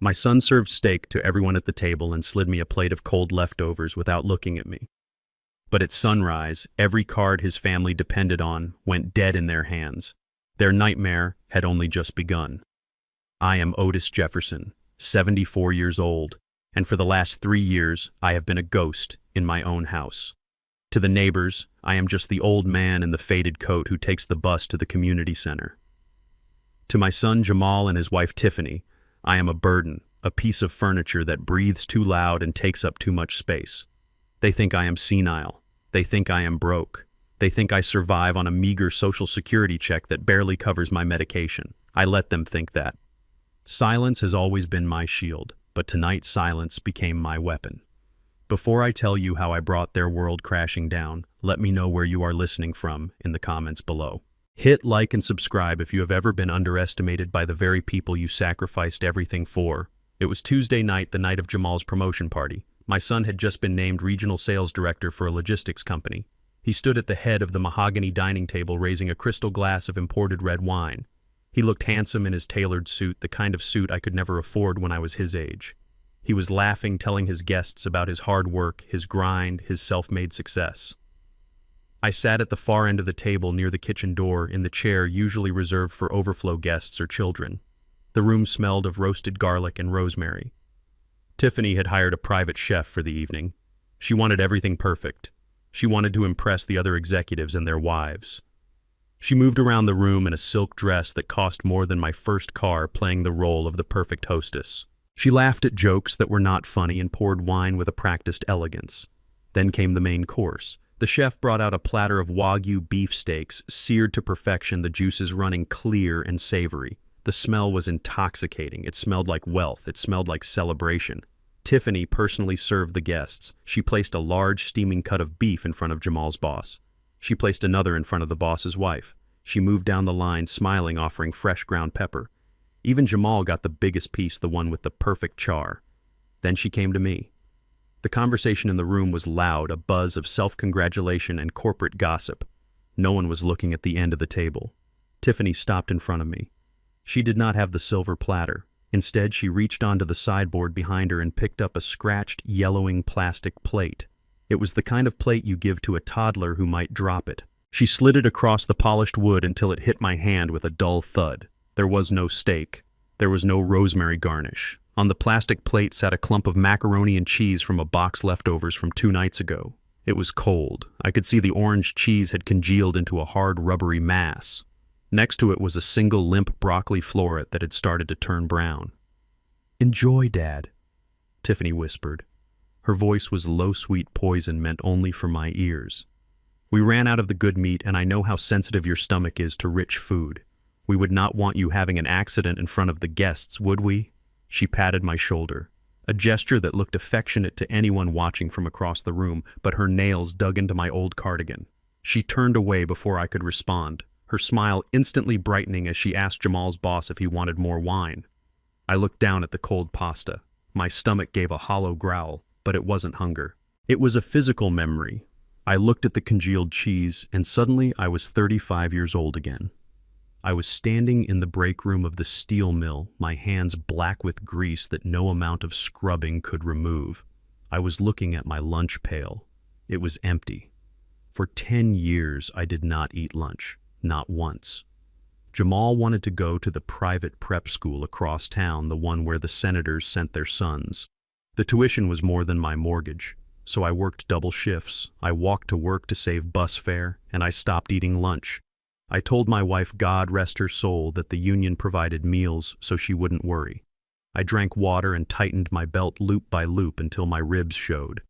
My son served steak to everyone at the table and slid me a plate of cold leftovers without looking at me. But at sunrise, every card his family depended on went dead in their hands. Their nightmare had only just begun. I am Otis Jefferson, 74 years old, and for the last 3 years I have been a ghost in my own house. To the neighbors, I am just the old man in the faded coat who takes the bus to the community center. To my son Jamal and his wife Tiffany, I am a burden, a piece of furniture that breathes too loud and takes up too much space. They think I am senile. They think I am broke. They think I survive on a meager Social Security check that barely covers my medication. I let them think that. Silence has always been my shield, but tonight silence became my weapon. Before I tell you how I brought their world crashing down, let me know where you are listening from in the comments below. Hit like and subscribe if you have ever been underestimated by the very people you sacrificed everything for. It was Tuesday night, the night of Jamal's promotion party. My son had just been named regional sales director for a logistics company. He stood at the head of the mahogany dining table raising a crystal glass of imported red wine. He looked handsome in his tailored suit, the kind of suit I could never afford when I was his age. He was laughing, telling his guests about his hard work, his grind, his self-made success. I sat at the far end of the table near the kitchen door in the chair usually reserved for overflow guests or children. The room smelled of roasted garlic and rosemary. Tiffany had hired a private chef for the evening. She wanted everything perfect. She wanted to impress the other executives and their wives. She moved around the room in a silk dress that cost more than my first car, playing the role of the perfect hostess. She laughed at jokes that were not funny and poured wine with a practiced elegance. Then came the main course. The chef brought out a platter of Wagyu beef steaks, seared to perfection, the juices running clear and savory. The smell was intoxicating. It smelled like wealth. It smelled like celebration. Tiffany personally served the guests. She placed a large steaming cut of beef in front of Jamal's boss. She placed another in front of the boss's wife. She moved down the line, smiling, offering fresh ground pepper. Even Jamal got the biggest piece, the one with the perfect char. Then she came to me. The conversation in the room was loud, a buzz of self-congratulation and corporate gossip. No one was looking at the end of the table. Tiffany stopped in front of me. She did not have the silver platter. Instead, she reached onto the sideboard behind her and picked up a scratched, yellowing plastic plate. It was the kind of plate you give to a toddler who might drop it. She slid it across the polished wood until it hit my hand with a dull thud. There was no steak. There was no rosemary garnish. On the plastic plate sat a clump of macaroni and cheese from a box leftovers from 2 nights ago. It was cold. I could see the orange cheese had congealed into a hard, rubbery mass. Next to it was a single limp broccoli floret that had started to turn brown. "Enjoy, Dad," Tiffany whispered. Her voice was low, sweet poison meant only for my ears. "We ran out of the good meat, and I know how sensitive your stomach is to rich food. We would not want you having an accident in front of the guests, would we?" She patted my shoulder, a gesture that looked affectionate to anyone watching from across the room, but her nails dug into my old cardigan. She turned away before I could respond, her smile instantly brightening as she asked Jamal's boss if he wanted more wine. I looked down at the cold pasta. My stomach gave a hollow growl, but it wasn't hunger. It was a physical memory. I looked at the congealed cheese, and suddenly I was 35 years old again. I was standing in the break room of the steel mill, my hands black with grease that no amount of scrubbing could remove. I was looking at my lunch pail. It was empty. For 10 years, I did not eat lunch, not once. Jamal wanted to go to the private prep school across town, the one where the senators sent their sons. The tuition was more than my mortgage, so I worked double shifts. I walked to work to save bus fare, and I stopped eating lunch. I told my wife, God rest her soul, that the union provided meals so she wouldn't worry. I drank water and tightened my belt loop by loop until my ribs showed.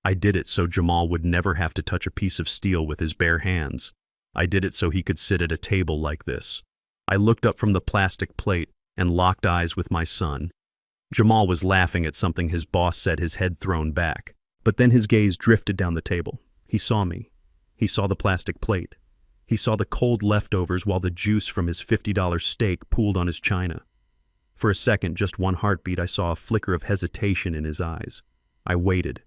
I did it so Jamal would never have to touch a piece of steel with his bare hands. I did it so he could sit at a table like this. I looked up from the plastic plate and locked eyes with my son. Jamal was laughing at something his boss said, his head thrown back. But then his gaze drifted down the table. He saw me. He saw the plastic plate. He saw the cold leftovers while the juice from his $50 steak pooled on his china. For a second, just one heartbeat, I saw a flicker of hesitation in his eyes. I waited.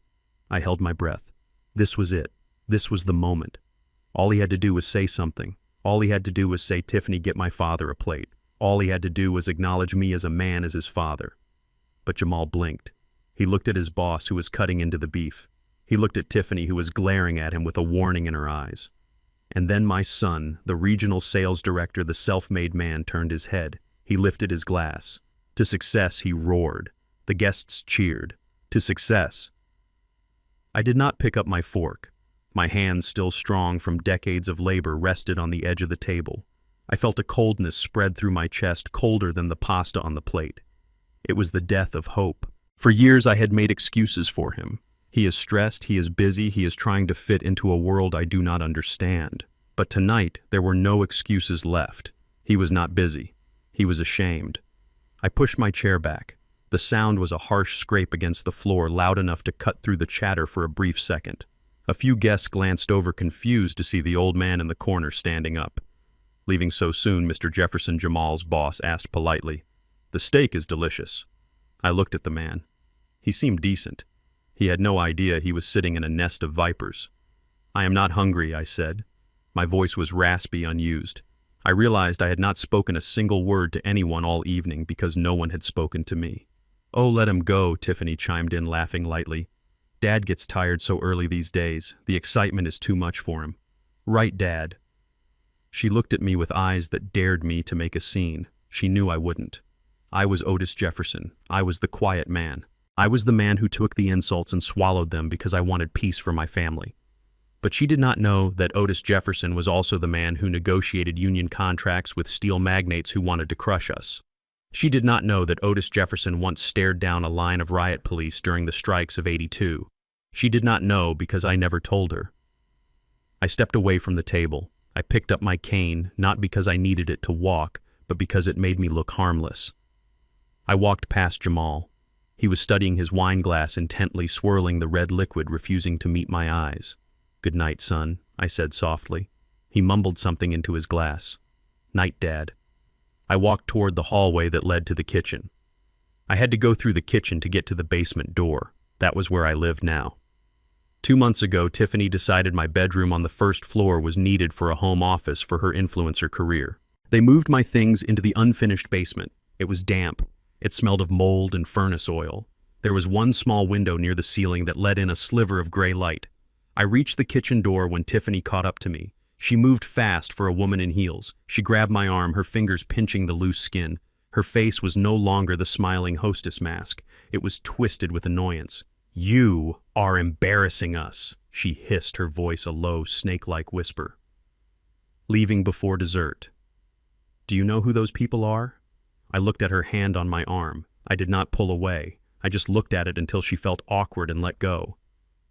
I held my breath. This was it. This was the moment. All he had to do was say something. All he had to do was say, "Tiffany, get my father a plate." All he had to do was acknowledge me as a man, as his father. but Jamal blinked. He looked at his boss, who was cutting into the beef. He looked at Tiffany, who was glaring at him with a warning in her eyes. And then my son, the regional sales director, the self-made man, turned his head. He lifted his glass. To success, he roared. The guests cheered. To success. I did not pick up my fork. My hands, still strong from decades of labor, rested on the edge of the table. I felt a coldness spread through my chest, colder than the pasta on the plate. It was the death of hope. For years I had made excuses for him. He is stressed, he is busy, he is trying to fit into a world I do not understand. But tonight, there were no excuses left. He was not busy. He was ashamed. I pushed my chair back. The sound was a harsh scrape against the floor, loud enough to cut through the chatter for a brief second. A few guests glanced over, confused to see the old man in the corner standing up. Leaving so soon, Mr. Jefferson, Jamal's boss, asked politely, "The steak is delicious." I looked at the man. He seemed decent. He had no idea he was sitting in a nest of vipers. "I am not hungry," I said. My voice was raspy, unused. I realized I had not spoken a single word to anyone all evening because no one had spoken to me. "Oh, let him go," Tiffany chimed in, laughing lightly. "Dad gets tired so early these days. The excitement is too much for him." "Right, Dad." She looked at me with eyes that dared me to make a scene. She knew I wouldn't. I was Otis Jefferson. I was the quiet man. I was the man who took the insults and swallowed them because I wanted peace for my family. But she did not know that Otis Jefferson was also the man who negotiated union contracts with steel magnates who wanted to crush us. She did not know that Otis Jefferson once stared down a line of riot police during the strikes of '82. She did not know because I never told her. I stepped away from the table. I picked up my cane, not because I needed it to walk, but because it made me look harmless. I walked past Jamal. He was studying his wine glass intently, swirling the red liquid, refusing to meet my eyes. "Good night, son," I said softly. He mumbled something into his glass. "Night, Dad." I walked toward the hallway that led to the kitchen. I had to go through the kitchen to get to the basement door. That was where I lived now. 2 months ago, Tiffany decided my bedroom on the first floor was needed for a home office for her influencer career. They moved my things into the unfinished basement. It was damp. It smelled of mold and furnace oil. There was one small window near the ceiling that let in a sliver of gray light. I reached the kitchen door when Tiffany caught up to me. She moved fast for a woman in heels. She grabbed my arm, her fingers pinching the loose skin. Her face was no longer the smiling hostess mask. It was twisted with annoyance. "You are embarrassing us," she hissed, her voice a low, snake-like whisper. "Leaving before dessert. Do you know who those people are?" I looked at her hand on my arm. I did not pull away. I just looked at it until she felt awkward and let go.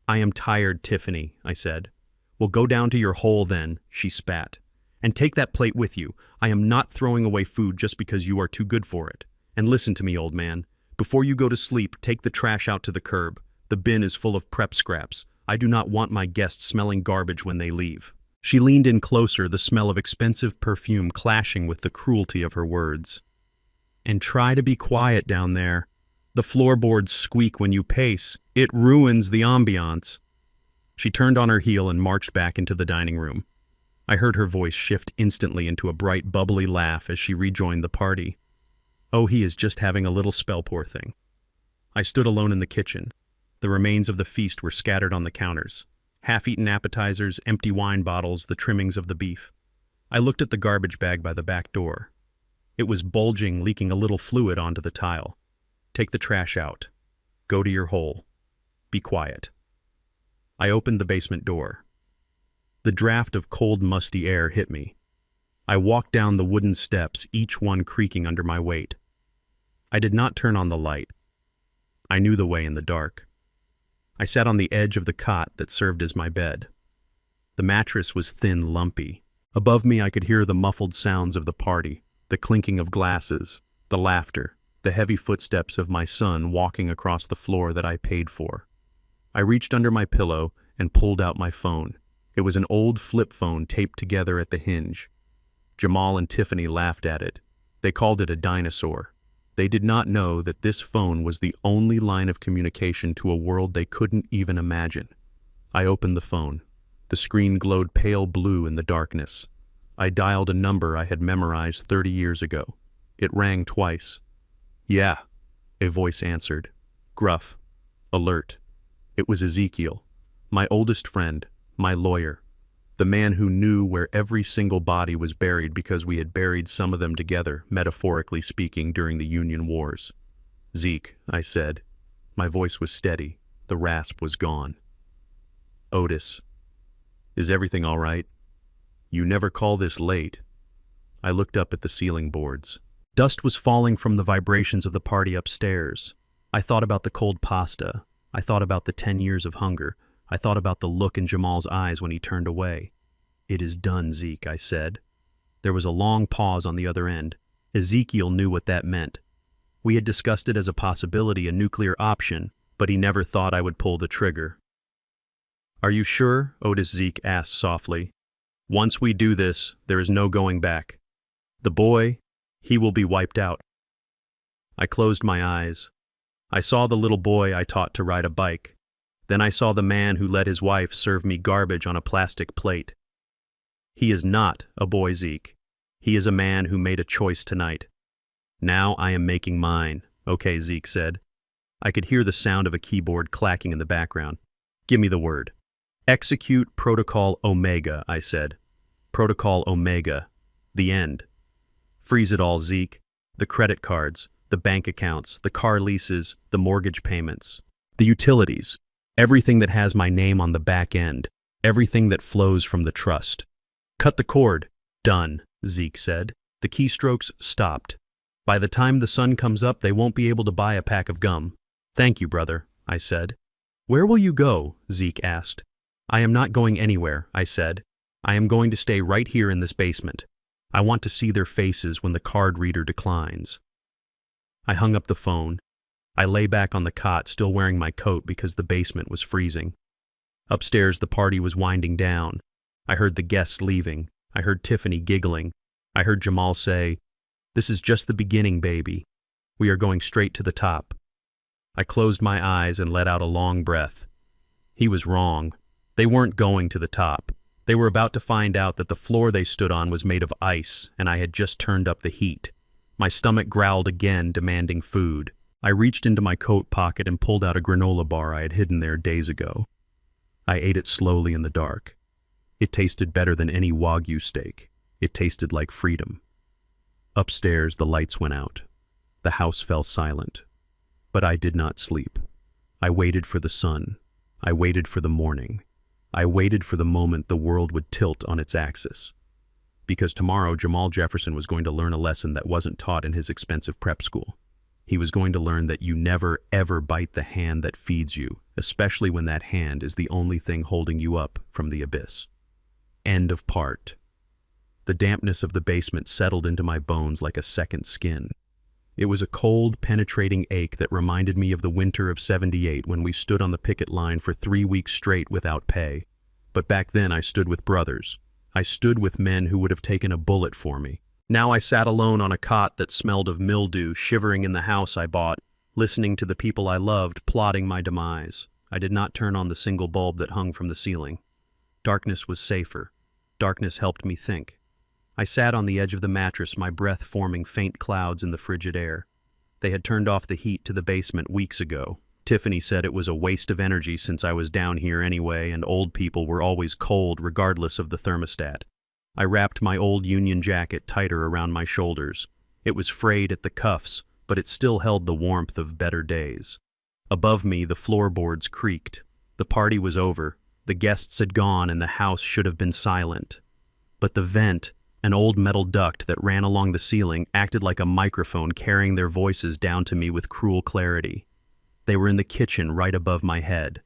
"I am tired, Tiffany," I said. "Well, go down to your hole then," she spat. "And take that plate with you. I am not throwing away food just because you are too good for it. And listen to me, old man. Before you go to sleep, take the trash out to the curb. The bin is full of prep scraps. I do not want my guests smelling garbage when they leave." She leaned in closer, the smell of expensive perfume clashing with the cruelty of her words. "And try to be quiet down there. The floorboards squeak when you pace. It ruins the ambiance." She turned on her heel and marched back into the dining room. I heard her voice shift instantly into a bright, bubbly laugh as she rejoined the party. "Oh, he is just having a little spell, poor thing." I stood alone in the kitchen. The remains of the feast were scattered on the counters. Half-eaten appetizers, empty wine bottles, the trimmings of the beef. I looked at the garbage bag by the back door. It was bulging, leaking a little fluid onto the tile. "Take the trash out. Go to your hole. Be quiet." I opened the basement door. The draft of cold, musty air hit me. I walked down the wooden steps, each one creaking under my weight. I did not turn on the light. I knew the way in the dark. I sat on the edge of the cot that served as my bed. The mattress was thin, lumpy. Above me I could hear the muffled sounds of the party, the clinking of glasses, the laughter, the heavy footsteps of my son walking across the floor that I paid for. I reached under my pillow and pulled out my phone. It was an old flip phone taped together at the hinge. Jamal and Tiffany laughed at it. They called it a dinosaur. They did not know that this phone was the only line of communication to a world they couldn't even imagine. I opened the phone. The screen glowed pale blue in the darkness. I dialed a number I had memorized 30 years ago. It rang twice. "Yeah." A voice answered, gruff, alert. It was Ezekiel, my oldest friend, my lawyer, the man who knew where every single body was buried because we had buried some of them together, metaphorically speaking, during the Union Wars. Zeke, I said. My voice was steady. The rasp was gone. Otis, is everything all right? You never call this late. I looked up at the ceiling boards. Dust was falling from the vibrations of the party upstairs. I thought about the cold pasta. I thought about the 10 years of hunger. I thought about the look in Jamal's eyes when he turned away. It is done, Zeke, I said. There was a long pause on the other end. Ezekiel knew what that meant. We had discussed it as a possibility, a nuclear option, but he never thought I would pull the trigger. Are you sure? Otis Zeke asked softly. Once we do this, there is no going back. The boy, he will be wiped out. I closed my eyes. I saw the little boy I taught to ride a bike. Then I saw the man who let his wife serve me garbage on a plastic plate. He is not a boy, Zeke. He is a man who made a choice tonight. Now I am making mine, okay, Zeke said. I could hear the sound of a keyboard clacking in the background. Give me the word. Execute Protocol Omega, I said. Protocol Omega. The end. Freeze it all, Zeke. The credit cards, the bank accounts, the car leases, the mortgage payments, the utilities, everything that has my name on the back end, everything that flows from the trust. Cut the cord. Done, Zeke said. The keystrokes stopped. By the time the sun comes up, they won't be able to buy a pack of gum. Thank you, brother, I said. Where will you go? Zeke asked. I am not going anywhere, I said. I am going to stay right here in this basement. I want to see their faces when the card reader declines. I hung up the phone. I lay back on the cot, still wearing my coat because the basement was freezing. Upstairs, the party was winding down. I heard the guests leaving. I heard Tiffany giggling. I heard Jamal say, "This is just the beginning, baby. We are going straight to the top." I closed my eyes and let out a long breath. He was wrong. They weren't going to the top. They were about to find out that the floor they stood on was made of ice, and I had just turned up the heat. My stomach growled again, demanding food. I reached into my coat pocket and pulled out a granola bar I had hidden there days ago. I ate it slowly in the dark. It tasted better than any Wagyu steak. It tasted like freedom. Upstairs, the lights went out. The house fell silent. But I did not sleep. I waited for the sun. I waited for the morning. I waited for the moment the world would tilt on its axis. Because tomorrow Jamal Jefferson was going to learn a lesson that wasn't taught in his expensive prep school. He was going to learn that you never, ever bite the hand that feeds you, especially when that hand is the only thing holding you up from the abyss. End of part. The dampness of the basement settled into my bones like a second skin. It was a cold, penetrating ache that reminded me of the winter of '78 when we stood on the picket line for 3 weeks straight without pay. But back then I stood with brothers. I stood with men who would have taken a bullet for me. Now I sat alone on a cot that smelled of mildew, shivering in the house I bought, listening to the people I loved plotting my demise. I did not turn on the single bulb that hung from the ceiling. Darkness was safer. Darkness helped me think. I sat on the edge of the mattress, my breath forming faint clouds in the frigid air. They had turned off the heat to the basement weeks ago. Tiffany said it was a waste of energy since I was down here anyway, and old people were always cold regardless of the thermostat. I wrapped my old Union jacket tighter around my shoulders. It was frayed at the cuffs, but it still held the warmth of better days. Above me, the floorboards creaked. The party was over. The guests had gone, and the house should have been silent. But the vent, an old metal duct that ran along the ceiling, acted like a microphone carrying their voices down to me with cruel clarity. They were in the kitchen right above my head.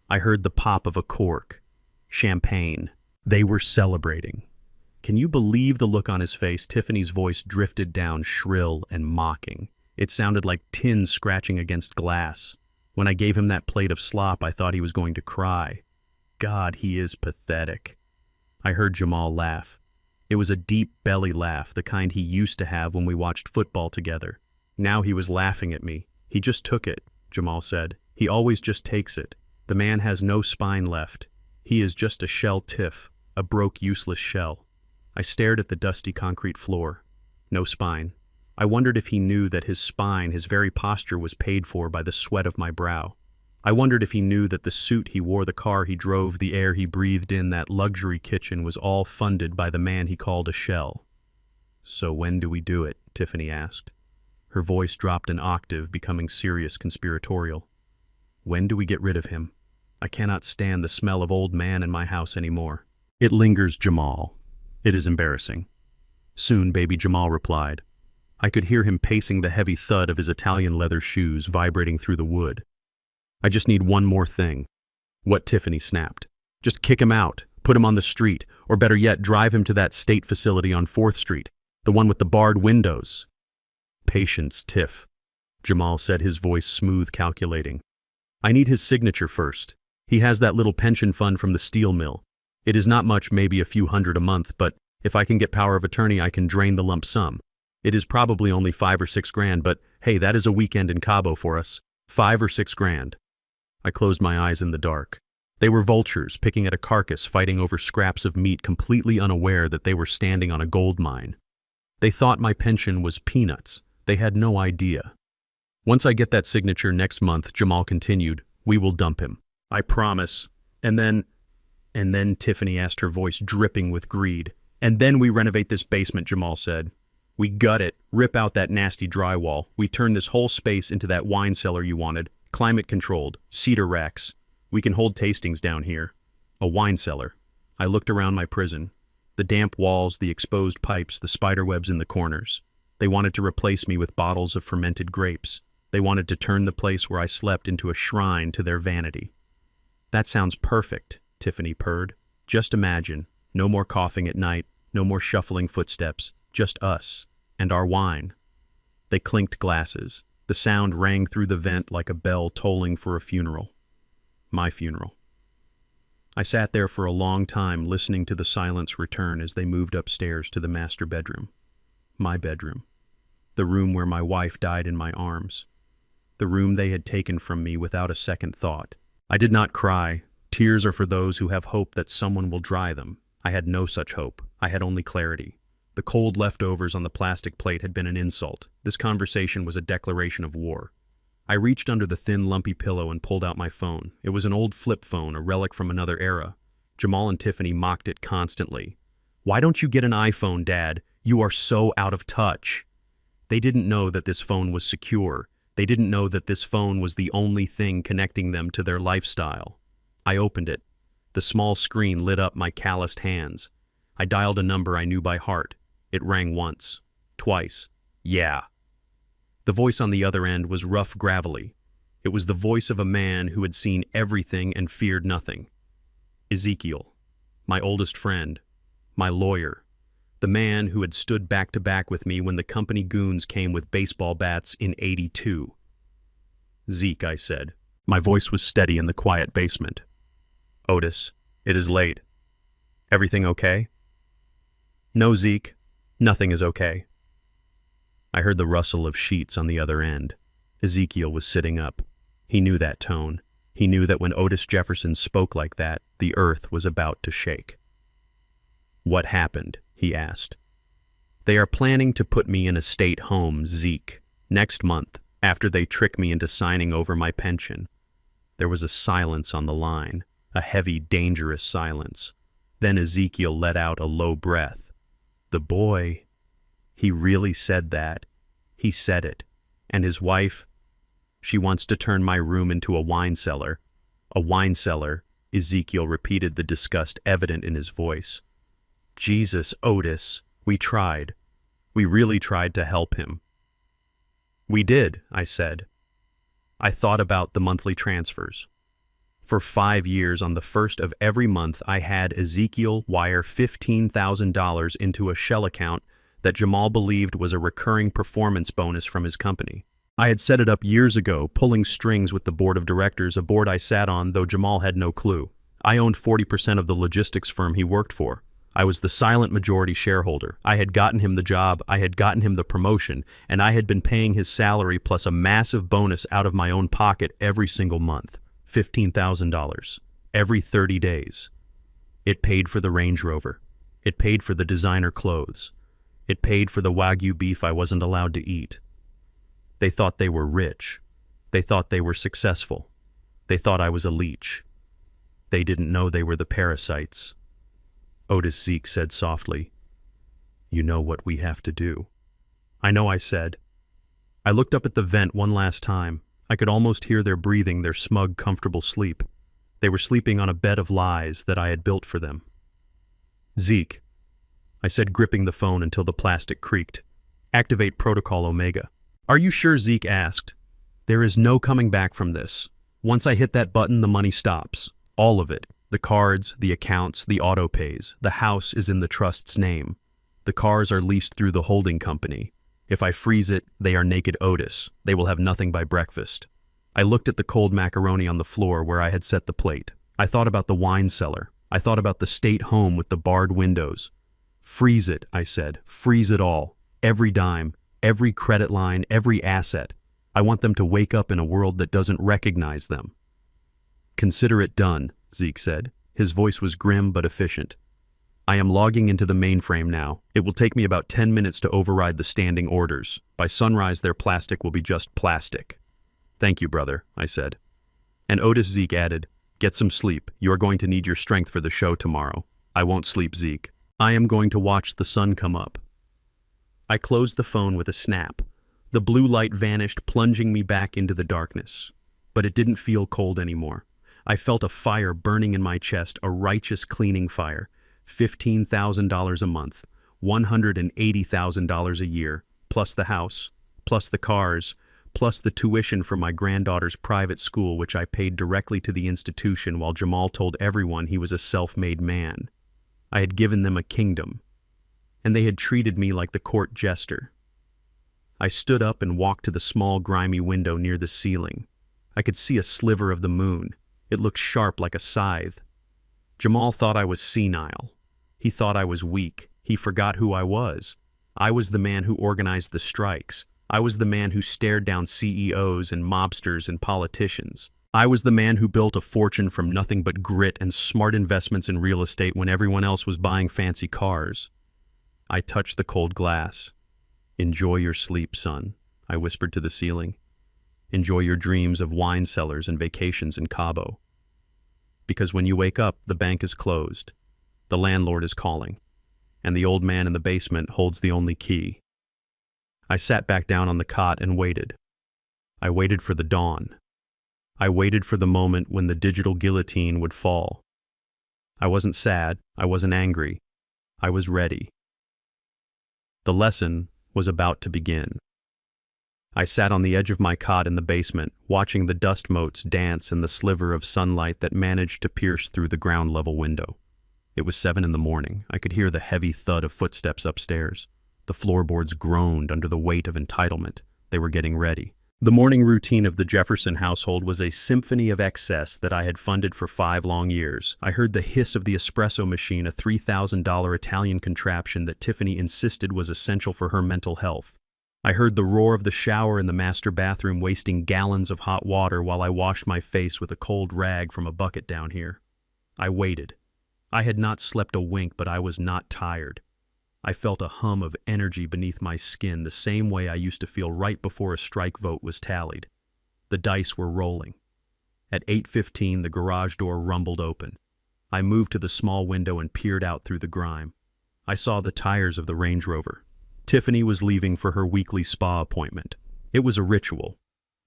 I heard the pop of a cork. Champagne. They were celebrating. Can you believe the look on his face? Tiffany's voice drifted down, shrill and mocking. It sounded like tin scratching against glass. When I gave him that plate of slop, I thought he was going to cry. God, he is pathetic. I heard Jamal laugh. It was a deep belly laugh, the kind he used to have when we watched football together. Now he was laughing at me. He just took it, Jamal said. He always just takes it. The man has no spine left. He is just a shell tiff, a broke, useless shell. I stared at the dusty concrete floor. No spine. I wondered if he knew that his spine, his very posture, was paid for by the sweat of my brow. I wondered if he knew that the suit he wore, the car he drove, the air he breathed in that luxury kitchen was all funded by the man he called a shell. "So when do we do it?" Tiffany asked. Her voice dropped an octave, becoming serious, conspiratorial. "When do we get rid of him? I cannot stand the smell of old man in my house anymore." "It lingers, Jamal. It is embarrassing." "Soon," baby Jamal replied. I could hear him pacing, the heavy thud of his Italian leather shoes vibrating through the wood. "I just need one more thing." "What?" Tiffany snapped. "Just kick him out, put him on the street, or better yet, drive him to that state facility on 4th Street, the one with the barred windows." "Patience, Tiff," Jamal said, his voice smooth, calculating. "I need his signature first. He has that little pension fund from the steel mill. It is not much, maybe a few hundred a month, but if I can get power of attorney, I can drain the lump sum. It is probably only 5 or 6 grand, but hey, that is a weekend in Cabo for us. 5 or 6 grand. I closed my eyes in the dark. They were vultures picking at a carcass, fighting over scraps of meat, completely unaware that they were standing on a gold mine. They thought my pension was peanuts. They had no idea. "Once I get that signature next month," Jamal continued, "we will dump him. I promise. And then Tiffany asked, her voice dripping with greed. "And then we renovate this basement," Jamal said. "We gut it, rip out that nasty drywall. We turn this whole space into that wine cellar you wanted, climate-controlled, cedar racks. We can hold tastings down here." A wine cellar. I looked around my prison. The damp walls, the exposed pipes, the spiderwebs in the corners. They wanted to replace me with bottles of fermented grapes. They wanted to turn the place where I slept into a shrine to their vanity. "That sounds perfect," Tiffany purred. "Just imagine, no more coughing at night, no more shuffling footsteps, just us and our wine." They clinked glasses. The sound rang through the vent like a bell tolling for a funeral. My funeral. I sat there for a long time, listening to the silence return as they moved upstairs to the master bedroom. My bedroom. The room where my wife died in my arms. The room they had taken from me without a second thought. I did not cry. Tears are for those who have hope that someone will dry them. I had no such hope. I had only clarity. The cold leftovers on the plastic plate had been an insult. This conversation was a declaration of war. I reached under the thin, lumpy pillow and pulled out my phone. It was an old flip phone, a relic from another era. Jamal and Tiffany mocked it constantly. "Why don't you get an iPhone, Dad? You are so out of touch." They didn't know that this phone was secure. They didn't know that this phone was the only thing connecting them to their lifestyle. I opened it. The small screen lit up my calloused hands. I dialed a number I knew by heart. It rang once, twice. "Yeah." The voice on the other end was rough, gravelly. It was the voice of a man who had seen everything and feared nothing. Ezekiel, my oldest friend, my lawyer, the man who had stood back to back with me when the company goons came with baseball bats in '82. "Zeke," I said. My voice was steady in the quiet basement. "Otis, it is late. Everything okay?" "No, Zeke. Nothing is okay." I heard the rustle of sheets on the other end. Ezekiel was sitting up. He knew that tone. He knew that when Otis Jefferson spoke like that, the earth was about to shake. "What happened?" he asked. "They are planning to put me in a state home, Zeke, next month, after they trick me into signing over my pension." There was a silence on the line, a heavy, dangerous silence. Then Ezekiel let out a low breath. "The boy, he really said that. He said it. And his wife, she wants to turn my room into a wine cellar." "A wine cellar," Ezekiel repeated, the disgust evident in his voice. "Jesus, Otis, we tried. We really tried to help him." "We did," I said. I thought about the monthly transfers. For 5 years, on the first of every month, I had Ezekiel wire $15,000 into a shell account that Jamal believed was a recurring performance bonus from his company. I had set it up years ago, pulling strings with the board of directors, a board I sat on, though Jamal had no clue. I owned 40% of the logistics firm he worked for. I was the silent majority shareholder. I had gotten him the job, I had gotten him the promotion, and I had been paying his salary plus a massive bonus out of my own pocket every single month. $15,000. Every 30 days. It paid for the Range Rover. It paid for the designer clothes. It paid for the Wagyu beef I wasn't allowed to eat. They thought they were rich. They thought they were successful. They thought I was a leech. They didn't know they were the parasites. Otis Zeke said softly, "You know what we have to do." "I know," I said. I looked up at the vent one last time. I could almost hear their breathing, their smug, comfortable sleep. They were sleeping on a bed of lies that I had built for them. "Zeke," I said, gripping the phone until the plastic creaked. "Activate Protocol Omega." "Are you sure?" Zeke asked. "There is no coming back from this. Once I hit that button, the money stops. All of it. The cards, the accounts, the auto pays. The house is in the trust's name. The cars are leased through the holding company. If I freeze it, they are naked Otis. They will have nothing by breakfast." I looked at the cold macaroni on the floor where I had set the plate. I thought about the wine cellar. I thought about the state home with the barred windows. "Freeze it," I said. "Freeze it all. Every dime, every credit line, every asset. I want them to wake up in a world that doesn't recognize them." "Consider it done," Zeke said. His voice was grim but efficient. "I am logging into the mainframe now. It will take me about 10 minutes to override the standing orders. By sunrise, their plastic will be just plastic." "Thank you, brother," I said. And Otis Zeke added, "Get some sleep. You are going to need your strength for the show tomorrow." "I won't sleep, Zeke. I am going to watch the sun come up." I closed the phone with a snap. The blue light vanished, plunging me back into the darkness. But it didn't feel cold anymore. I felt a fire burning in my chest, a righteous cleaning fire. $15,000 a month, $180,000 a year, plus the house, plus the cars, plus the tuition for my granddaughter's private school, which I paid directly to the institution while Jamal told everyone he was a self-made man. I had given them a kingdom, and they had treated me like the court jester. I stood up and walked to the small, grimy window near the ceiling. I could see a sliver of the moon. It looked sharp like a scythe. Jamal thought I was senile. He thought I was weak. He forgot who I was. I was the man who organized the strikes. I was the man who stared down CEOs and mobsters and politicians. I was the man who built a fortune from nothing but grit and smart investments in real estate when everyone else was buying fancy cars. I touched the cold glass. "Enjoy your sleep, son," I whispered to the ceiling. "Enjoy your dreams of wine cellars and vacations in Cabo. Because when you wake up, the bank is closed. The landlord is calling. And the old man in the basement holds the only key." I sat back down on the cot and waited. I waited for the dawn. I waited for the moment when the digital guillotine would fall. I wasn't sad. I wasn't angry. I was ready. The lesson was about to begin. I sat on the edge of my cot in the basement, watching the dust motes dance in the sliver of sunlight that managed to pierce through the ground-level window. It was 7 a.m. I could hear the heavy thud of footsteps upstairs. The floorboards groaned under the weight of entitlement. They were getting ready. The morning routine of the Jefferson household was a symphony of excess that I had funded for 5 long years. I heard the hiss of the espresso machine, a $3,000 Italian contraption that Tiffany insisted was essential for her mental health. I heard the roar of the shower in the master bathroom wasting gallons of hot water while I washed my face with a cold rag from a bucket down here. I waited. I had not slept a wink, but I was not tired. I felt a hum of energy beneath my skin, the same way I used to feel right before a strike vote was tallied. The dice were rolling. At 8:15, the garage door rumbled open. I moved to the small window and peered out through the grime. I saw the tires of the Range Rover. Tiffany was leaving for her weekly spa appointment. It was a ritual.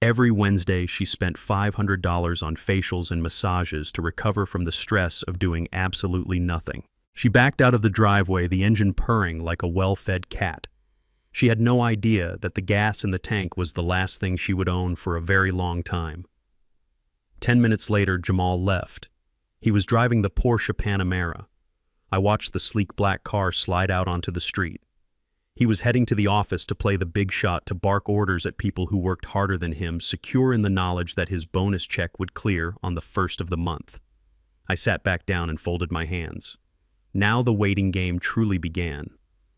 Every Wednesday, she spent $500 on facials and massages to recover from the stress of doing absolutely nothing. She backed out of the driveway, the engine purring like a well-fed cat. She had no idea that the gas in the tank was the last thing she would own for a very long time. 10 minutes later, Jamal left. He was driving the Porsche Panamera. I watched the sleek black car slide out onto the street. He was heading to the office to play the big shot, to bark orders at people who worked harder than him, secure in the knowledge that his bonus check would clear on the 1st of the month. I sat back down and folded my hands. Now the waiting game truly began.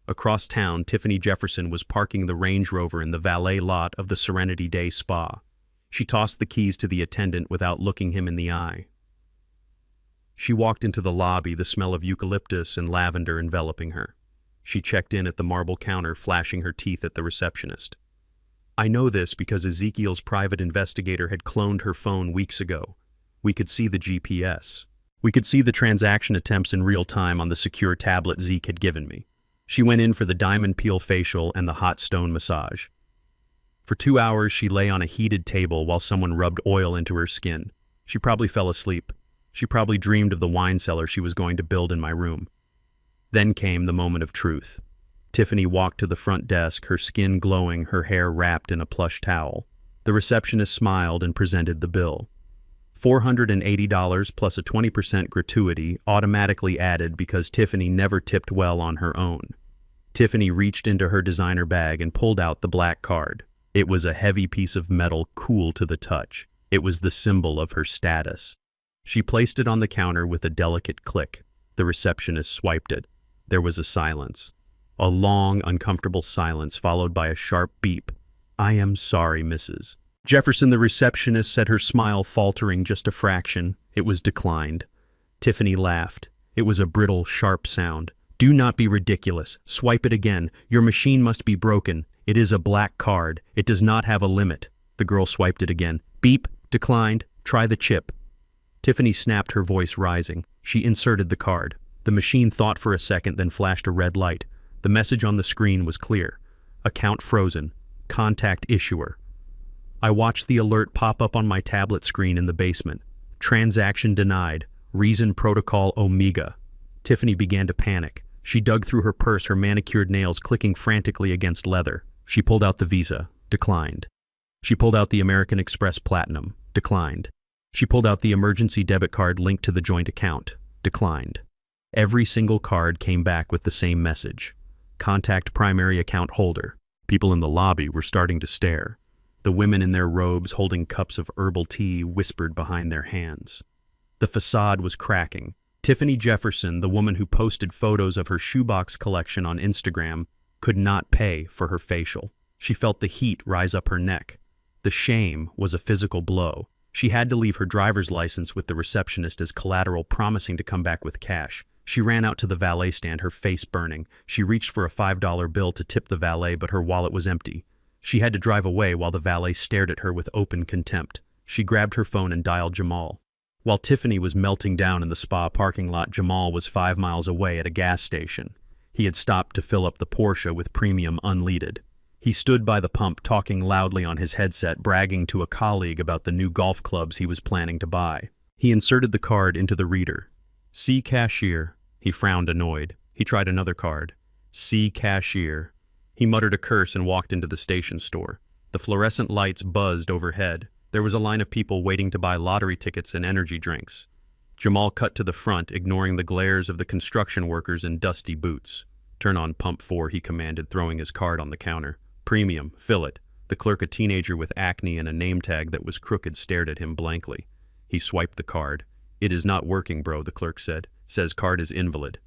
Across town, Tiffany Jefferson was parking the Range Rover in the valet lot of the Serenity Day Spa. She tossed the keys to the attendant without looking him in the eye. She walked into the lobby, the smell of eucalyptus and lavender enveloping her. She checked in at the marble counter, flashing her teeth at the receptionist. I know this because Ezekiel's private investigator had cloned her phone weeks ago. We could see the GPS. We could see the transaction attempts in real time on the secure tablet Zeke had given me. She went in for the diamond peel facial and the hot stone massage. For 2 hours, she lay on a heated table while someone rubbed oil into her skin. She probably fell asleep. She probably dreamed of the wine cellar she was going to build in my room. Then came the moment of truth. Tiffany walked to the front desk, her skin glowing, her hair wrapped in a plush towel. The receptionist smiled and presented the bill. $480 plus a 20% gratuity automatically added because Tiffany never tipped well on her own. Tiffany reached into her designer bag and pulled out the black card. It was a heavy piece of metal, cool to the touch. It was the symbol of her status. She placed it on the counter with a delicate click. The receptionist swiped it. There was a silence. A long, uncomfortable silence followed by a sharp beep. I am sorry, Mrs. Jefferson, the receptionist said, her smile faltering just a fraction. It was declined. Tiffany laughed. It was a brittle, sharp sound. Do not be ridiculous. Swipe it again. Your machine must be broken. It is a black card. It does not have a limit. The girl swiped it again. Beep. Declined. Try the chip. Tiffany snapped, her voice rising. She inserted the card. The machine thought for a second, then flashed a red light. The message on the screen was clear. Account frozen. Contact issuer. I watched the alert pop up on my tablet screen in the basement. Transaction denied. Reason protocol Omega. Tiffany began to panic. She dug through her purse, her manicured nails clicking frantically against leather. She pulled out the Visa. Declined. She pulled out the American Express Platinum. Declined. She pulled out the emergency debit card linked to the joint account. Declined. Every single card came back with the same message. Contact primary account holder. People in the lobby were starting to stare. The women in their robes holding cups of herbal tea whispered behind their hands. The facade was cracking. Tiffany Jefferson, the woman who posted photos of her shoebox collection on Instagram, could not pay for her facial. She felt the heat rise up her neck. The shame was a physical blow. She had to leave her driver's license with the receptionist as collateral, promising to come back with cash. She ran out to the valet stand, her face burning. She reached for a $5 bill to tip the valet, but her wallet was empty. She had to drive away while the valet stared at her with open contempt. She grabbed her phone and dialed Jamal. While Tiffany was melting down in the spa parking lot, Jamal was 5 miles away at a gas station. He had stopped to fill up the Porsche with premium unleaded. He stood by the pump, talking loudly on his headset, bragging to a colleague about the new golf clubs he was planning to buy. He inserted the card into the reader. See cashier. He frowned, annoyed. He tried another card. See cashier. He muttered a curse and walked into the station store. The fluorescent lights buzzed overhead. There was a line of people waiting to buy lottery tickets and energy drinks. Jamal cut to the front, ignoring the glares of the construction workers in dusty boots. Turn on pump 4, he commanded, throwing his card on the counter. Premium, fill it. The clerk, a teenager with acne and a name tag that was crooked, stared at him blankly. He swiped the card. It is not working, bro, the clerk said. Says card is invalid.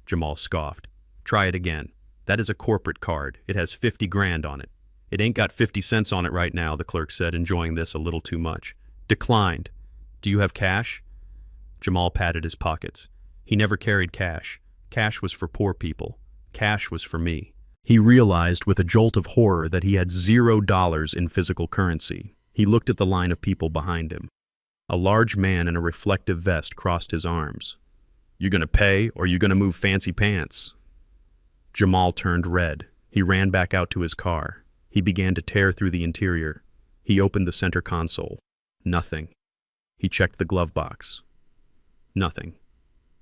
Jamal scoffed. Try it again. That is a corporate card. It has 50 grand on it. It ain't got 50 cents on it right now, the clerk said, enjoying this a little too much. Declined. Do you have cash? Jamal patted his pockets. He never carried cash. Cash was for poor people. Cash was for me. He realized with a jolt of horror that he had $0 in physical currency. He looked at the line of people behind him. A large man in a reflective vest crossed his arms. You gonna pay, or you gonna move fancy pants? Jamal turned red. He ran back out to his car. He began to tear through the interior. He opened the center console. Nothing. He checked the glove box. Nothing.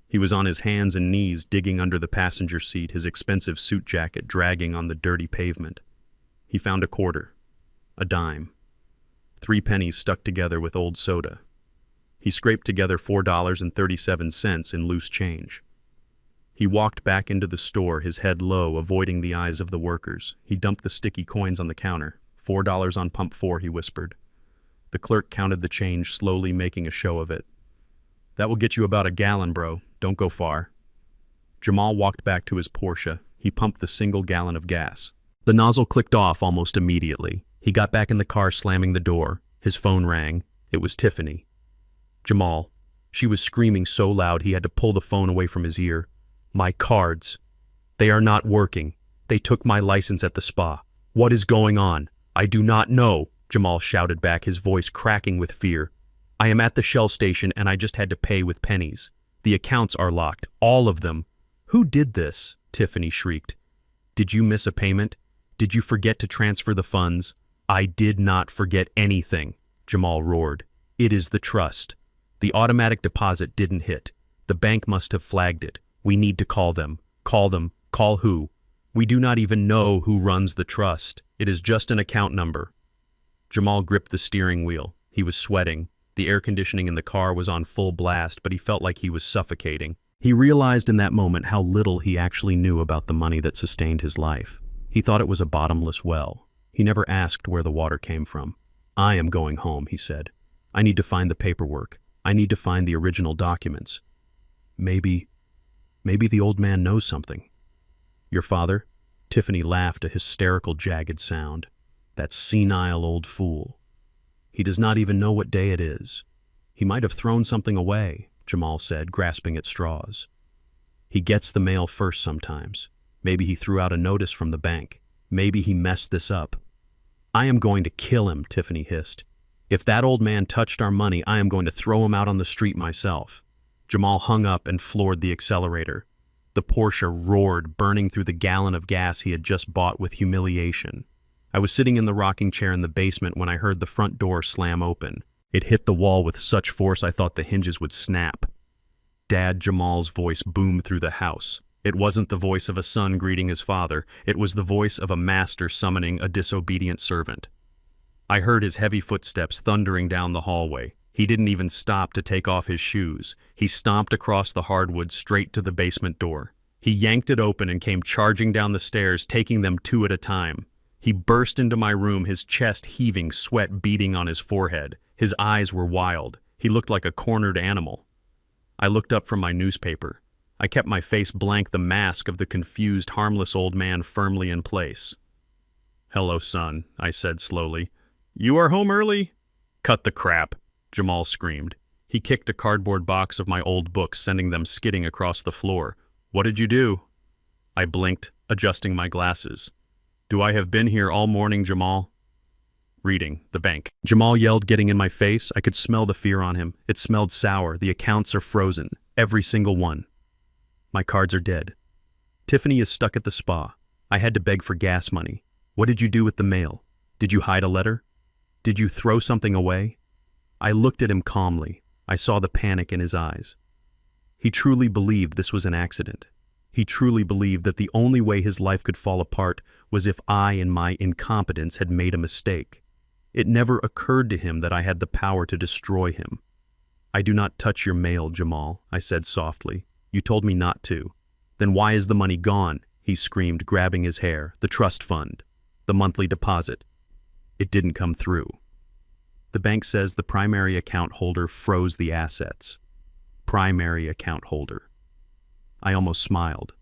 He was on his hands and knees digging under the passenger seat, his expensive suit jacket dragging on the dirty pavement. He found a quarter. A dime. 3 pennies stuck together with old soda. He scraped together $4.37 in loose change. He walked back into the store, his head low, avoiding the eyes of the workers. He dumped the sticky coins on the counter. $4 on pump 4, he whispered. The clerk counted the change, slowly making a show of it. That will get you about a gallon, bro. Don't go far. Jamal walked back to his Porsche. He pumped the single gallon of gas. The nozzle clicked off almost immediately. He got back in the car, slamming the door. His phone rang. It was Tiffany. Jamal. She was screaming so loud he had to pull the phone away from his ear. My cards. They are not working. They took my license at the spa. What is going on? I do not know, Jamal shouted back, his voice cracking with fear. I am at the Shell station and I just had to pay with pennies. The accounts are locked, all of them. Who did this? Tiffany shrieked. Did you miss a payment? Did you forget to transfer the funds? I did not forget anything, Jamal roared. It is the trust. The automatic deposit didn't hit. The bank must have flagged it. We need to call them. Call them. Call who? We do not even know who runs the trust. It is just an account number. Jamal gripped the steering wheel. He was sweating. The air conditioning in the car was on full blast, but he felt like he was suffocating. He realized in that moment how little he actually knew about the money that sustained his life. He thought it was a bottomless well. He never asked where the water came from. I am going home, he said. I need to find the paperwork. I need to find the original documents. Maybe the old man knows something. Your father? Tiffany laughed, a hysterical, jagged sound. That senile old fool. He does not even know what day it is. He might have thrown something away, Jamal said, grasping at straws. He gets the mail first sometimes. Maybe he threw out a notice from the bank. Maybe he messed this up. I am going to kill him, Tiffany hissed. If that old man touched our money, I am going to throw him out on the street myself. Jamal hung up and floored the accelerator. The Porsche roared, burning through the gallon of gas he had just bought with humiliation. I was sitting in the rocking chair in the basement when I heard the front door slam open. It hit the wall with such force I thought the hinges would snap. Dad Jamal's voice boomed through the house. It wasn't the voice of a son greeting his father. It was the voice of a master summoning a disobedient servant. I heard his heavy footsteps thundering down the hallway. He didn't even stop to take off his shoes. He stomped across the hardwood straight to the basement door. He yanked it open and came charging down the stairs, taking them two at a time. He burst into my room, his chest heaving, sweat beading on his forehead. His eyes were wild. He looked like a cornered animal. I looked up from my newspaper. I kept my face blank, the mask of the confused, harmless old man firmly in place. Hello, son, I said slowly. You are home early? Cut the crap, Jamal screamed. He kicked a cardboard box of my old books, sending them skidding across the floor. What did you do? I blinked, adjusting my glasses. Do I have been here all morning, Jamal? Reading, the bank. Jamal yelled, getting in my face. I could smell the fear on him. It smelled sour. The accounts are frozen. Every single one. My cards are dead. Tiffany is stuck at the spa. I had to beg for gas money. What did you do with the mail? Did you hide a letter? Did you throw something away? I looked at him calmly. I saw the panic in his eyes. He truly believed this was an accident. He truly believed that the only way his life could fall apart was if I, in my incompetence, had made a mistake. It never occurred to him that I had the power to destroy him. I do not touch your mail, Jamal, I said softly. You told me not to. Then why is the money gone? He screamed, grabbing his hair. The trust fund. The monthly deposit. It didn't come through. The bank says the primary account holder froze the assets. Primary account holder. I almost smiled.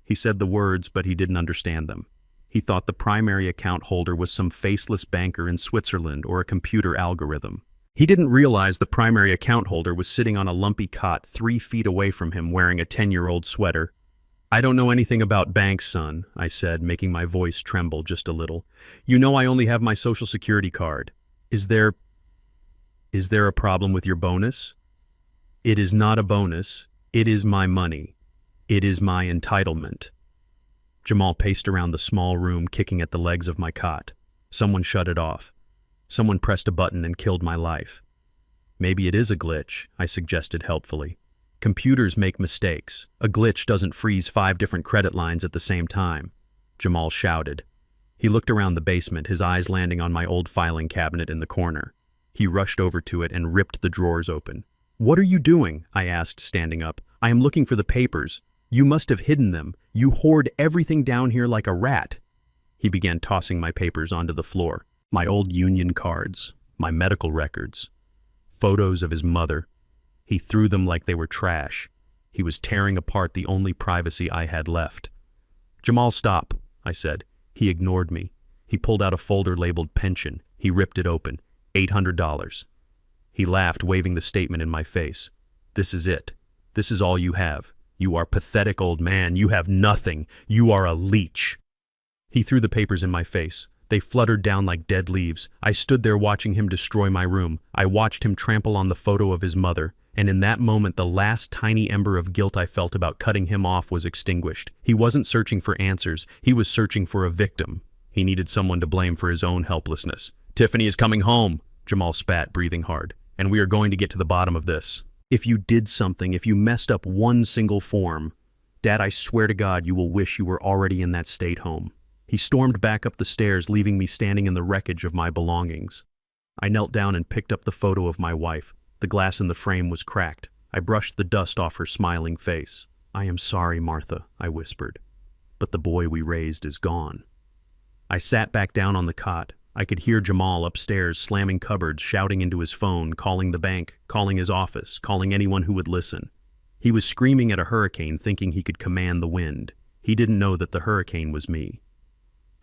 He said the words, but he didn't understand them. He thought the primary account holder was some faceless banker in Switzerland or a computer algorithm. He didn't realize the primary account holder was sitting on a lumpy cot 3 feet away from him wearing a 10-year-old sweater. I don't know anything about banks, son, I said, making my voice tremble just a little. You know I only have my Social Security card. Is there a problem with your bonus? It is not a bonus. It is my money. It is my entitlement. Jamal paced around the small room, kicking at the legs of my cot. Someone shut it off. Someone pressed a button and killed my life. Maybe it is a glitch, I suggested helpfully. Computers make mistakes. A glitch doesn't freeze 5 different credit lines at the same time. Jamal shouted. He looked around the basement, his eyes landing on my old filing cabinet in the corner. He rushed over to it and ripped the drawers open. What are you doing? I asked, standing up. I am looking for the papers. You must have hidden them. You hoard everything down here like a rat. He began tossing my papers onto the floor. My old union cards, my medical records, photos of his mother. He threw them like they were trash. He was tearing apart the only privacy I had left. Jamal, stop, I said. He ignored me. He pulled out a folder labeled pension. He ripped it open. $800. He laughed, waving the statement in my face. This is it. This is all you have. You are pathetic, old man. You have nothing. You are a leech. He threw the papers in my face. They fluttered down like dead leaves. I stood there watching him destroy my room. I watched him trample on the photo of his mother, and in that moment the last tiny ember of guilt I felt about cutting him off was extinguished. He wasn't searching for answers. He was searching for a victim. He needed someone to blame for his own helplessness. "Tiffany is coming home," Jamal spat, breathing hard, "and we are going to get to the bottom of this. If you did something, if you messed up one single form, Dad, I swear to God you will wish you were already in that state home." He stormed back up the stairs, leaving me standing in the wreckage of my belongings. I knelt down and picked up the photo of my wife. The glass in the frame was cracked. I brushed the dust off her smiling face. "I am sorry, Martha," I whispered, "but the boy we raised is gone." I sat back down on the cot. I could hear Jamal upstairs slamming cupboards, shouting into his phone, calling the bank, calling his office, calling anyone who would listen. He was screaming at a hurricane, thinking he could command the wind. He didn't know that the hurricane was me.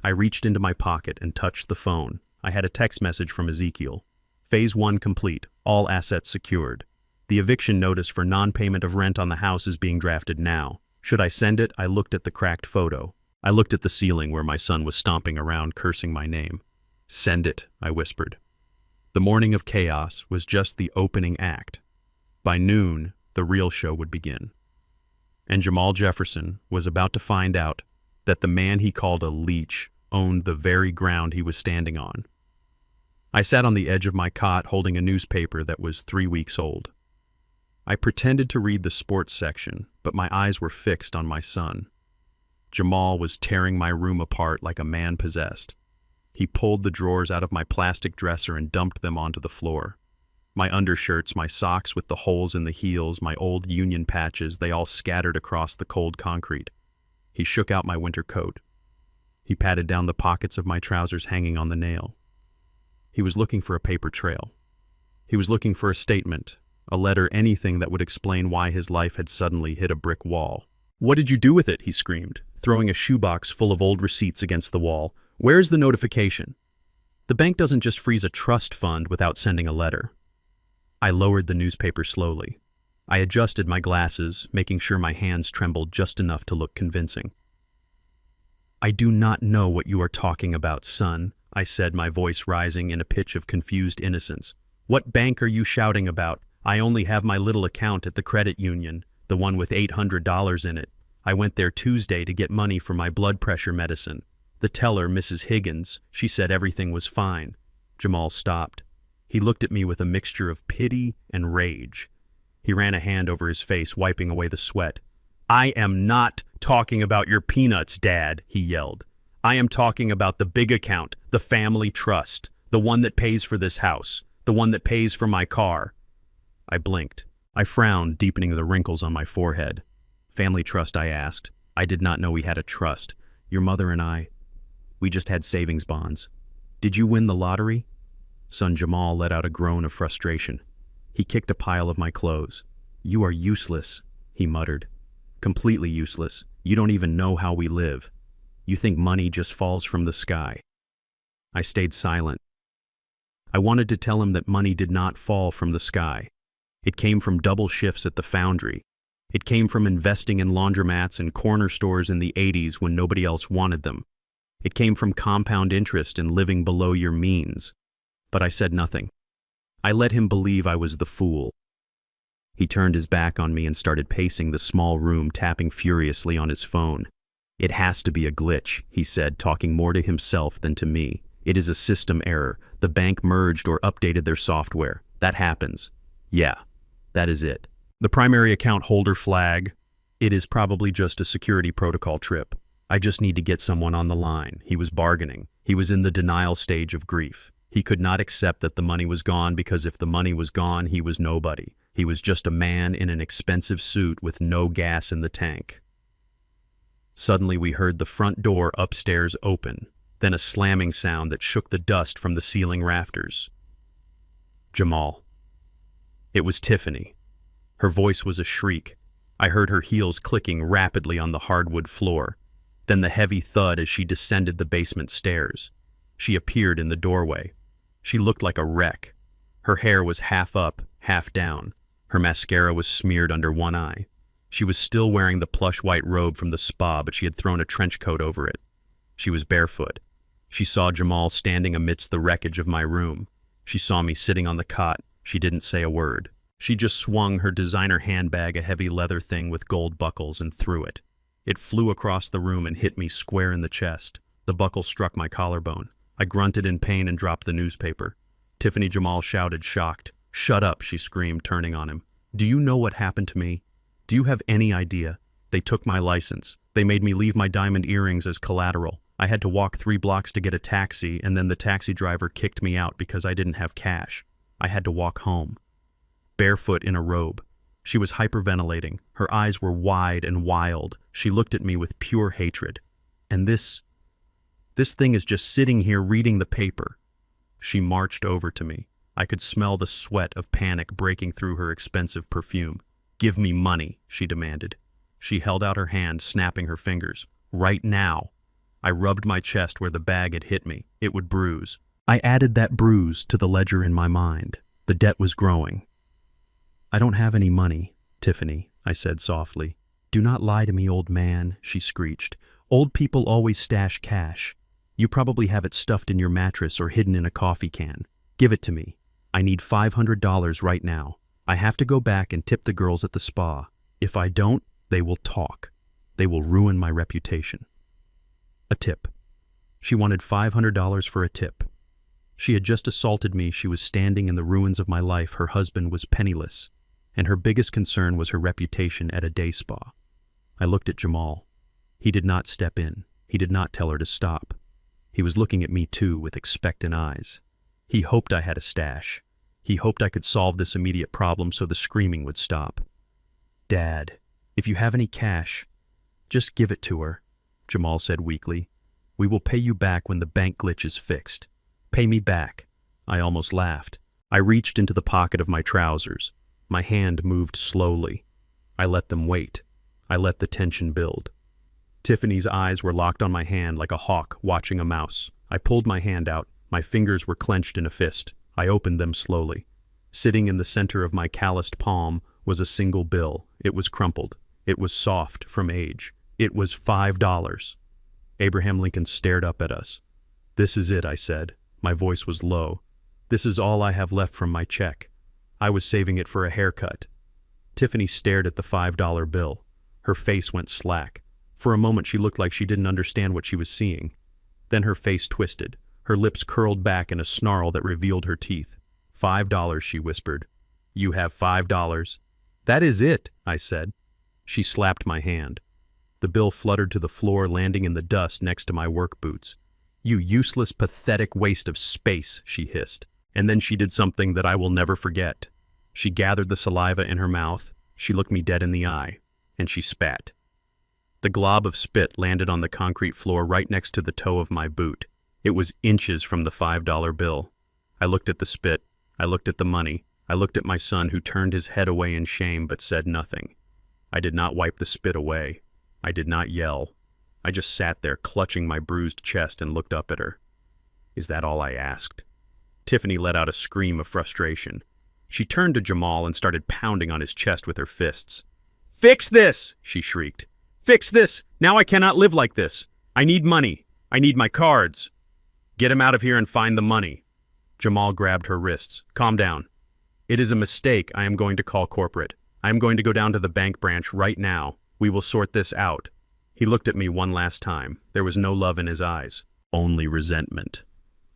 I reached into my pocket and touched the phone. I had a text message from Ezekiel. "Phase 1 complete. All assets secured. The eviction notice for non-payment of rent on the house is being drafted now. Should I send it?" I looked at the cracked photo. I looked at the ceiling where my son was stomping around, cursing my name. "Send it," I whispered. The morning of chaos was just the opening act. By noon, the real show would begin. And Jamal Jefferson was about to find out that the man he called a leech owned the very ground he was standing on. I sat on the edge of my cot holding a newspaper that was 3 weeks old. I pretended to read the sports section, but my eyes were fixed on my son. Jamal was tearing my room apart like a man possessed. He pulled the drawers out of my plastic dresser and dumped them onto the floor. My undershirts, my socks with the holes in the heels, my old Union patches, they all scattered across the cold concrete. He shook out my winter coat. He patted down the pockets of my trousers hanging on the nail. He was looking for a paper trail. He was looking for a statement, a letter, anything that would explain why his life had suddenly hit a brick wall. "What did you do with it?" he screamed, throwing a shoebox full of old receipts against the wall. "Where's the notification? The bank doesn't just freeze a trust fund without sending a letter." I lowered the newspaper slowly. I adjusted my glasses, making sure my hands trembled just enough to look convincing. "I do not know what you are talking about, son," I said, my voice rising in a pitch of confused innocence. "What bank are you shouting about? I only have my little account at the credit union, the one with $800 in it. I went there Tuesday to get money for my blood pressure medicine. The teller, Mrs. Higgins, she said everything was fine." Jamal stopped. He looked at me with a mixture of pity and rage. He ran a hand over his face, wiping away the sweat. "I am not talking about your peanuts, Dad," he yelled. "I am talking about the big account, the family trust, the one that pays for this house, the one that pays for my car." I blinked. I frowned, deepening the wrinkles on my forehead. "Family trust?" I asked. "I did not know we had a trust. Your mother and I, we just had savings bonds. Did you win the lottery?" Son Jamal let out a groan of frustration. He kicked a pile of my clothes. "You are useless," he muttered. "Completely useless. You don't even know how we live. You think money just falls from the sky." I stayed silent. I wanted to tell him that money did not fall from the sky. It came from double shifts at the foundry. It came from investing in laundromats and corner stores in the 80s when nobody else wanted them. It came from compound interest and living below your means. But I said nothing. I let him believe I was the fool. He turned his back on me and started pacing the small room, tapping furiously on his phone. "It has to be a glitch," he said, talking more to himself than to me. "It is a system error. The bank merged or updated their software. That happens. Yeah, that is it. The primary account holder flag. It is probably just a security protocol trip. I just need to get someone on the line." He was bargaining. He was in the denial stage of grief. He could not accept that the money was gone, because if the money was gone, he was nobody. He was just a man in an expensive suit with no gas in the tank. Suddenly we heard the front door upstairs open, then a slamming sound that shook the dust from the ceiling rafters. Jamal. It was Tiffany. Her voice was a shriek. I heard her heels clicking rapidly on the hardwood floor, then the heavy thud as she descended the basement stairs. She appeared in the doorway. She looked like a wreck. Her hair was half up, half down. Her mascara was smeared under one eye. She was still wearing the plush white robe from the spa, but she had thrown a trench coat over it. She was barefoot. She saw Jamal standing amidst the wreckage of my room. She saw me sitting on the cot. She didn't say a word. She just swung her designer handbag, a heavy leather thing with gold buckles, and threw it. It flew across the room and hit me square in the chest. The buckle struck my collarbone. I grunted in pain and dropped the newspaper. Tiffany Jamal shouted, shocked. "Shut up," she screamed, turning on him. "Do you know what happened to me? Do you have any idea? They took my license. They made me leave my diamond earrings as collateral. I had to walk 3 blocks to get a taxi, and then the taxi driver kicked me out because I didn't have cash. I had to walk home. Barefoot in a robe. She was hyperventilating. Her eyes were wide and wild. She looked at me with pure hatred. And this thing is just sitting here reading the paper." She marched over to me. I could smell the sweat of panic breaking through her expensive perfume. "Give me money," she demanded. She held out her hand, snapping her fingers. "Right now." I rubbed my chest where the bag had hit me. It would bruise. I added that bruise to the ledger in my mind. The debt was growing. "I don't have any money, Tiffany," I said softly. "Do not lie to me, old man," she screeched. "Old people always stash cash. You probably have it stuffed in your mattress or hidden in a coffee can. Give it to me. I need $500 right now. I have to go back and tip the girls at the spa. If I don't, they will talk. They will ruin my reputation." A tip. She wanted $500 for a tip. She had just assaulted me. She was standing in the ruins of my life. Her husband was penniless, and her biggest concern was her reputation at a day spa. I looked at Jamal. He did not step in. He did not tell her to stop. He was looking at me too with expectant eyes. He hoped I had a stash. He hoped I could solve this immediate problem so the screaming would stop. "Dad, if you have any cash, just give it to her," Jamal said weakly. "We will pay you back when the bank glitch is fixed. Pay me back." I almost laughed. I reached into the pocket of my trousers. My hand moved slowly. I let them wait. I let the tension build. Tiffany's eyes were locked on my hand like a hawk watching a mouse. I pulled my hand out. My fingers were clenched in a fist. I opened them slowly. Sitting in the center of my calloused palm was a single bill. It was crumpled. It was soft from age. It was $5. Abraham Lincoln stared up at us. "This is it," I said. My voice was low. "This is all I have left from my check. I was saving it for a haircut." Tiffany stared at the $5 bill. Her face went slack. For a moment she looked like she didn't understand what she was seeing. Then her face twisted. Her lips curled back in a snarl that revealed her teeth. $5, she whispered. "You have $5? "That is it," I said. She slapped my hand. The bill fluttered to the floor, landing in the dust next to my work boots. "You useless, pathetic waste of space," she hissed. And then she did something that I will never forget. She gathered the saliva in her mouth, she looked me dead in the eye, and she spat. The glob of spit landed on the concrete floor right next to the toe of my boot. It was inches from the $5 bill. I looked at the spit. I looked at the money. I looked at my son, who turned his head away in shame but said nothing. I did not wipe the spit away. I did not yell. I just sat there, clutching my bruised chest, and looked up at her. "Is that all I asked?" Tiffany let out a scream of frustration. She turned to Jamal and started pounding on his chest with her fists. "Fix this!" she shrieked. "Fix this! Now I cannot live like this! I need money! I need my cards! Get him out of here and find the money!" Jamal grabbed her wrists. "Calm down. It is a mistake. I am going to call corporate. I am going to go down to the bank branch right now. We will sort this out." He looked at me one last time. There was no love in his eyes, only resentment.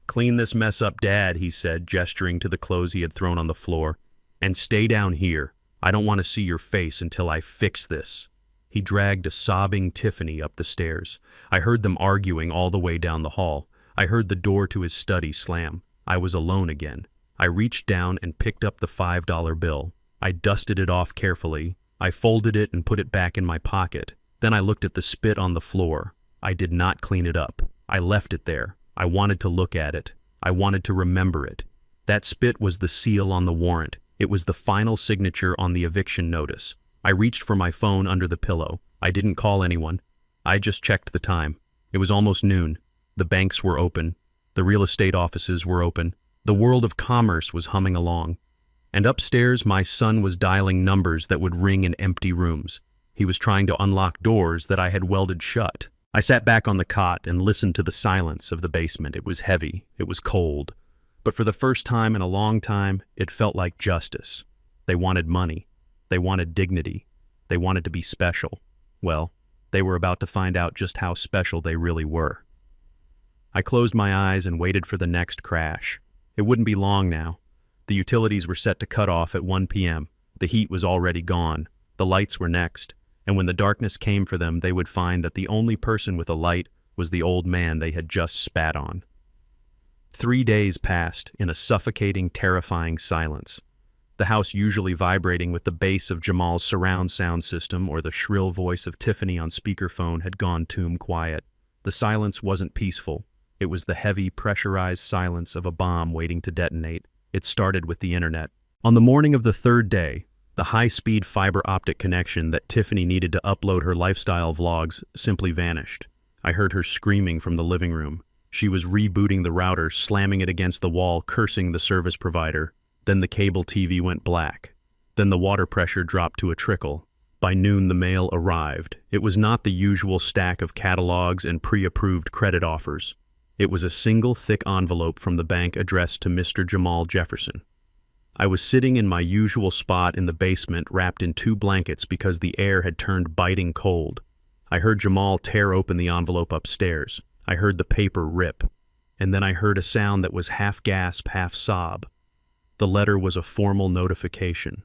"Clean this mess up, Dad," he said, gesturing to the clothes he had thrown on the floor. "And stay down here. I don't want to see your face until I fix this." He dragged a sobbing Tiffany up the stairs. I heard them arguing all the way down the hall. I heard the door to his study slam. I was alone again. I reached down and picked up the $5 bill. I dusted it off carefully. I folded it and put it back in my pocket. Then I looked at the spit on the floor. I did not clean it up. I left it there. I wanted to look at it. I wanted to remember it. That spit was the seal on the warrant. It was the final signature on the eviction notice. I reached for my phone under the pillow. I didn't call anyone. I just checked the time. It was almost noon. The banks were open. The real estate offices were open. The world of commerce was humming along. And upstairs, my son was dialing numbers that would ring in empty rooms. He was trying to unlock doors that I had welded shut. I sat back on the cot and listened to the silence of the basement. It was heavy. It was cold. But for the first time in a long time, it felt like justice. They wanted money. They wanted dignity. They wanted to be special. Well, they were about to find out just how special they really were. I closed my eyes and waited for the next crash. It wouldn't be long now. The utilities were set to cut off at 1 p.m. The heat was already gone. The lights were next. And when the darkness came for them, they would find that the only person with a light was the old man they had just spat on. 3 days passed in a suffocating, terrifying silence. The house usually vibrating with the bass of Jamal's surround sound system or the shrill voice of Tiffany on speakerphone had gone tomb quiet. The silence wasn't peaceful. It was the heavy, pressurized silence of a bomb waiting to detonate. It started with the internet. On the morning of the third day, the high-speed fiber optic connection that Tiffany needed to upload her lifestyle vlogs simply vanished. I heard her screaming from the living room. She was rebooting the router, slamming it against the wall, cursing the service provider. Then the cable TV went black. Then the water pressure dropped to a trickle. By noon, the mail arrived. It was not the usual stack of catalogs and pre-approved credit offers. It was a single thick envelope from the bank addressed to Mr. Jamal Jefferson. I was sitting in my usual spot in the basement, wrapped in 2 blankets because the air had turned biting cold. I heard Jamal tear open the envelope upstairs. I heard the paper rip. And then I heard a sound that was half gasp, half sob. The letter was a formal notification.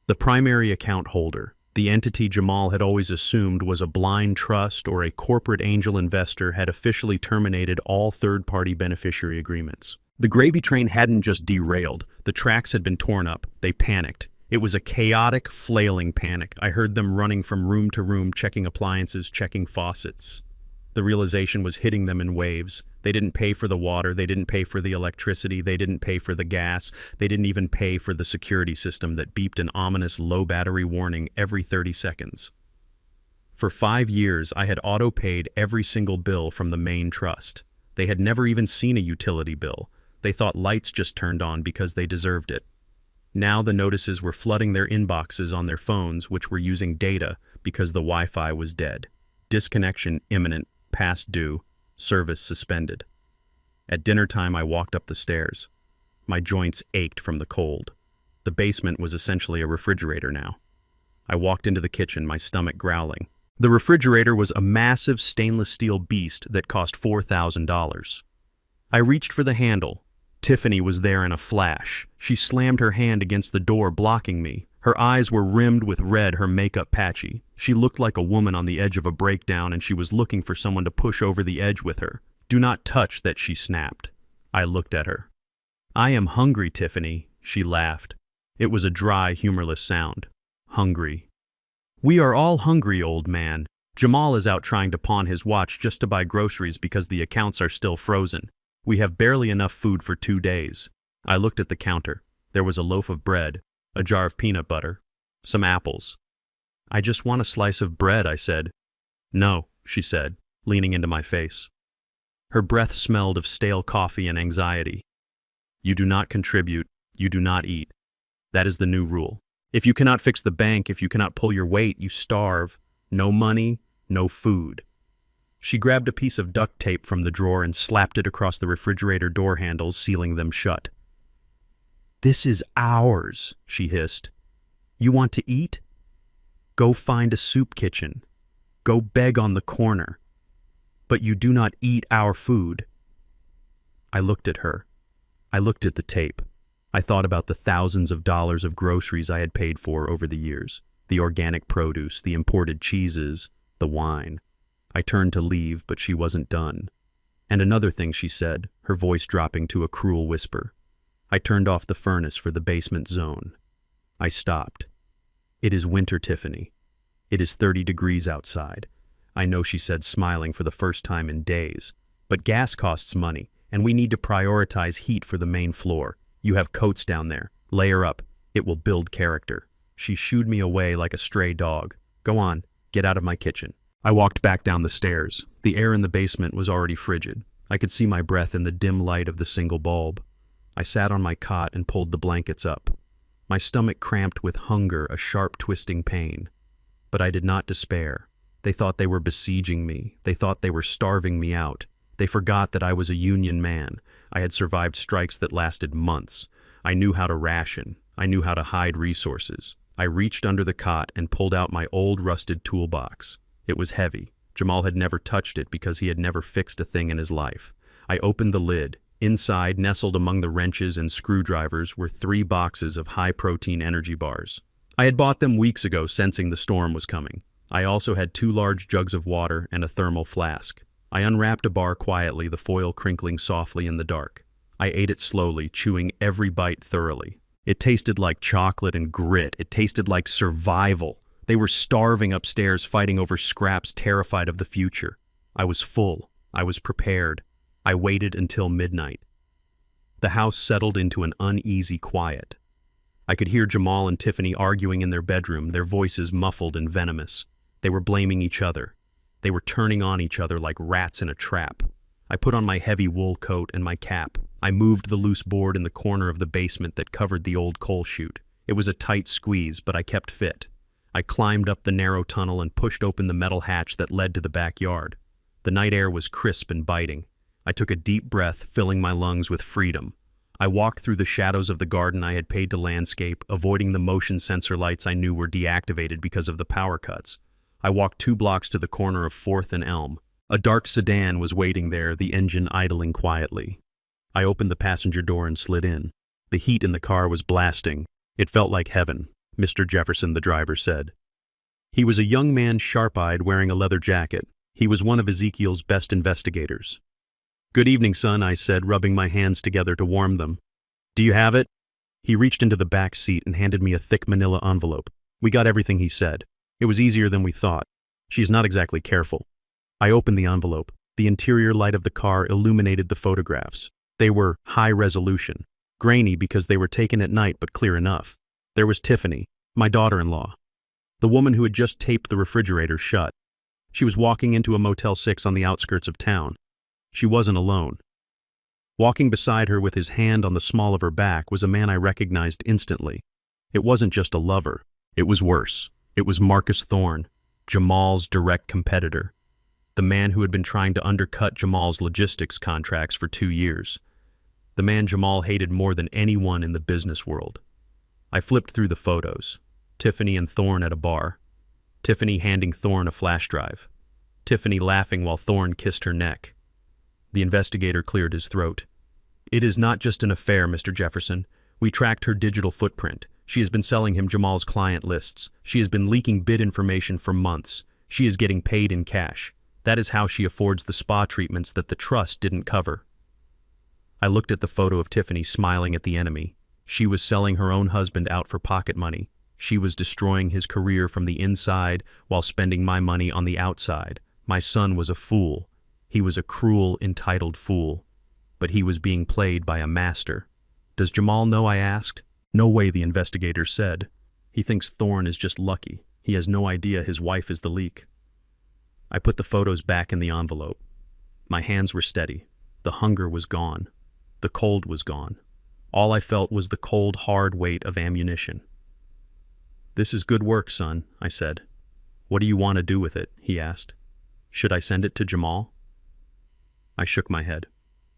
The primary account holder, the entity Jamal had always assumed was a blind trust or a corporate angel investor, had officially terminated all third-party beneficiary agreements. The gravy train hadn't just derailed. The tracks had been torn up. They panicked. It was a chaotic, flailing panic. I heard them running from room to room, checking appliances, checking faucets. The realization was hitting them in waves. They didn't pay for the water. They didn't pay for the electricity. They didn't pay for the gas. They didn't even pay for the security system that beeped an ominous low battery warning every 30 seconds. For 5 years, I had auto-paid every single bill from the main trust. They had never even seen a utility bill. They thought lights just turned on because they deserved it. Now the notices were flooding their inboxes on their phones, which were using data because the Wi-Fi was dead. Disconnection imminent, past due, service suspended. At dinner time, I walked up the stairs. My joints ached from the cold. The basement was essentially a refrigerator now. I walked into the kitchen, my stomach growling. The refrigerator was a massive stainless steel beast that cost $4,000. I reached for the handle. Tiffany was there in a flash. She slammed her hand against the door, blocking me. Her eyes were rimmed with red, her makeup patchy. She looked like a woman on the edge of a breakdown, and she was looking for someone to push over the edge with her. "Do not touch that," she snapped. I looked at her. "I am hungry, Tiffany," she laughed. It was a dry, humorless sound. Hungry. "We are all hungry, old man. Jamal is out trying to pawn his watch just to buy groceries because the accounts are still frozen. We have barely enough food for 2 days. I looked at the counter. There was a loaf of bread, a jar of peanut butter, some apples. "I just want a slice of bread," I said. "No," she said, leaning into my face. Her breath smelled of stale coffee and anxiety. "You do not contribute, you do not eat. That is the new rule. If you cannot fix the bank, if you cannot pull your weight, you starve. No money, no food." She grabbed a piece of duct tape from the drawer and slapped it across the refrigerator door handles, sealing them shut. "This is ours," she hissed. "You want to eat? Go find a soup kitchen. Go beg on the corner. But you do not eat our food." I looked at her. I looked at the tape. I thought about the thousands of dollars of groceries I had paid for over the years, the organic produce, the imported cheeses, the wine. I turned to leave, but she wasn't done. "And another thing," she said, her voice dropping to a cruel whisper. I turned off the furnace for the basement zone. I stopped. "It is winter, Tiffany. It is 30 degrees outside. I know," she said, smiling for the first time in days. "But gas costs money, and we need to prioritize heat for the main floor. You have coats down there. Layer up. It will build character." She shooed me away like a stray dog. "Go on, get out of my kitchen." I walked back down the stairs. The air in the basement was already frigid. I could see my breath in the dim light of the single bulb. I sat on my cot and pulled the blankets up. My stomach cramped with hunger, a sharp twisting pain. But I did not despair. They thought they were besieging me. They thought they were starving me out. They forgot that I was a union man. I had survived strikes that lasted months. I knew how to ration. I knew how to hide resources. I reached under the cot and pulled out my old rusted toolbox. It was heavy. Jamal had never touched it because he had never fixed a thing in his life. I opened the lid. Inside, nestled among the wrenches and screwdrivers, were 3 boxes of high-protein energy bars. I had bought them weeks ago, sensing the storm was coming. I also had 2 large jugs of water and a thermal flask. I unwrapped a bar quietly, the foil crinkling softly in the dark. I ate it slowly, chewing every bite thoroughly. It tasted like chocolate and grit. It tasted like survival. They were starving upstairs, fighting over scraps, terrified of the future. I was full. I was prepared. I waited until midnight. The house settled into an uneasy quiet. I could hear Jamal and Tiffany arguing in their bedroom, their voices muffled and venomous. They were blaming each other. They were turning on each other like rats in a trap. I put on my heavy wool coat and my cap. I moved the loose board in the corner of the basement that covered the old coal chute. It was a tight squeeze, but I kept fit. I climbed up the narrow tunnel and pushed open the metal hatch that led to the backyard. The night air was crisp and biting. I took a deep breath, filling my lungs with freedom. I walked through the shadows of the garden I had paid to landscape, avoiding the motion sensor lights I knew were deactivated because of the power cuts. I walked 2 blocks to the corner of 4th and Elm. A dark sedan was waiting there, the engine idling quietly. I opened the passenger door and slid in. The heat in the car was blasting. It felt like heaven, Mr. Jefferson, the driver said. He was a young man, sharp-eyed, wearing a leather jacket. He was one of Ezekiel's best investigators. "Good evening, son," I said, rubbing my hands together to warm them. "Do you have it?" He reached into the back seat and handed me a thick manila envelope. "We got everything," he said. "It was easier than we thought. She is not exactly careful." I opened the envelope. The interior light of the car illuminated the photographs. They were high resolution, grainy because they were taken at night but clear enough. There was Tiffany, my daughter-in-law, the woman who had just taped the refrigerator shut. She was walking into a Motel 6 on the outskirts of town. She wasn't alone. Walking beside her with his hand on the small of her back was a man I recognized instantly. It wasn't just a lover. It was worse. It was Marcus Thorne, Jamal's direct competitor. The man who had been trying to undercut Jamal's logistics contracts for 2 years. The man Jamal hated more than anyone in the business world. I flipped through the photos. Tiffany and Thorne at a bar. Tiffany handing Thorne a flash drive. Tiffany laughing while Thorne kissed her neck. The investigator cleared his throat. "It is not just an affair, Mr. Jefferson. We tracked her digital footprint. She has been selling him Jamal's client lists. She has been leaking bid information for months. She is getting paid in cash. That is how she affords the spa treatments that the trust didn't cover." I looked at the photo of Tiffany smiling at the enemy. She was selling her own husband out for pocket money. She was destroying his career from the inside while spending my money on the outside. My son was a fool. He was a cruel, entitled fool. But he was being played by a master. "Does Jamal know?" I asked. "No way," the investigator said. "He thinks Thorne is just lucky. He has no idea his wife is the leak." I put the photos back in the envelope. My hands were steady. The hunger was gone. The cold was gone. All I felt was the cold, hard weight of ammunition. "This is good work, son," I said. "What do you want to do with it?" he asked. "Should I send it to Jamal?" I shook my head.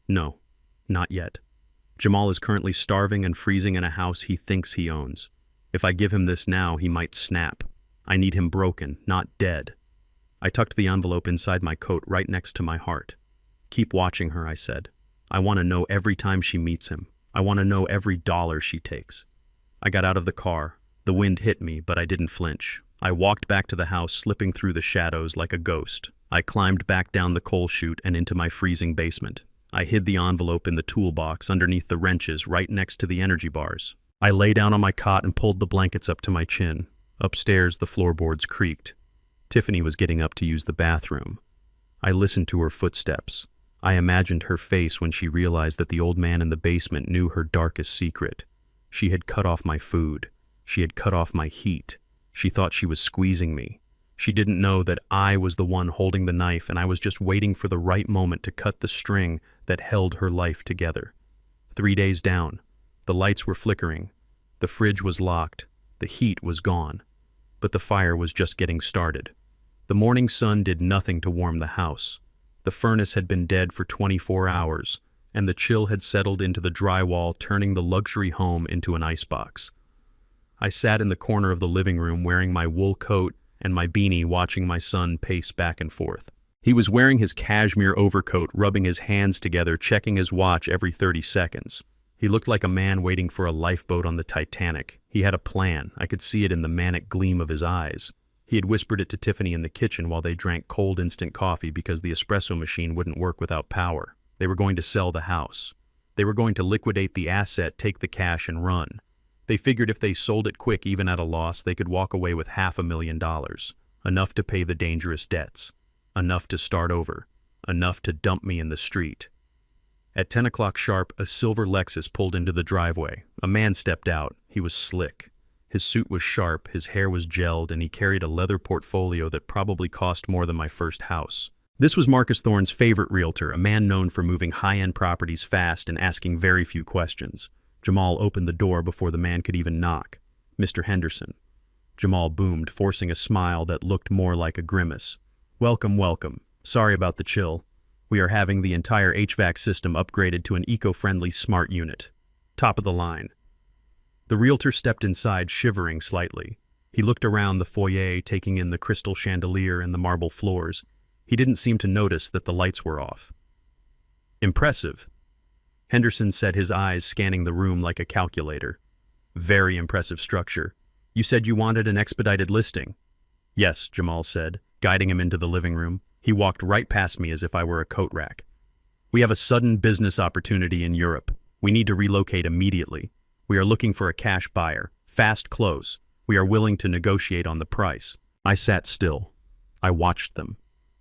"No, not yet. Jamal is currently starving and freezing in a house he thinks he owns. If I give him this now, he might snap. I need him broken, not dead." I tucked the envelope inside my coat right next to my heart. "Keep watching her," I said. "I want to know every time she meets him. I want to know every dollar she takes." I got out of the car. The wind hit me, but I didn't flinch. I walked back to the house, slipping through the shadows like a ghost. I climbed back down the coal chute and into my freezing basement. I hid the envelope in the toolbox underneath the wrenches right next to the energy bars. I lay down on my cot and pulled the blankets up to my chin. Upstairs, the floorboards creaked. Tiffany was getting up to use the bathroom. I listened to her footsteps. I imagined her face when she realized that the old man in the basement knew her darkest secret. She had cut off my food. She had cut off my heat. She thought she was squeezing me. She didn't know that I was the one holding the knife, and I was just waiting for the right moment to cut the string that held her life together. 3 days down. The lights were flickering. The fridge was locked. The heat was gone. but the fire was just getting started. The morning sun did nothing to warm the house. The furnace had been dead for 24 hours, and the chill had settled into the drywall, turning the luxury home into an icebox. I sat in the corner of the living room wearing my wool coat and my beanie, watching my son pace back and forth. He was wearing his cashmere overcoat, rubbing his hands together, checking his watch every 30 seconds. He looked like a man waiting for a lifeboat on the Titanic. He had a plan. I could see it in the manic gleam of his eyes. He had whispered it to Tiffany in the kitchen while they drank cold instant coffee because the espresso machine wouldn't work without power. They were going to sell the house. They were going to liquidate the asset, take the cash, and run. They figured if they sold it quick, even at a loss, they could walk away with $500,000, enough to pay the dangerous debts, enough to start over, enough to dump me in the street. At 10 o'clock sharp, a silver Lexus pulled into the driveway. A man stepped out. He was slick. His suit was sharp, his hair was gelled, and he carried a leather portfolio that probably cost more than my first house. This was Marcus Thorne's favorite realtor, a man known for moving high-end properties fast and asking very few questions. Jamal opened the door before the man could even knock. "Mr. Henderson." Jamal boomed, forcing a smile that looked more like a grimace. "Welcome, welcome. Sorry about the chill. We are having the entire HVAC system upgraded to an eco-friendly smart unit. Top of the line." The realtor stepped inside, shivering slightly. He looked around the foyer, taking in the crystal chandelier and the marble floors. He didn't seem to notice that the lights were off. "Impressive," Henderson said, his eyes scanning the room like a calculator. "Very impressive structure. You said you wanted an expedited listing." "Yes," Jamal said, guiding him into the living room. He walked right past me as if I were a coat rack. "We have a sudden business opportunity in Europe. We need to relocate immediately. We are looking for a cash buyer. Fast close. We are willing to negotiate on the price." I sat still. I watched them.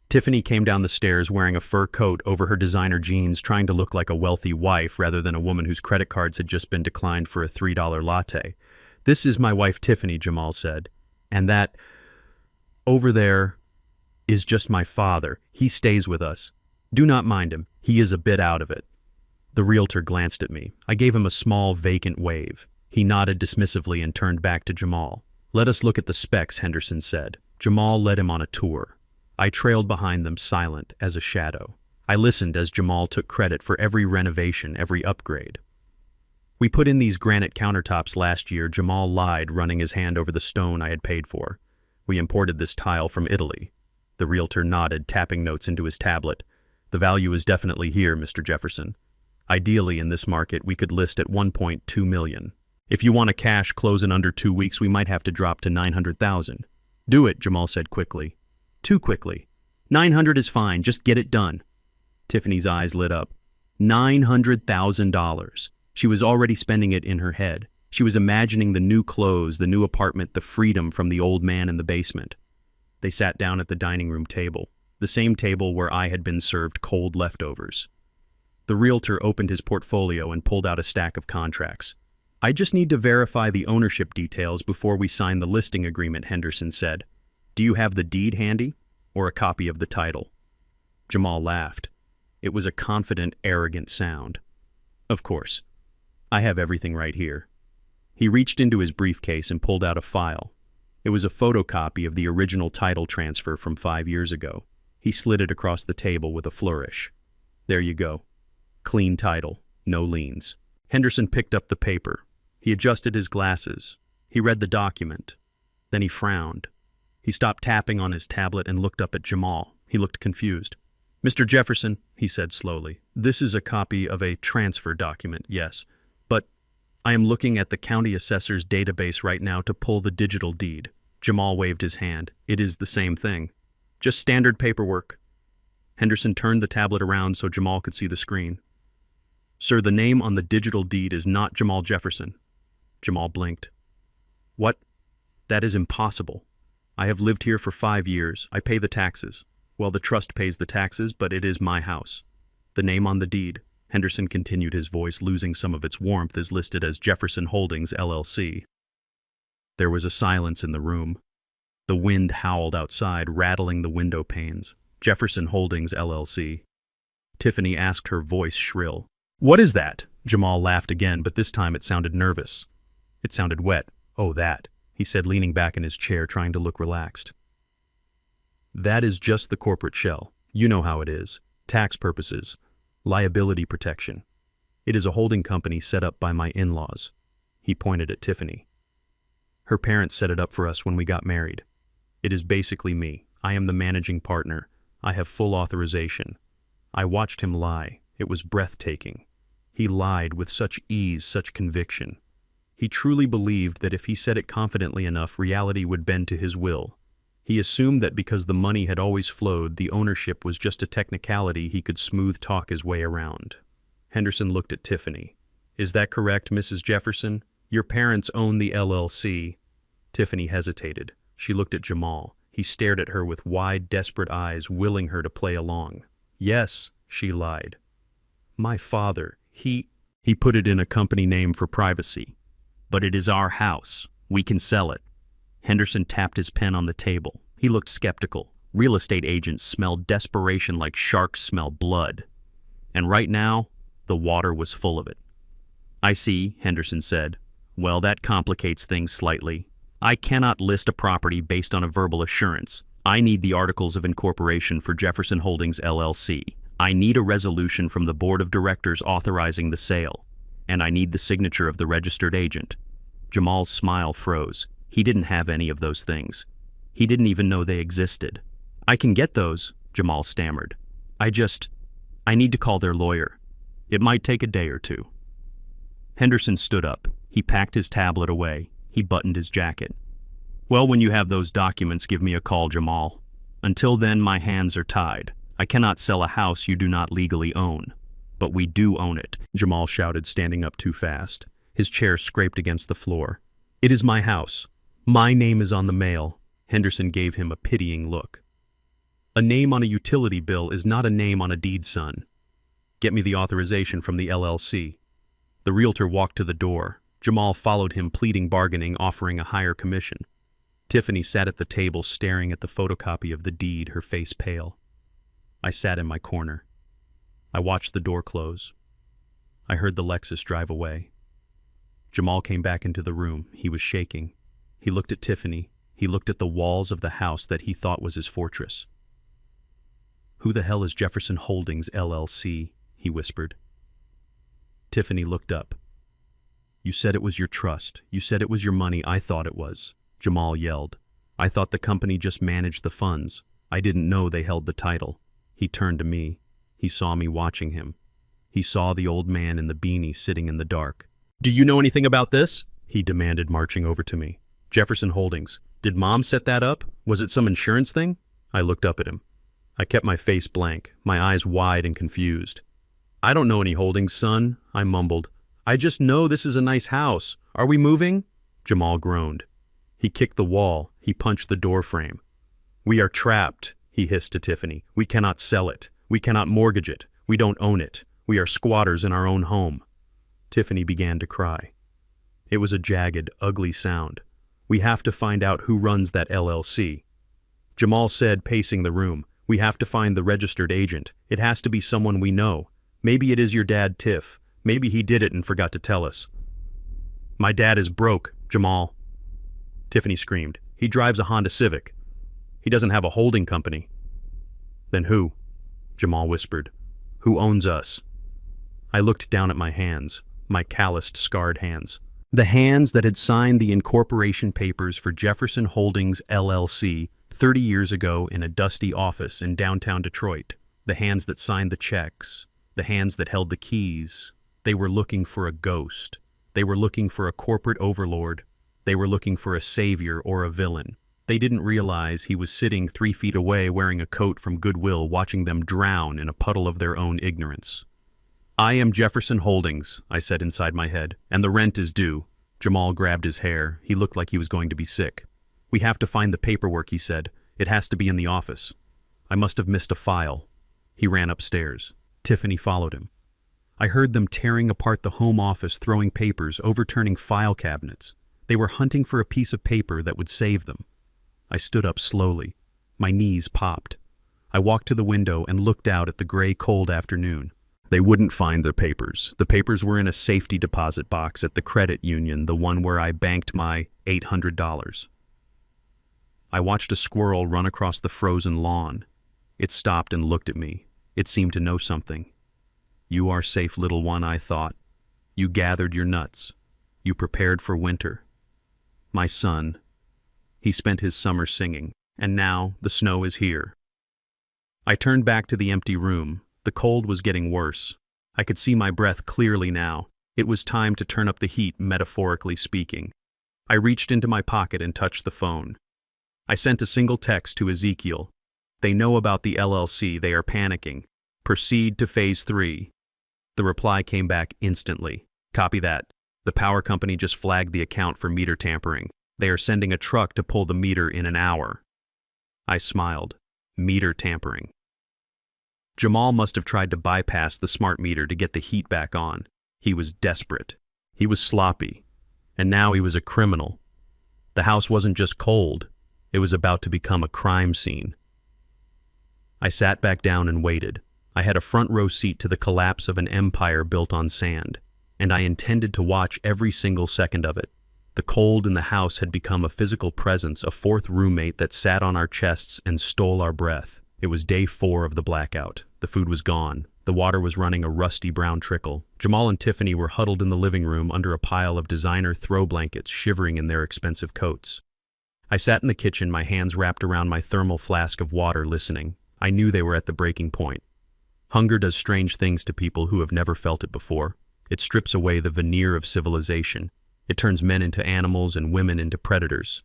Tiffany came down the stairs wearing a fur coat over her designer jeans, trying to look like a wealthy wife rather than a woman whose credit cards had just been declined for a $3 latte. "This is my wife Tiffany," Jamal said. "And that over there is just my father. He stays with us. Do not mind him. He is a bit out of it." The realtor glanced at me. I gave him a small, vacant wave. He nodded dismissively and turned back to Jamal. "Let us look at the specs," Henderson said. Jamal led him on a tour. I trailed behind them, silent as a shadow. I listened as Jamal took credit for every renovation, every upgrade. "We put in these granite countertops last year," Jamal lied, running his hand over the stone I had paid for. "We imported this tile from Italy." The realtor nodded, tapping notes into his tablet. "The value is definitely here, Mr. Jefferson. Ideally, in this market, we could list at $1.2 million. If you want a cash close in under 2 weeks, we might have to drop to $900,000. "Do it," Jamal said quickly. Too quickly. "900 is fine, just get it done." Tiffany's eyes lit up. $900,000. She was already spending it in her head. She was imagining the new clothes, the new apartment, the freedom from the old man in the basement. They sat down at the dining room table, the same table where I had been served cold leftovers. The realtor opened his portfolio and pulled out a stack of contracts. "I just need to verify the ownership details before we sign the listing agreement," Henderson said. "Do you have the deed handy, or a copy of the title?" Jamal laughed. It was a confident, arrogant sound. "Of course. I have everything right here." He reached into his briefcase and pulled out a file. It was a photocopy of the original title transfer from 5 years ago. He slid it across the table with a flourish. "There you go. Clean title, no liens." Henderson picked up the paper. He adjusted his glasses. He read the document. Then he frowned. He stopped tapping on his tablet and looked up at Jamal. He looked confused. "Mr. Jefferson," he said slowly, "this is a copy of a transfer document, yes. But I am looking at the county assessor's database right now to pull the digital deed." Jamal waved his hand. "It is the same thing. Just standard paperwork." Henderson turned the tablet around so Jamal could see the screen. "Sir, the name on the digital deed is not Jamal Jefferson." Jamal blinked. "What? That is impossible. I have lived here for 5 years. I pay the taxes. Well, the trust pays the taxes, but it is my house. The name on the deed," Henderson continued, his voice losing some of its warmth, "is listed as Jefferson Holdings, LLC. There was a silence in the room. The wind howled outside, rattling the window panes. "Jefferson Holdings, LLC. Tiffany asked, her voice shrill. "What is that?" Jamal laughed again, but this time it sounded nervous. It sounded wet. "Oh, that. he said, leaning back in his chair, trying to look relaxed. That is just the corporate shell. You know how it is. Tax purposes. Liability protection. It is a holding company set up by my in-laws. He pointed at Tiffany. Her parents set it up for us when we got married. It is basically me. I am the managing partner. I have full authorization. I watched him lie. It was breathtaking. He lied with such ease, such conviction. He truly believed that if he said it confidently enough, reality would bend to his will. He assumed that because the money had always flowed, the ownership was just a technicality he could smooth talk his way around. Henderson looked at Tiffany. Is that correct, Mrs. Jefferson? Your parents own the LLC. Tiffany hesitated. She looked at Jamal. He stared at her with wide, desperate eyes, willing her to play along. Yes, she lied. My father, he put it in a company name for privacy. But it is our house. We can sell it. Henderson tapped his pen on the table. He looked skeptical. Real estate agents smelled desperation like sharks smell blood. And right now, the water was full of it. I see, Henderson said. Well, that complicates things slightly. I cannot list a property based on a verbal assurance. I need the articles of incorporation for Jefferson Holdings LLC. I need a resolution from the board of directors authorizing the sale. And I need the signature of the registered agent. Jamal's smile froze. He didn't have any of those things. He didn't even know they existed. I can get those, Jamal stammered. I need to call their lawyer. It might take a day or two. Henderson stood up. He packed his tablet away. He buttoned his jacket. Well, when you have those documents, give me a call, Jamal. Until then, my hands are tied. I cannot sell a house you do not legally own. But we do own it, Jamal shouted, standing up too fast. His chair scraped against the floor. It is my house. My name is on the mail. Henderson gave him a pitying look. A name on a utility bill is not a name on a deed, son. Get me the authorization from the LLC. The realtor walked to the door. Jamal followed him, pleading, bargaining, offering a higher commission. Tiffany sat at the table staring at the photocopy of the deed, her face pale. I sat in my corner. I watched the door close. I heard the Lexus drive away. Jamal came back into the room. He was shaking. He looked at Tiffany. He looked at the walls of the house that he thought was his fortress. Who the hell is Jefferson Holdings LLC? He whispered. Tiffany looked up. You said it was your trust. You said it was your money. I thought it was. Jamal yelled. I thought the company just managed the funds. I didn't know they held the title. He turned to me. He saw me watching him. He saw the old man in the beanie sitting in the dark. Do you know anything about this? He demanded, marching over to me. Jefferson Holdings. Did Mom set that up? Was it some insurance thing? I looked up at him. I kept my face blank, my eyes wide and confused. I don't know any Holdings, son, I mumbled. I just know this is a nice house. Are we moving? Jamal groaned. He kicked the wall. He punched the door frame. We are trapped, he hissed to Tiffany. We cannot sell it. We cannot mortgage it. We don't own it. We are squatters in our own home. Tiffany began to cry. It was a jagged, ugly sound. We have to find out who runs that LLC. Jamal said, pacing the room. We have to find the registered agent. It has to be someone we know. Maybe it is your dad, Tiff. Maybe he did it and forgot to tell us. My dad is broke, Jamal. Tiffany screamed. He drives a Honda Civic. He doesn't have a holding company. Then who? Jamal whispered. Who owns us? I looked down at my hands, my calloused, scarred hands. The hands that had signed the incorporation papers for Jefferson Holdings LLC 30 years ago in a dusty office in downtown Detroit. The hands that signed the checks. The hands that held the keys. They were looking for a ghost. They were looking for a corporate overlord. They were looking for a savior or a villain. They didn't realize he was sitting 3 feet away wearing a coat from Goodwill, watching them drown in a puddle of their own ignorance. I am Jefferson Holdings, I said inside my head, and the rent is due. Jamal grabbed his hair. He looked like he was going to be sick. We have to find the paperwork, he said. It has to be in the office. I must have missed a file. He ran upstairs. Tiffany followed him. I heard them tearing apart the home office, throwing papers, overturning file cabinets. They were hunting for a piece of paper that would save them. I stood up slowly. My knees popped. I walked to the window and looked out at the gray, cold afternoon. They wouldn't find the papers. The papers were in a safety deposit box at the credit union, the one where I banked my $800. I watched a squirrel run across the frozen lawn. It stopped and looked at me. It seemed to know something. You are safe, little one, I thought. You gathered your nuts. You prepared for winter. My son, he spent his summer singing, and now the snow is here. I turned back to the empty room. The cold was getting worse. I could see my breath clearly now. It was time to turn up the heat, metaphorically speaking. I reached into my pocket and touched the phone. I sent a single text to Ezekiel. They know about the LLC. They are panicking. Proceed to phase 3. The reply came back instantly. Copy that. The power company just flagged the account for meter tampering. They are sending a truck to pull the meter in an hour. I smiled. Meter tampering. Jamal must have tried to bypass the smart meter to get the heat back on. He was desperate. He was sloppy. And now he was a criminal. The house wasn't just cold. It was about to become a crime scene. I sat back down and waited. I had a front row seat to the collapse of an empire built on sand, and I intended to watch every single second of it. The cold in the house had become a physical presence, a fourth roommate that sat on our chests and stole our breath. It was day 4 of the blackout. The food was gone. The water was running a rusty brown trickle. Jamal and Tiffany were huddled in the living room under a pile of designer throw blankets, shivering in their expensive coats. I sat in the kitchen, my hands wrapped around my thermal flask of water, listening. I knew they were at the breaking point. Hunger does strange things to people who have never felt it before. It strips away the veneer of civilization. It turns men into animals and women into predators.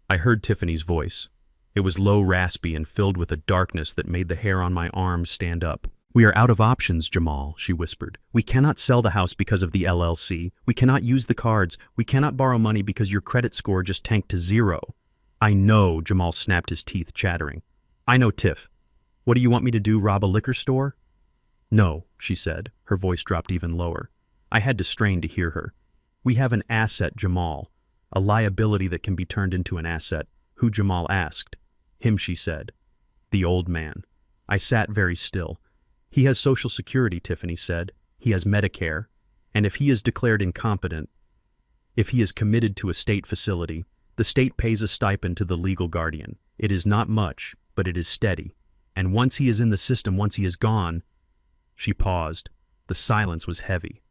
I heard Tiffany's voice. It was low, raspy, and filled with a darkness that made the hair on my arms stand up. "We are out of options, Jamal," she whispered. "We cannot sell the house because of the LLC. We cannot use the cards. We cannot borrow money because your credit score just tanked to 0. "I know," Jamal snapped, his teeth chattering. "I know, Tiff. What do you want me to do, rob a liquor store?" "No," she said. Her voice dropped even lower. I had to strain to hear her. "We have an asset, Jamal. A liability that can be turned into an asset." "Who?" Jamal asked. "Him," she said. "The old man." I sat very still. "He has Social Security," Tiffany said. "He has Medicare. And if he is declared incompetent, if he is committed to a state facility, the state pays a stipend to the legal guardian. It is not much, but it is steady. And once he is in the system, once he is gone—" She paused. The silence was heavy.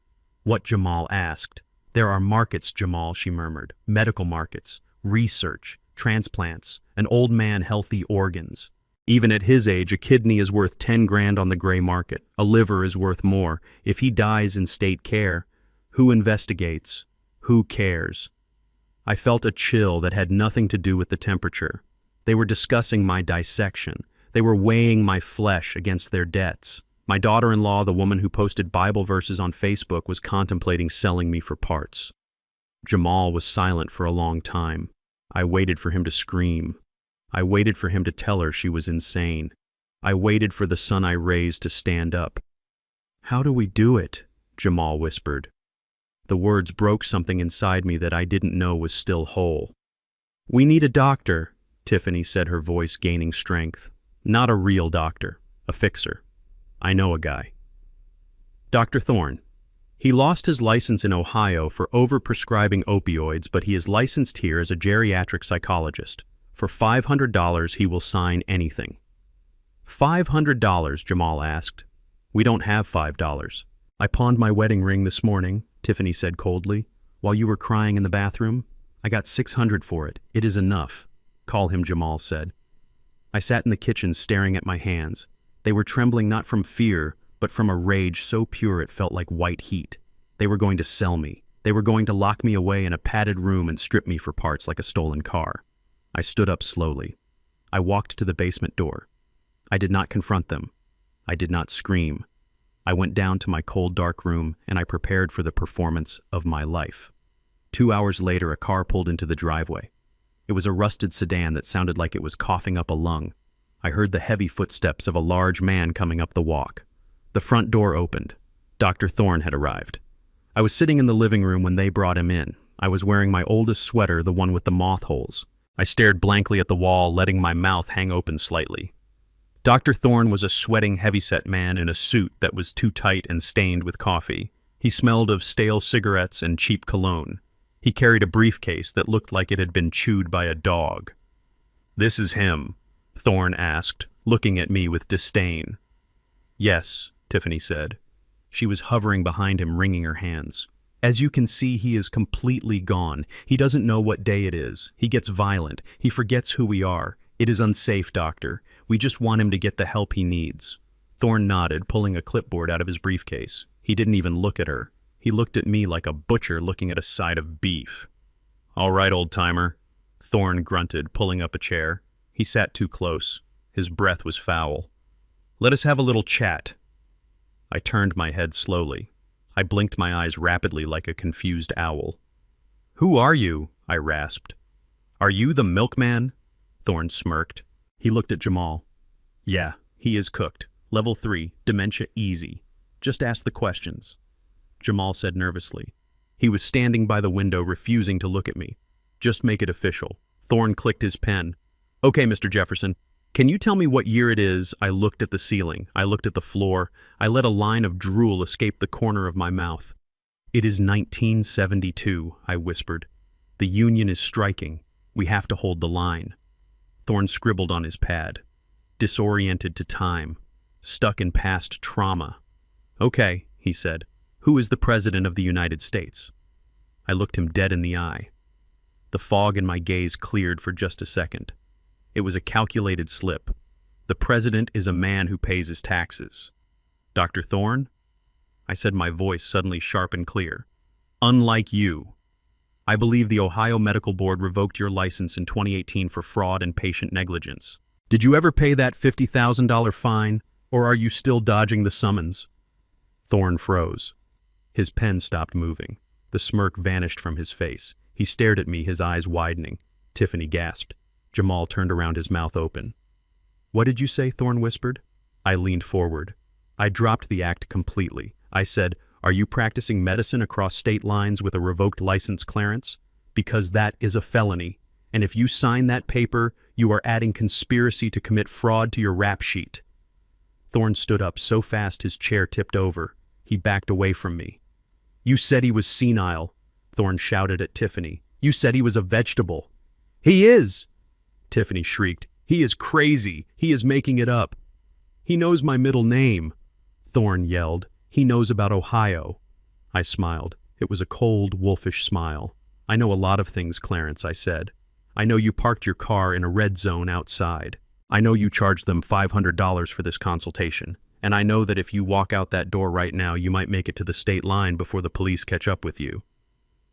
"What?" Jamal asked. "There are markets, Jamal," she murmured. "Medical markets, research, transplants, an old man, healthy organs. Even at his age, a kidney is worth 10 grand on the gray market. A liver is worth more. If he dies in state care, who investigates? Who cares?" I felt a chill that had nothing to do with the temperature. They were discussing my dissection. They were weighing my flesh against their debts. My daughter-in-law, the woman who posted Bible verses on Facebook, was contemplating selling me for parts. Jamal was silent for a long time. I waited for him to scream. I waited for him to tell her she was insane. I waited for the son I raised to stand up. "How do we do it?" Jamal whispered. The words broke something inside me that I didn't know was still whole. "We need a doctor," Tiffany said, her voice gaining strength. "Not a real doctor, a fixer. I know a guy. Dr. Thorne. He lost his license in Ohio for overprescribing opioids, but he is licensed here as a geriatric psychologist. For $500, he will sign anything." "$500?" Jamal asked. "We don't have $5. I pawned my wedding ring this morning," Tiffany said coldly. "While you were crying in the bathroom. I got $600 for it. It is enough." "Call him," Jamal said. I sat in the kitchen staring at my hands. They were trembling not from fear, but from a rage so pure it felt like white heat. They were going to sell me. They were going to lock me away in a padded room and strip me for parts like a stolen car. I stood up slowly. I walked to the basement door. I did not confront them. I did not scream. I went down to my cold, dark room, and I prepared for the performance of my life. 2 hours later, a car pulled into the driveway. It was a rusted sedan that sounded like it was coughing up a lung. I heard the heavy footsteps of a large man coming up the walk. The front door opened. Dr. Thorne had arrived. I was sitting in the living room when they brought him in. I was wearing my oldest sweater, the one with the moth holes. I stared blankly at the wall, letting my mouth hang open slightly. Dr. Thorne was a sweating, heavyset man in a suit that was too tight and stained with coffee. He smelled of stale cigarettes and cheap cologne. He carried a briefcase that looked like it had been chewed by a dog. "This is him?" Thorne asked, looking at me with disdain. "Yes," Tiffany said. She was hovering behind him, wringing her hands. "As you can see, he is completely gone. He doesn't know what day it is. He gets violent. He forgets who we are. It is unsafe, doctor. We just want him to get the help he needs." Thorne nodded, pulling a clipboard out of his briefcase. He didn't even look at her. He looked at me like a butcher looking at a side of beef. "All right, old-timer," Thorne grunted, pulling up a chair. He sat too close. His breath was foul. "Let us have a little chat." I turned my head slowly. I blinked my eyes rapidly like a confused owl. "Who are you?" I rasped. "Are you the milkman?" Thorne smirked. He looked at Jamal. "Yeah, he is cooked. Level 3, dementia easy. Just ask the questions." Jamal said nervously. He was standing by the window, refusing to look at me. "Just make it official." Thorne clicked his pen. "Okay, Mr. Jefferson. Can you tell me what year it is?" I looked at the ceiling. I looked at the floor. I let a line of drool escape the corner of my mouth. "It is 1972, I whispered. "The Union is striking. We have to hold the line." Thorne scribbled on his pad. "Disoriented to time. Stuck in past trauma." "Okay," he said. "Who is the President of the United States?" I looked him dead in the eye. The fog in my gaze cleared for just a second. It was a calculated slip. "The President is a man who pays his taxes." "Dr. Thorne?" I said, my voice suddenly sharp and clear. "Unlike you. I believe the Ohio Medical Board revoked your license in 2018 for fraud and patient negligence. Did you ever pay that $50,000 fine, or are you still dodging the summons?" Thorne froze. His pen stopped moving. The smirk vanished from his face. He stared at me, his eyes widening. Tiffany gasped. Jamal turned around, his mouth open. "What did you say?" Thorne whispered. I leaned forward. I dropped the act completely. I said, "Are you practicing medicine across state lines with a revoked license clearance? Because that is a felony. And if you sign that paper, you are adding conspiracy to commit fraud to your rap sheet." Thorne stood up so fast his chair tipped over. He backed away from me. "You said he was senile," Thorne shouted at Tiffany. "You said he was a vegetable." "He is!" Tiffany shrieked. "He is crazy. He is making it up." "He knows my middle name," Thorne yelled. "He knows about Ohio." I smiled. It was a cold, wolfish smile. "I know a lot of things, Clarence," I said. "I know you parked your car in a red zone outside. I know you charged them $500 for this consultation. And I know that if you walk out that door right now, you might make it to the state line before the police catch up with you."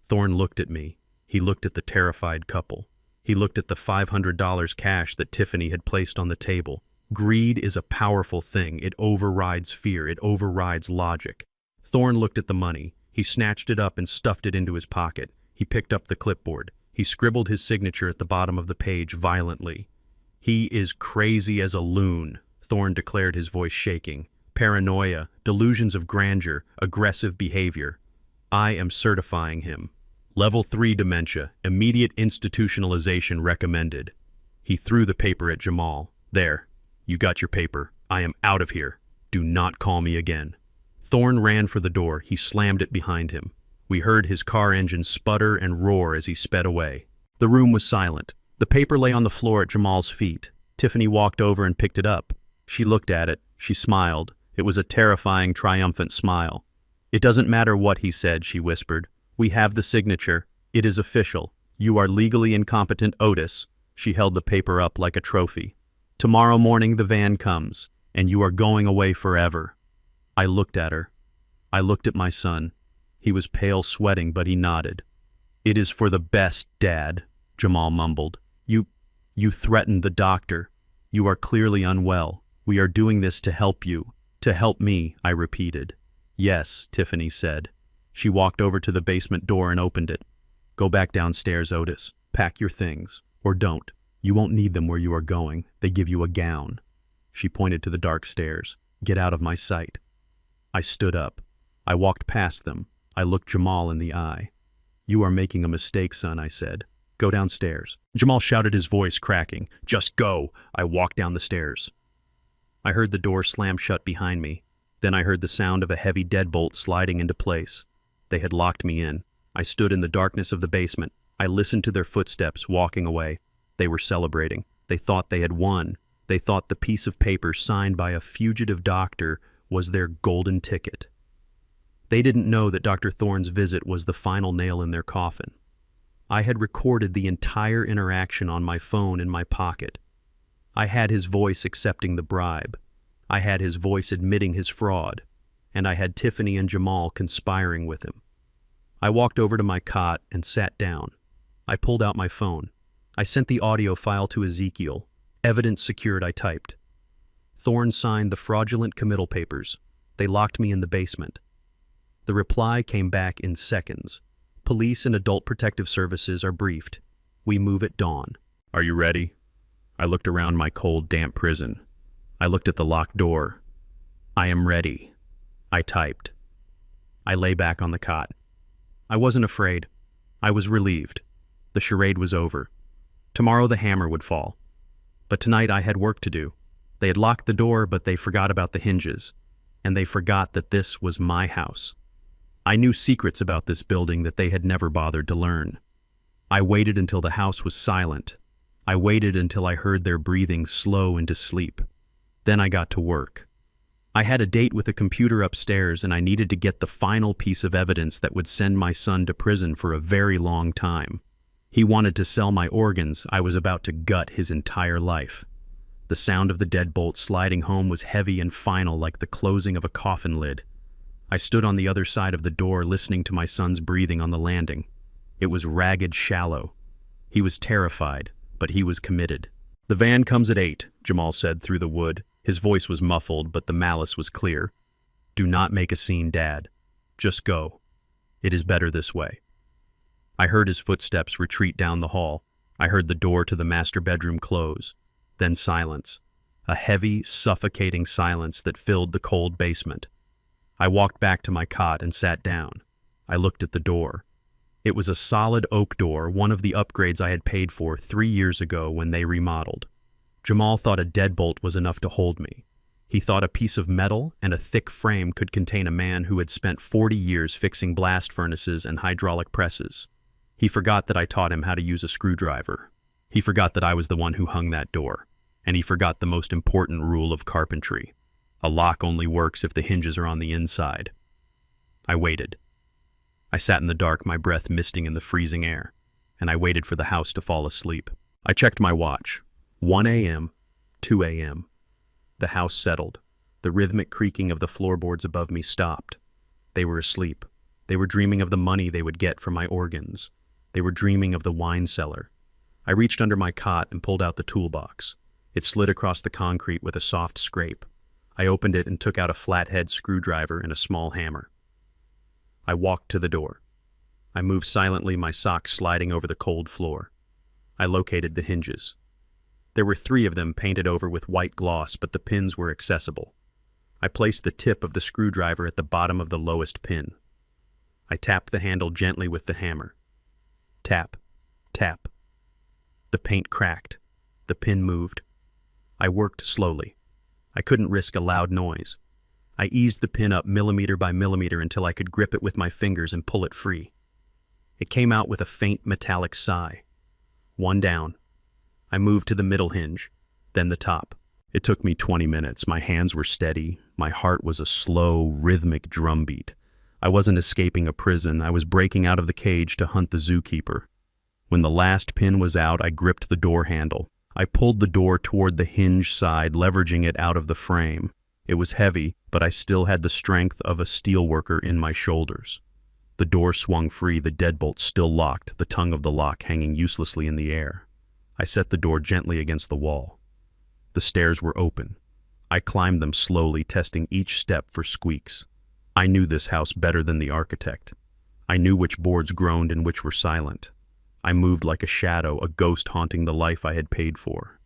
Thorne looked at me. He looked at the terrified couple. He looked at the $500 cash that Tiffany had placed on the table. Greed is a powerful thing. It overrides fear. It overrides logic. Thorne looked at the money. He snatched it up and stuffed it into his pocket. He picked up the clipboard. He scribbled his signature at the bottom of the page violently. "He is crazy as a loon," Thorne declared, his voice shaking. "Paranoia, delusions of grandeur, aggressive behavior. I am certifying him. Level 3 dementia, immediate institutionalization recommended." He threw the paper at Jamal. "There, you got your paper. I am out of here. Do not call me again." Thorne ran for the door. He slammed it behind him. We heard his car engine sputter and roar as he sped away. The room was silent. The paper lay on the floor at Jamal's feet. Tiffany walked over and picked it up. She looked at it. She smiled. It was a terrifying, triumphant smile. "It doesn't matter what he said," she whispered. "We have the signature. It is official. You are legally incompetent, Otis." She held the paper up like a trophy. "Tomorrow morning the van comes, and you are going away forever." I looked at her. I looked at my son. He was pale, sweating, but he nodded. "It is for the best, Dad," Jamal mumbled. You threatened the doctor. You are clearly unwell. We are doing this to help you. To help me," I repeated. "Yes," Tiffany said. She walked over to the basement door and opened it. "Go back downstairs, Otis. Pack your things. Or don't. You won't need them where you are going. They give you a gown." She pointed to the dark stairs. "Get out of my sight." I stood up. I walked past them. I looked Jamal in the eye. "You are making a mistake, son," I said. "Go downstairs." Jamal shouted, his voice cracking. "Just go." I walked down the stairs. I heard the door slam shut behind me. Then I heard the sound of a heavy deadbolt sliding into place. They had locked me in. I stood in the darkness of the basement. I listened to their footsteps walking away. They were celebrating. They thought they had won. They thought the piece of paper signed by a fugitive doctor was their golden ticket. They didn't know that Dr. Thorne's visit was the final nail in their coffin. I had recorded the entire interaction on my phone in my pocket. I had his voice accepting the bribe. I had his voice admitting his fraud. And I had Tiffany and Jamal conspiring with him. I walked over to my cot and sat down. I pulled out my phone. I sent the audio file to Ezekiel. Evidence secured, I typed. Thorne signed the fraudulent committal papers. They locked me in the basement. The reply came back in seconds. Police and Adult Protective Services are briefed. We move at dawn. Are you ready? I looked around my cold, damp prison. I looked at the locked door. I am ready. I typed. I lay back on the cot. I wasn't afraid. I was relieved. The charade was over. Tomorrow the hammer would fall. But tonight I had work to do. They had locked the door, but they forgot about the hinges. And they forgot that this was my house. I knew secrets about this building that they had never bothered to learn. I waited until the house was silent. I waited until I heard their breathing slow into sleep. Then I got to work. I had a date with a computer upstairs, and I needed to get the final piece of evidence that would send my son to prison for a very long time. He wanted to sell my organs. I was about to gut his entire life. The sound of the deadbolt sliding home was heavy and final, like the closing of a coffin lid. I stood on the other side of the door, listening to my son's breathing on the landing. It was ragged, shallow. He was terrified, but he was committed. "The van comes at 8, Jamal said through the wood. His voice was muffled, but the malice was clear. "Do not make a scene, Dad. Just go. It is better this way." I heard his footsteps retreat down the hall. I heard the door to the master bedroom close. Then silence. A heavy, suffocating silence that filled the cold basement. I walked back to my cot and sat down. I looked at the door. It was a solid oak door, one of the upgrades I had paid for 3 years ago when they remodeled. Jamal thought a deadbolt was enough to hold me. He thought a piece of metal and a thick frame could contain a man who had spent 40 years fixing blast furnaces and hydraulic presses. He forgot that I taught him how to use a screwdriver. He forgot that I was the one who hung that door. And he forgot the most important rule of carpentry. A lock only works if the hinges are on the inside. I waited. I sat in the dark, my breath misting in the freezing air, and I waited for the house to fall asleep. I checked my watch. 1 a.m., 2 a.m. The house settled. The rhythmic creaking of the floorboards above me stopped. They were asleep. They were dreaming of the money they would get from my organs. They were dreaming of the wine cellar. I reached under my cot and pulled out the toolbox. It slid across the concrete with a soft scrape. I opened it and took out a flathead screwdriver and a small hammer. I walked to the door. I moved silently, my socks sliding over the cold floor. I located the hinges. There were 3 of them painted over with white gloss, but the pins were accessible. I placed the tip of the screwdriver at the bottom of the lowest pin. I tapped the handle gently with the hammer. Tap, tap. The paint cracked. The pin moved. I worked slowly. I couldn't risk a loud noise. I eased the pin up millimeter by millimeter until I could grip it with my fingers and pull it free. It came out with a faint metallic sigh. 1 down. I moved to the middle hinge, then the top. It took me 20 minutes. My hands were steady. My heart was a slow, rhythmic drumbeat. I wasn't escaping a prison. I was breaking out of the cage to hunt the zookeeper. When the last pin was out, I gripped the door handle. I pulled the door toward the hinge side, leveraging it out of the frame. It was heavy, but I still had the strength of a steelworker in my shoulders. The door swung free, the deadbolt still locked, the tongue of the lock hanging uselessly in the air. I set the door gently against the wall. The stairs were open. I climbed them slowly, testing each step for squeaks. I knew this house better than the architect. I knew which boards groaned and which were silent. I moved like a shadow, a ghost haunting the life I had paid for.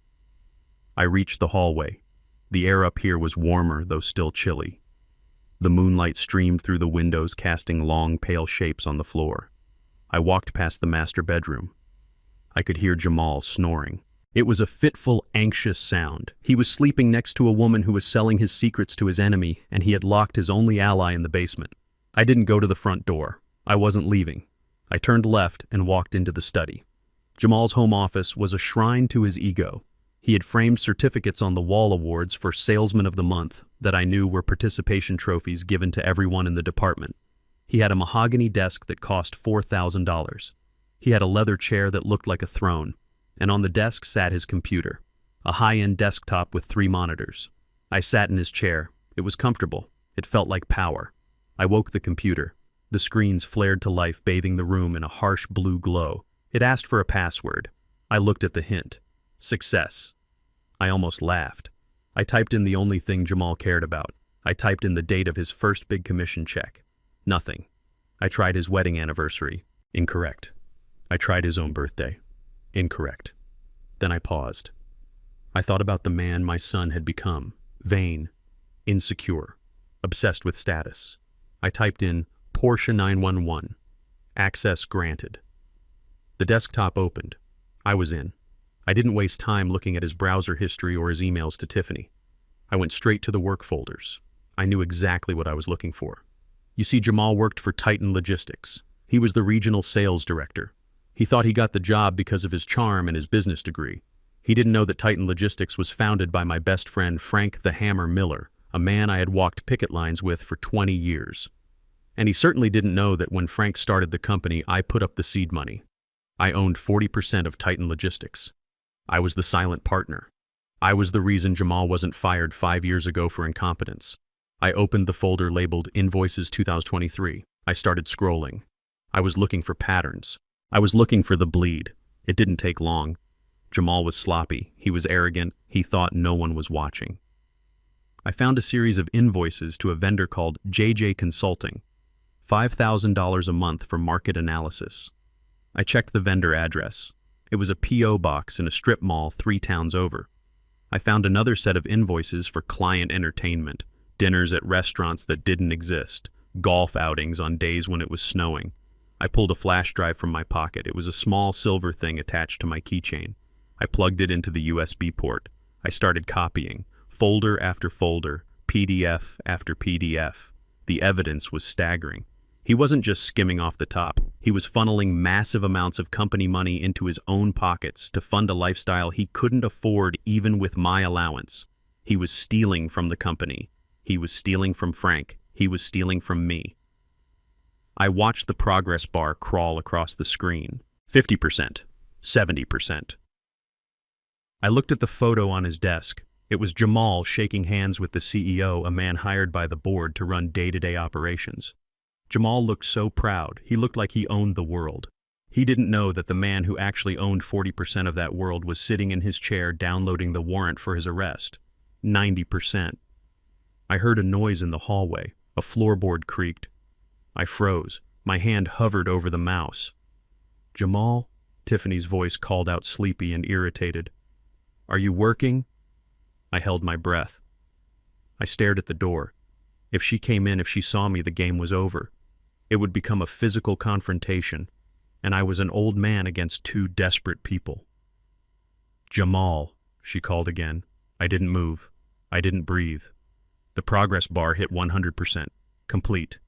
I reached the hallway. The air up here was warmer, though still chilly. The moonlight streamed through the windows, casting long, pale shapes on the floor. I walked past the master bedroom. I could hear Jamal snoring. It was a fitful, anxious sound. He was sleeping next to a woman who was selling his secrets to his enemy, and he had locked his only ally in the basement. I didn't go to the front door. I wasn't leaving. I turned left and walked into the study. Jamal's home office was a shrine to his ego. He had framed certificates on the wall awards for Salesman of the Month that I knew were participation trophies given to everyone in the department. He had a mahogany desk that cost $4,000. He had a leather chair that looked like a throne, and on the desk sat his computer, a high-end desktop with 3 monitors. I sat in his chair. It was comfortable. It felt like power. I woke the computer. The screens flared to life, bathing the room in a harsh blue glow. It asked for a password. I looked at the hint. Success. I almost laughed. I typed in the only thing Jamal cared about. I typed in the date of his first big commission check. Nothing. I tried his wedding anniversary. Incorrect. I tried his own birthday. Incorrect. Then I paused. I thought about the man my son had become. Vain. Insecure. Obsessed with status. I typed in Porsche 911. Access granted. The desktop opened. I was in. I didn't waste time looking at his browser history or his emails to Tiffany. I went straight to the work folders. I knew exactly what I was looking for. You see, Jamal worked for Titan Logistics. He was the regional sales director. He thought he got the job because of his charm and his business degree. He didn't know that Titan Logistics was founded by my best friend Frank the Hammer Miller, a man I had walked picket lines with for 20 years. And he certainly didn't know that when Frank started the company, I put up the seed money. I owned 40% of Titan Logistics. I was the silent partner. I was the reason Jamal wasn't fired 5 years ago for incompetence. I opened the folder labeled Invoices 2023. I started scrolling. I was looking for patterns. I was looking for the bleed. It didn't take long. Jamal was sloppy. He was arrogant. He thought no one was watching. I found a series of invoices to a vendor called JJ Consulting. $5,000 a month for market analysis. I checked the vendor address. It was a P.O. box in a strip mall 3 towns over. I found another set of invoices for client entertainment, dinners at restaurants that didn't exist, golf outings on days when it was snowing. I pulled a flash drive from my pocket. It was a small silver thing attached to my keychain. I plugged it into the USB port. I started copying, folder after folder, PDF after PDF. The evidence was staggering. He wasn't just skimming off the top. He was funneling massive amounts of company money into his own pockets to fund a lifestyle he couldn't afford even with my allowance. He was stealing from the company. He was stealing from Frank. He was stealing from me. I watched the progress bar crawl across the screen. 50%. 70%. I looked at the photo on his desk. It was Jamal shaking hands with the CEO, a man hired by the board to run day-to-day operations. Jamal looked so proud. He looked like he owned the world. He didn't know that the man who actually owned 40% of that world was sitting in his chair downloading the warrant for his arrest. 90%. I heard a noise in the hallway. A floorboard creaked. I froze. My hand hovered over the mouse. Jamal? Tiffany's voice called out, sleepy and irritated. Are you working? I held my breath. I stared at the door. If she came in, if she saw me, the game was over. It would become a physical confrontation, and I was an old man against 2 desperate people. Jamal, she called again. I didn't move. I didn't breathe. The progress bar hit 100%. Complete.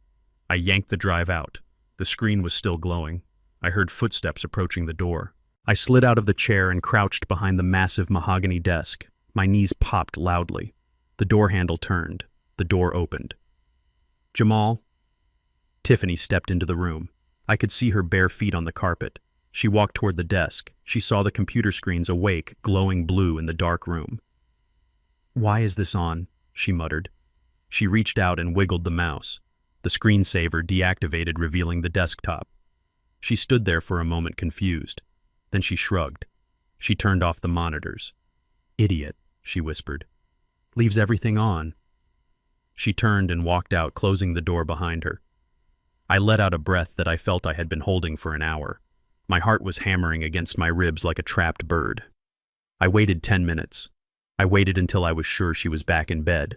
I yanked the drive out. The screen was still glowing. I heard footsteps approaching the door. I slid out of the chair and crouched behind the massive mahogany desk. My knees popped loudly. The door handle turned. The door opened. Jamal? Tiffany stepped into the room. I could see her bare feet on the carpet. She walked toward the desk. She saw the computer screens awake, glowing blue in the dark room. Why is this on? She muttered. She reached out and wiggled the mouse. The screensaver deactivated, revealing the desktop. She stood there for a moment, confused. Then she shrugged. She turned off the monitors. Idiot, she whispered. Leaves everything on. She turned and walked out, closing the door behind her. I let out a breath that I felt I had been holding for an hour. My heart was hammering against my ribs like a trapped bird. I waited 10 minutes. I waited until I was sure she was back in bed.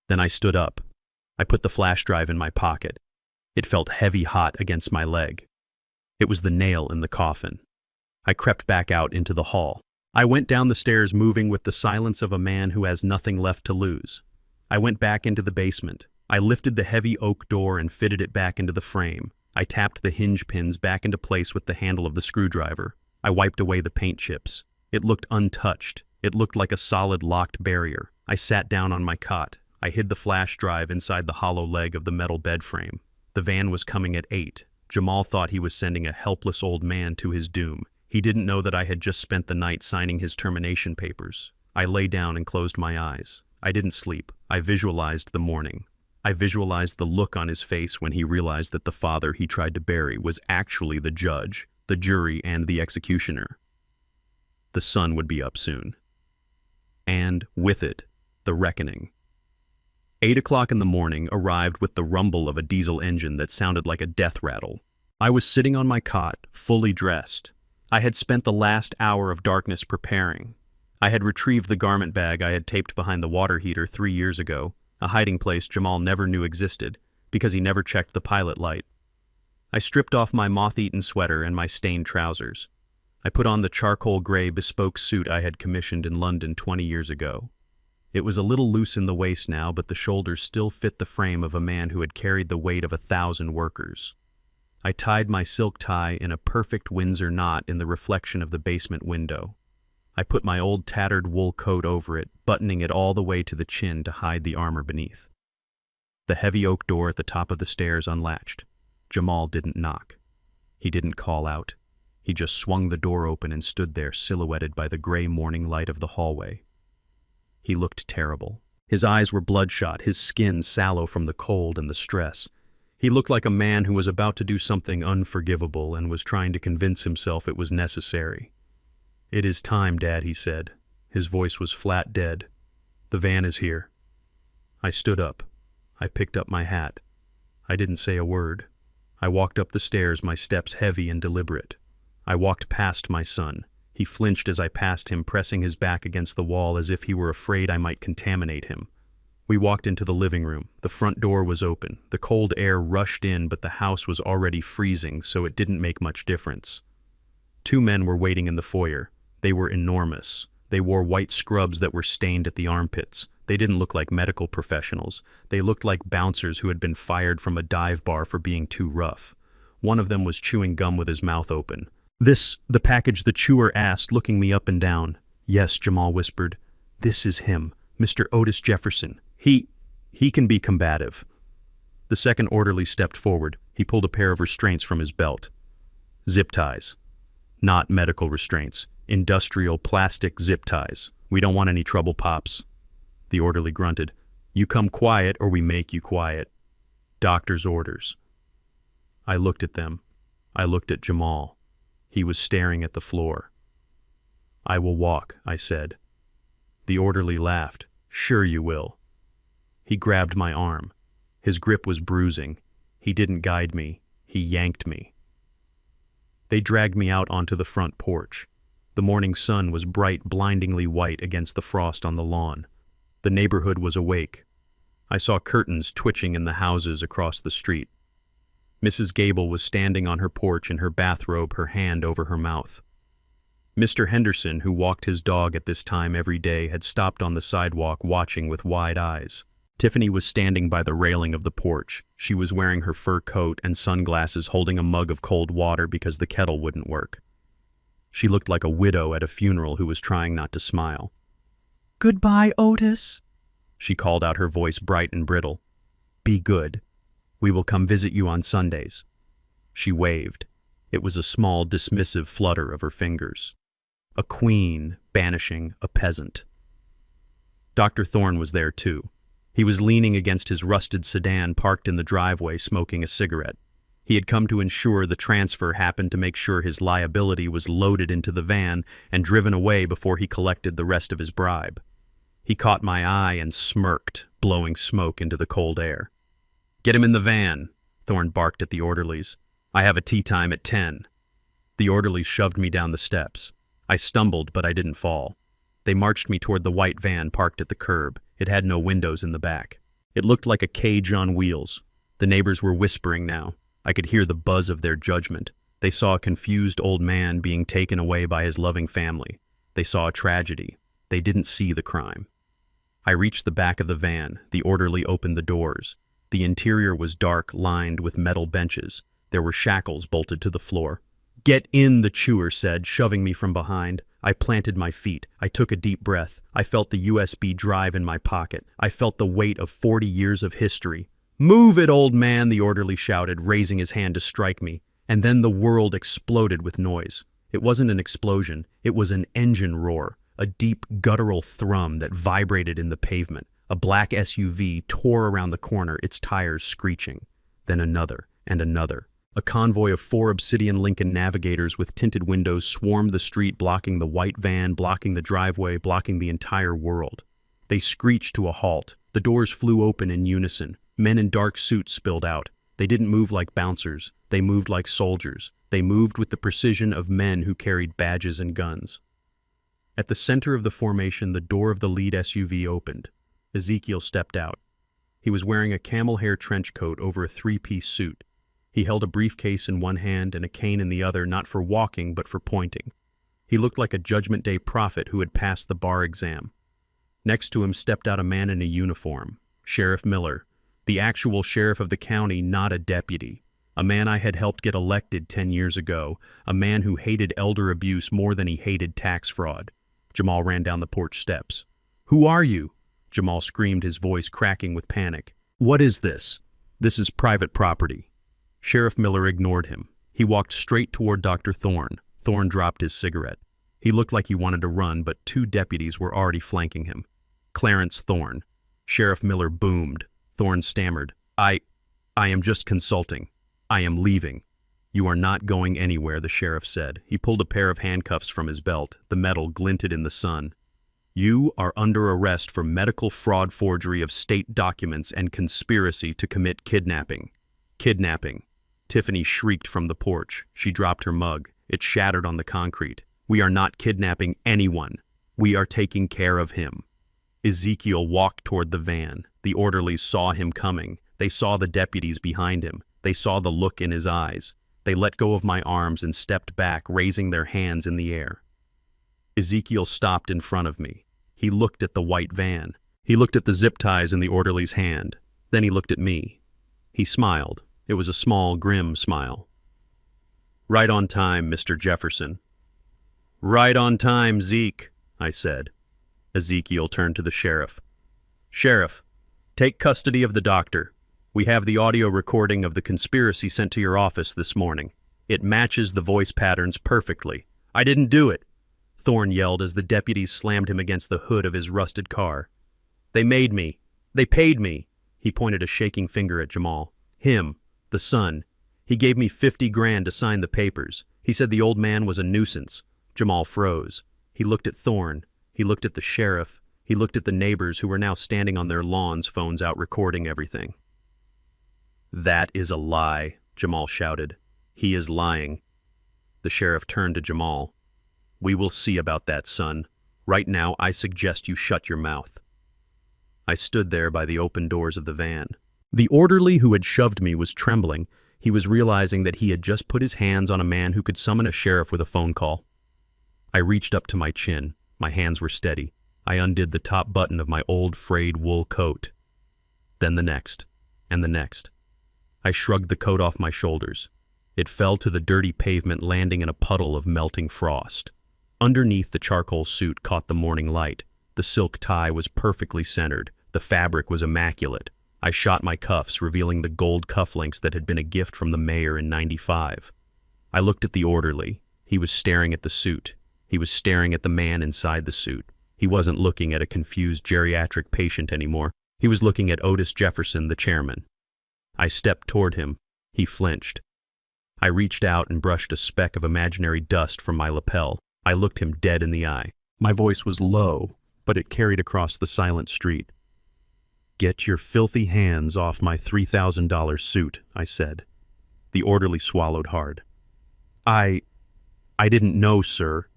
Then I stood up. I put the flash drive in my pocket. It felt heavy hot against my leg. It was the nail in the coffin. I crept back out into the hall. I went down the stairs moving with the silence of a man who has nothing left to lose. I went back into the basement. I lifted the heavy oak door and fitted it back into the frame. I tapped the hinge pins back into place with the handle of the screwdriver. I wiped away the paint chips. It looked untouched. It looked like a solid locked barrier. I sat down on my cot. I hid the flash drive inside the hollow leg of the metal bed frame. The van was coming at 8. Jamal thought he was sending a helpless old man to his doom. He didn't know that I had just spent the night signing his termination papers. I lay down and closed my eyes. I didn't sleep. I visualized the morning. I visualized the look on his face when he realized that the father he tried to bury was actually the judge, the jury, and the executioner. The sun would be up soon. And, with it, the reckoning. 8 o'clock in the morning arrived with the rumble of a diesel engine that sounded like a death rattle. I was sitting on my cot, fully dressed. I had spent the last hour of darkness preparing. I had retrieved the garment bag I had taped behind the water heater 3 years ago, a hiding place Jamal never knew existed, because he never checked the pilot light. I stripped off my moth-eaten sweater and my stained trousers. I put on the charcoal gray bespoke suit I had commissioned in London 20 years ago. It was a little loose in the waist now, but the shoulders still fit the frame of a man who had carried the weight of 1,000 workers. I tied my silk tie in a perfect Windsor knot in the reflection of the basement window. I put my old tattered wool coat over it, buttoning it all the way to the chin to hide the armor beneath. The heavy oak door at the top of the stairs unlatched. Jamal didn't knock. He didn't call out. He just swung the door open and stood there silhouetted by the gray morning light of the hallway. He looked terrible. His eyes were bloodshot, his skin sallow from the cold and the stress. He looked like a man who was about to do something unforgivable and was trying to convince himself it was necessary. "It is time, Dad," he said. His voice was flat dead. "The van is here." I stood up. I picked up my hat. I didn't say a word. I walked up the stairs, my steps heavy and deliberate. I walked past my son. He flinched as I passed him, pressing his back against the wall as if he were afraid I might contaminate him. We walked into the living room. The front door was open. The cold air rushed in, but the house was already freezing, so it didn't make much difference. 2 men were waiting in the foyer. They were enormous. They wore white scrubs that were stained at the armpits. They didn't look like medical professionals. They looked like bouncers who had been fired from a dive bar for being too rough. One of them was chewing gum with his mouth open. The package the chewer asked, looking me up and down. "Yes," Jamal whispered. "This is him, Mr. Otis Jefferson. He can be combative." The second orderly stepped forward. He pulled a pair of restraints from his belt. "Zip ties. Not medical restraints. Industrial plastic zip ties. We don't want any trouble, Pops." The orderly grunted. "You come quiet or we make you quiet. Doctor's orders." I looked at them. I looked at Jamal. He was staring at the floor. "I will walk," I said. The orderly laughed. "Sure you will." He grabbed my arm. His grip was bruising. He didn't guide me. He yanked me. They dragged me out onto the front porch. The morning sun was bright, blindingly white against the frost on the lawn. The neighborhood was awake. I saw curtains twitching in the houses across the street. Mrs. Gable was standing on her porch in her bathrobe, her hand over her mouth. Mr. Henderson, who walked his dog at this time every day, had stopped on the sidewalk watching with wide eyes. Tiffany was standing by the railing of the porch. She was wearing her fur coat and sunglasses, holding a mug of cold water because the kettle wouldn't work. She looked like a widow at a funeral who was trying not to smile. "Goodbye, Otis," she called out, her voice bright and brittle. "Be good. We will come visit you on Sundays." She waved. It was a small, dismissive flutter of her fingers. A queen banishing a peasant. Dr. Thorne was there too. He was leaning against his rusted sedan parked in the driveway, smoking a cigarette. He had come to ensure the transfer happened, to make sure his liability was loaded into the van and driven away before he collected the rest of his bribe. He caught my eye and smirked, blowing smoke into the cold air. "Get him in the van," Thorne barked at the orderlies. "I have a tea time at 10. The orderlies shoved me down the steps. I stumbled, but I didn't fall. They marched me toward the white van parked at the curb. It had no windows in the back. It looked like a cage on wheels. The neighbors were whispering now. I could hear the buzz of their judgment. They saw a confused old man being taken away by his loving family. They saw a tragedy. They didn't see the crime. I reached the back of the van. The orderly opened the doors. The interior was dark, lined with metal benches. There were shackles bolted to the floor. "Get in," the chewer said, shoving me from behind. I planted my feet. I took a deep breath. I felt the USB drive in my pocket. I felt the weight of 40 years of history. "Move it, old man," the orderly shouted, raising his hand to strike me. And then the world exploded with noise. It wasn't an explosion. It was an engine roar, a deep guttural thrum that vibrated in the pavement. A black SUV tore around the corner, its tires screeching. Then another and another. A convoy of 4 Obsidian Lincoln Navigators with tinted windows swarmed the street, blocking the white van, blocking the driveway, blocking the entire world. They screeched to a halt. The doors flew open in unison. Men in dark suits spilled out. They didn't move like bouncers. They moved like soldiers. They moved with the precision of men who carried badges and guns. At the center of the formation, the door of the lead SUV opened. Ezekiel stepped out. He was wearing a camel hair trench coat over a 3-piece suit. He held a briefcase in one hand and a cane in the other, not for walking, but for pointing. He looked like a Judgment Day prophet who had passed the bar exam. Next to him stepped out a man in a uniform, Sheriff Miller, the actual sheriff of the county, not a deputy. A man I had helped get elected 10 years ago, a man who hated elder abuse more than he hated tax fraud. Jamal ran down the porch steps. "Who are you?" Jamal screamed, his voice cracking with panic. "What is this?" "This is private property." Sheriff Miller ignored him. He walked straight toward Dr. Thorne. Thorne dropped his cigarette. He looked like he wanted to run, but 2 deputies were already flanking him. "Clarence Thorne." Sheriff Miller boomed. Thorne stammered. I am just consulting. I am leaving." "You are not going anywhere," the sheriff said. He pulled a pair of handcuffs from his belt. The metal glinted in the sun. "You are under arrest for medical fraud, forgery of state documents, and conspiracy to commit kidnapping." "Kidnapping." Tiffany shrieked from the porch. She dropped her mug. It shattered on the concrete. "We are not kidnapping anyone. We are taking care of him." Ezekiel walked toward the van. The orderlies saw him coming. They saw the deputies behind him. They saw the look in his eyes. They let go of my arms and stepped back, raising their hands in the air. Ezekiel stopped in front of me. He looked at the white van. He looked at the zip ties in the orderly's hand. Then he looked at me. He smiled. It was a small, grim smile. "Right on time, Mr. Jefferson." "Right on time, Zeke," I said. Ezekiel turned to the sheriff. "Sheriff, take custody of the doctor. We have the audio recording of the conspiracy sent to your office this morning. It matches the voice patterns perfectly." "I didn't do it," Thorne yelled as the deputies slammed him against the hood of his rusted car. "They made me. They paid me." He pointed a shaking finger at Jamal. "Him, the son. He gave me 50 grand to sign the papers. He said the old man was a nuisance." Jamal froze. He looked at Thorne. He looked at the sheriff. He looked at the neighbors who were now standing on their lawns, phones out, recording everything. "That is a lie," Jamal shouted. "He is lying." The sheriff turned to Jamal. "We will see about that, son. Right now, I suggest you shut your mouth." I stood there by the open doors of the van. The orderly who had shoved me was trembling. He was realizing that he had just put his hands on a man who could summon a sheriff with a phone call. I reached up to my chin. My hands were steady. I undid the top button of my old frayed wool coat. Then the next, and the next. I shrugged the coat off my shoulders. It fell to the dirty pavement, landing in a puddle of melting frost. Underneath, the charcoal suit caught the morning light. The silk tie was perfectly centered. The fabric was immaculate. I shot my cuffs, revealing the gold cufflinks that had been a gift from the mayor in '95. I looked at the orderly. He was staring at the suit. He was staring at the man inside the suit. He wasn't looking at a confused geriatric patient anymore. He was looking at Otis Jefferson, the chairman. I stepped toward him. He flinched. I reached out and brushed a speck of imaginary dust from my lapel. I looked him dead in the eye. My voice was low, but it carried across the silent street. "Get your filthy hands off my $3,000 suit," I said. The orderly swallowed hard. I didn't know, sir.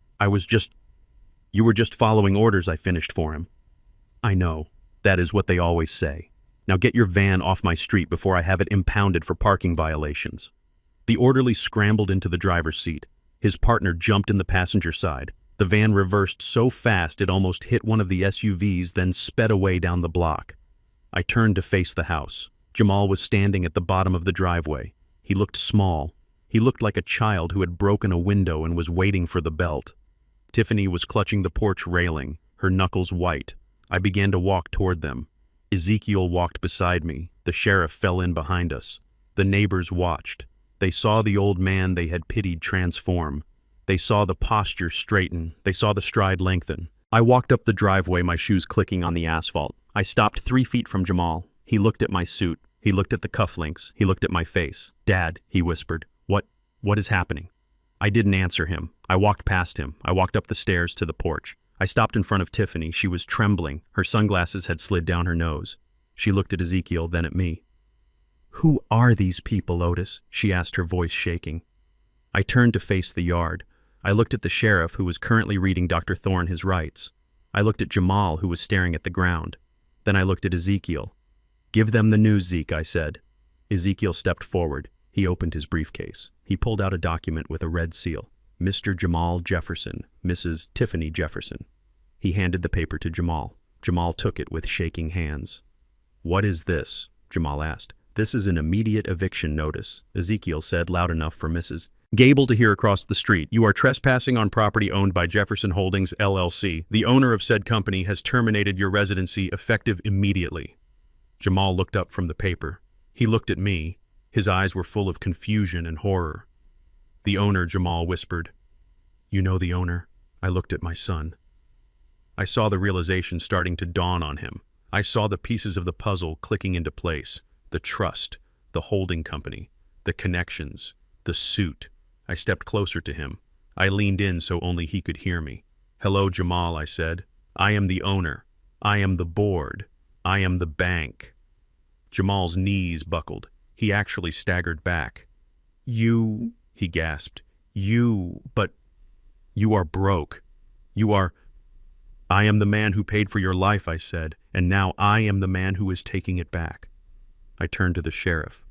You were just following orders," I finished for him. "I know. That is what they always say. Now get your van off my street before I have it impounded for parking violations." The orderly scrambled into the driver's seat. His partner jumped in the passenger side. The The van reversed so fast it almost hit one of the SUVs, then sped away down the block. I turned to face the house. Jamal was standing at the bottom of the driveway. He looked small. He looked like a child who had broken a window and was waiting for the belt. Tiffany was clutching the porch railing, her knuckles white. I began to walk toward them. Ezekiel walked beside me. The sheriff fell in behind us. The neighbors watched. They saw the old man they had pitied transform. They saw the posture straighten. They saw the stride lengthen. I walked up the driveway, my shoes clicking on the asphalt. I stopped 3 feet from Jamal. He looked at my suit. He looked at the cufflinks. He looked at my face. "Dad," he whispered. What is happening?" I didn't answer him. I walked past him. I walked up the stairs to the porch. I stopped in front of Tiffany. She was trembling. Her sunglasses had slid down her nose. She looked at Ezekiel, then at me. "Who are these people, Otis?" she asked, her voice shaking. I turned to face the yard. I looked at the sheriff, who was currently reading Dr. Thorne his rights. I looked at Jamal, who was staring at the ground. Then I looked at Ezekiel. "Give them the news, Zeke," I said. Ezekiel stepped forward. He opened his briefcase. He pulled out a document with a red seal. "Mr. Jamal Jefferson, Mrs. Tiffany Jefferson." He handed the paper to Jamal. Jamal took it with shaking hands. "What is this?" Jamal asked. "This is an immediate eviction notice," Ezekiel said loud enough for Mrs. Gable to hear across the street. "You are trespassing on property owned by Jefferson Holdings, LLC. The owner of said company has terminated your residency effective immediately." Jamal looked up from the paper. He looked at me. His eyes were full of confusion and horror. "The owner," Jamal whispered. "You know the owner?" I looked at my son. I saw the realization starting to dawn on him. I saw the pieces of the puzzle clicking into place. The trust, the holding company, the connections, the suit. I stepped closer to him. I leaned in so only he could hear me. "Hello, Jamal," I said. "I am the owner. I am the board. I am the bank." Jamal's knees buckled. He actually staggered back. "You," he gasped. But you are broke. You are—" "I am the man who paid for your life," I said, "and now I am the man who is taking it back." I turned to the sheriff.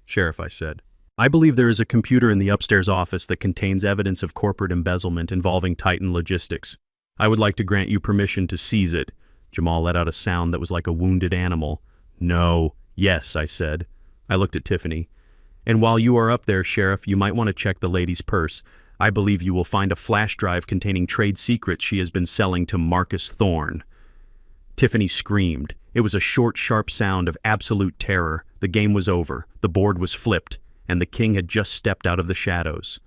"Sheriff," I said, "I believe there is a computer in the upstairs office that contains evidence of corporate embezzlement involving Titan Logistics. I would like to grant you permission to seize it." Jamal let out a sound that was like a wounded animal. "No." "Yes," I said. I looked at Tiffany. "And while you are up there, Sheriff, you might want to check the lady's purse. I believe you will find a flash drive containing trade secrets she has been selling to Marcus Thorne." Tiffany screamed. It was a short, sharp sound of absolute terror. The game was over. The board was flipped, and the king had just stepped out of the shadows.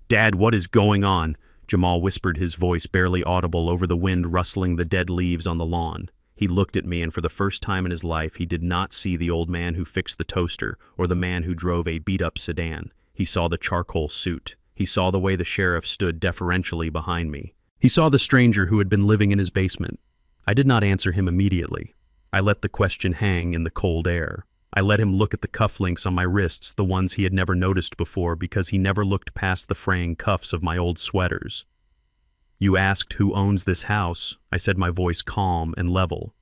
"Dad, what is going on?" Jamal whispered, his voice barely audible over the wind rustling the dead leaves on the lawn. He looked at me, and for the first time in his life, he did not see the old man who fixed the toaster or the man who drove a beat-up sedan. He saw the charcoal suit. He saw the way the sheriff stood deferentially behind me. He saw the stranger who had been living in his basement. I did not answer him immediately. I let the question hang in the cold air. I let him look at the cufflinks on my wrists, the ones he had never noticed before because he never looked past the fraying cuffs of my old sweaters. "You asked who owns this house," I said, my voice calm and level.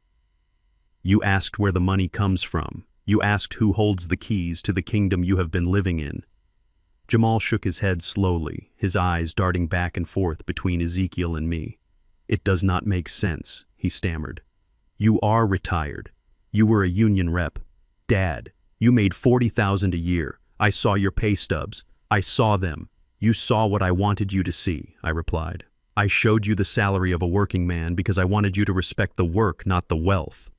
"You asked where the money comes from. You asked who holds the keys to the kingdom you have been living in." Jamal shook his head slowly, his eyes darting back and forth between Ezekiel and me. "It does not make sense," he stammered. "You are retired. You were a union rep. Dad, you made $40,000 a year. I saw your pay stubs. I saw them. You saw what I wanted you to see," I replied. "I showed you the salary of a working man because I wanted you to respect the work, not the wealth.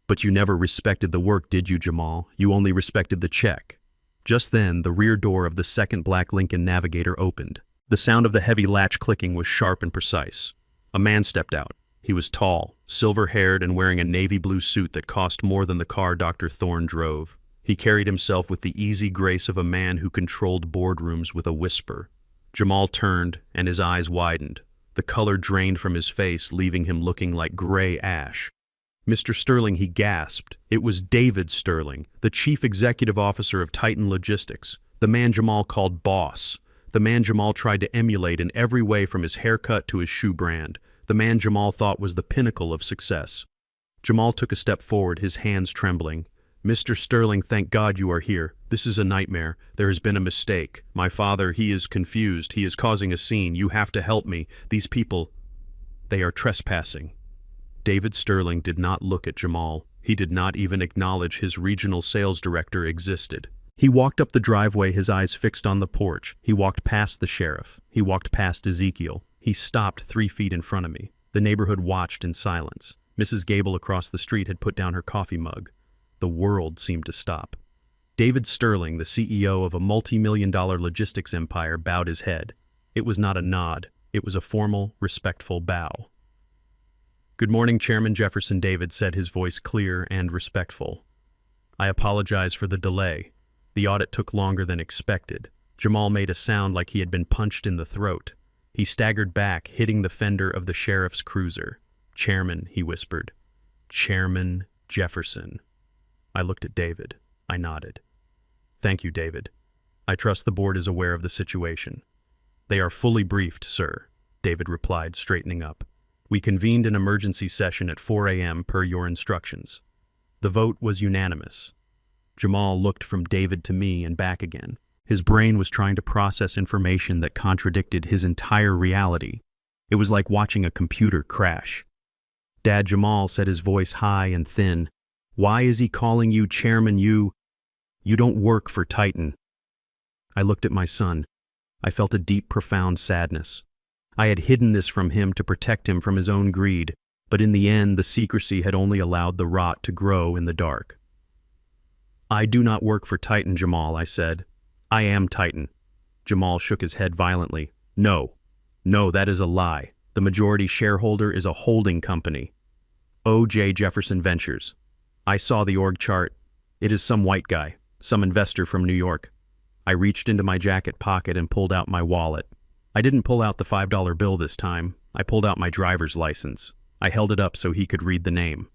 But you never respected the work, did you, Jamal? You only respected the check." Just then, the rear door of the second black Lincoln Navigator opened. The sound of the heavy latch clicking was sharp and precise. A man stepped out. He was tall, silver-haired, and wearing a navy blue suit that cost more than the car Dr. Thorne drove. He carried himself with the easy grace of a man who controlled boardrooms with a whisper. Jamal turned, and his eyes widened. The color drained from his face, leaving him looking like gray ash. "Mr. Sterling," he gasped. It was David Sterling, the chief executive officer of Titan Logistics, the man Jamal called boss, the man Jamal tried to emulate in every way from his haircut to his shoe brand, the man Jamal thought was the pinnacle of success. Jamal took a step forward, his hands trembling. "Mr. Sterling, thank God you are here. This is a nightmare. There has been a mistake. My father, he is confused. He is causing a scene. You have to help me. These people..." They are trespassing. David Sterling did not look at Jamal. He did not even acknowledge his regional sales director existed. He walked up the driveway, his eyes fixed on the porch. He walked past the sheriff. He walked past Ezekiel. He stopped 3 feet in front of me. The neighborhood watched in silence. Mrs. Gable across the street had put down her coffee mug. The world seemed to stop. David Sterling, the CEO of a multi-million-dollar logistics empire, bowed his head. It was not a nod. It was a formal, respectful bow. "Good morning, Chairman Jefferson," David said, his voice clear and respectful. "I apologize for the delay. The audit took longer than expected." Jamal made a sound like he had been punched in the throat. He staggered back, hitting the fender of the sheriff's cruiser. "Chairman," he whispered. "Chairman Jefferson." I looked at David. I nodded. "Thank you, David. I trust the board is aware of the situation." "They are fully briefed, sir," David replied, straightening up. "We convened an emergency session at 4 a.m. per your instructions. The vote was unanimous." Jamal looked from David to me and back again. His brain was trying to process information that contradicted his entire reality. It was like watching a computer crash. "Dad," Jamal said, his voice high and thin, "why is he calling you chairman? You don't work for Titan." I looked at my son. I felt a deep, profound sadness. I had hidden this from him to protect him from his own greed, but in the end, the secrecy had only allowed the rot to grow in the dark. "I do not work for Titan, Jamal," I said. "I am Titan." Jamal shook his head violently. No, that is a lie. The majority shareholder is a holding company. O.J. Jefferson Ventures. I saw the org chart. It is some white guy, some investor from New York. I reached into my jacket pocket and pulled out my wallet. I didn't pull out the $5 bill this time. I pulled out my driver's license. I held it up so he could read the name.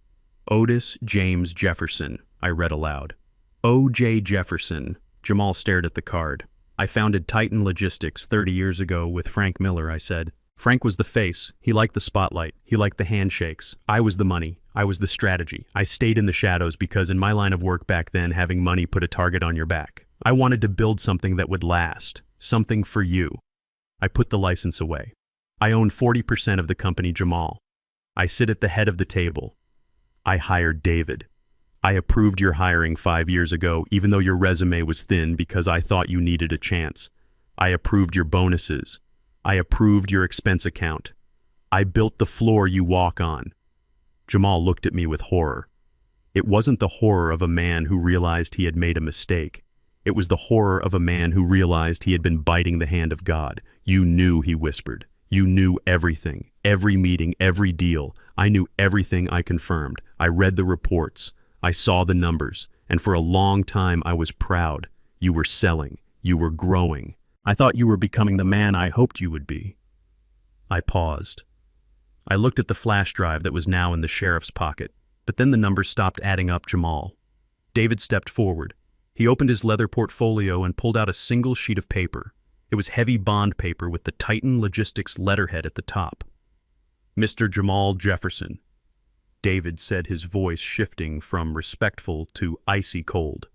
Otis James Jefferson, I read aloud. O.J. Jefferson. Jamal stared at the card. "I founded Titan Logistics 30 years ago with Frank Miller," I said. "Frank was the face. He liked the spotlight. He liked the handshakes. I was the money. I was the strategy. I stayed in the shadows because in my line of work back then, having money put a target on your back. I wanted to build something that would last. Something for you." I put the license away. "I own 40% of the company, Jamal. I sit at the head of the table. I hired David. I approved your hiring 5 years ago, even though your resume was thin because I thought you needed a chance. I approved your bonuses. I approved your expense account. I built the floor you walk on." Jamal looked at me with horror. It wasn't the horror of a man who realized he had made a mistake. It was the horror of a man who realized he had been biting the hand of God. "You knew," he whispered. "You knew everything, every meeting, every deal. I knew everything. I confirmed. I read the reports. I saw the numbers. And for a long time I was proud. You were selling. You were growing. I thought you were becoming the man I hoped you would be." I paused. I looked at the flash drive that was now in the sheriff's pocket, but then the numbers stopped adding up. Jamal. David stepped forward. He opened his leather portfolio and pulled out a single sheet of paper. It was heavy bond paper with the Titan Logistics letterhead at the top. "Mr. Jamal Jefferson," David said, his voice shifting from respectful to icy cold.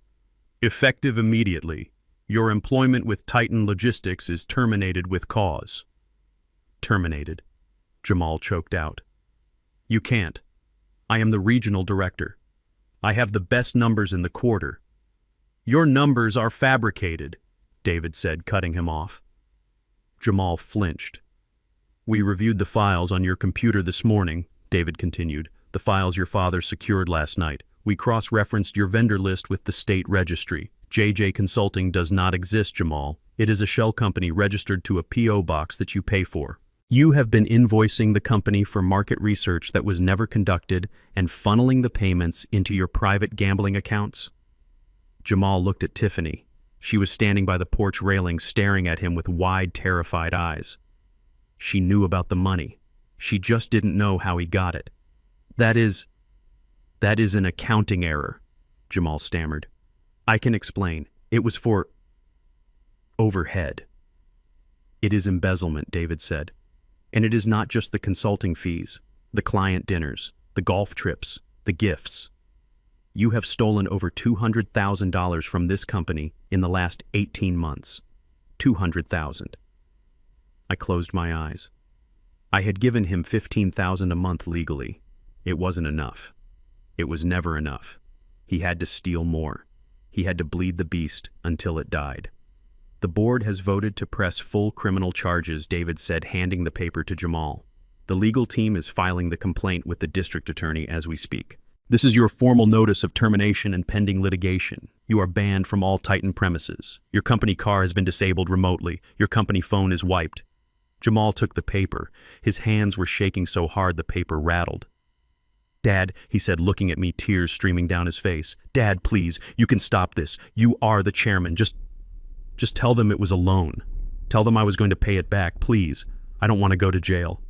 "Effective immediately. Your employment with Titan Logistics is terminated with cause." "Terminated," Jamal choked out. "You can't. I am the regional director. I have the best numbers in the quarter." "Your numbers are fabricated," David said, cutting him off. Jamal flinched. "We reviewed the files on your computer this morning," David continued, "the files your father secured last night. We cross-referenced your vendor list with the state registry. JJ Consulting does not exist, Jamal. It is a shell company registered to a P.O. box that you pay for. You have been invoicing the company for market research that was never conducted and funneling the payments into your private gambling accounts." Jamal looked at Tiffany. She was standing by the porch railing, staring at him with wide, terrified eyes. She knew about the money. She just didn't know how he got it. That is an accounting error," Jamal stammered. "I can explain. It was for overhead." "It is embezzlement," David said. "And it is not just the consulting fees, the client dinners, the golf trips, the gifts. You have stolen over $200,000 from this company in the last 18 months. $200,000. I closed my eyes. I had given him $15,000 a month legally. It wasn't enough. It was never enough. He had to steal more. He had to bleed the beast until it died. The board has voted to press full criminal charges, David said, handing the paper to Jamal. The legal team is filing the complaint with the district attorney as we speak. This is your formal notice of termination and pending litigation. You are banned from all Titan premises. Your company car has been disabled remotely. Your company phone is wiped. Jamal took the paper. His hands were shaking so hard the paper rattled. Dad, he said, looking at me, tears streaming down his face. Dad, please, you can stop this. You are the chairman. Just tell them it was a loan. Tell them I was going to pay it back, please. I don't want to go to jail.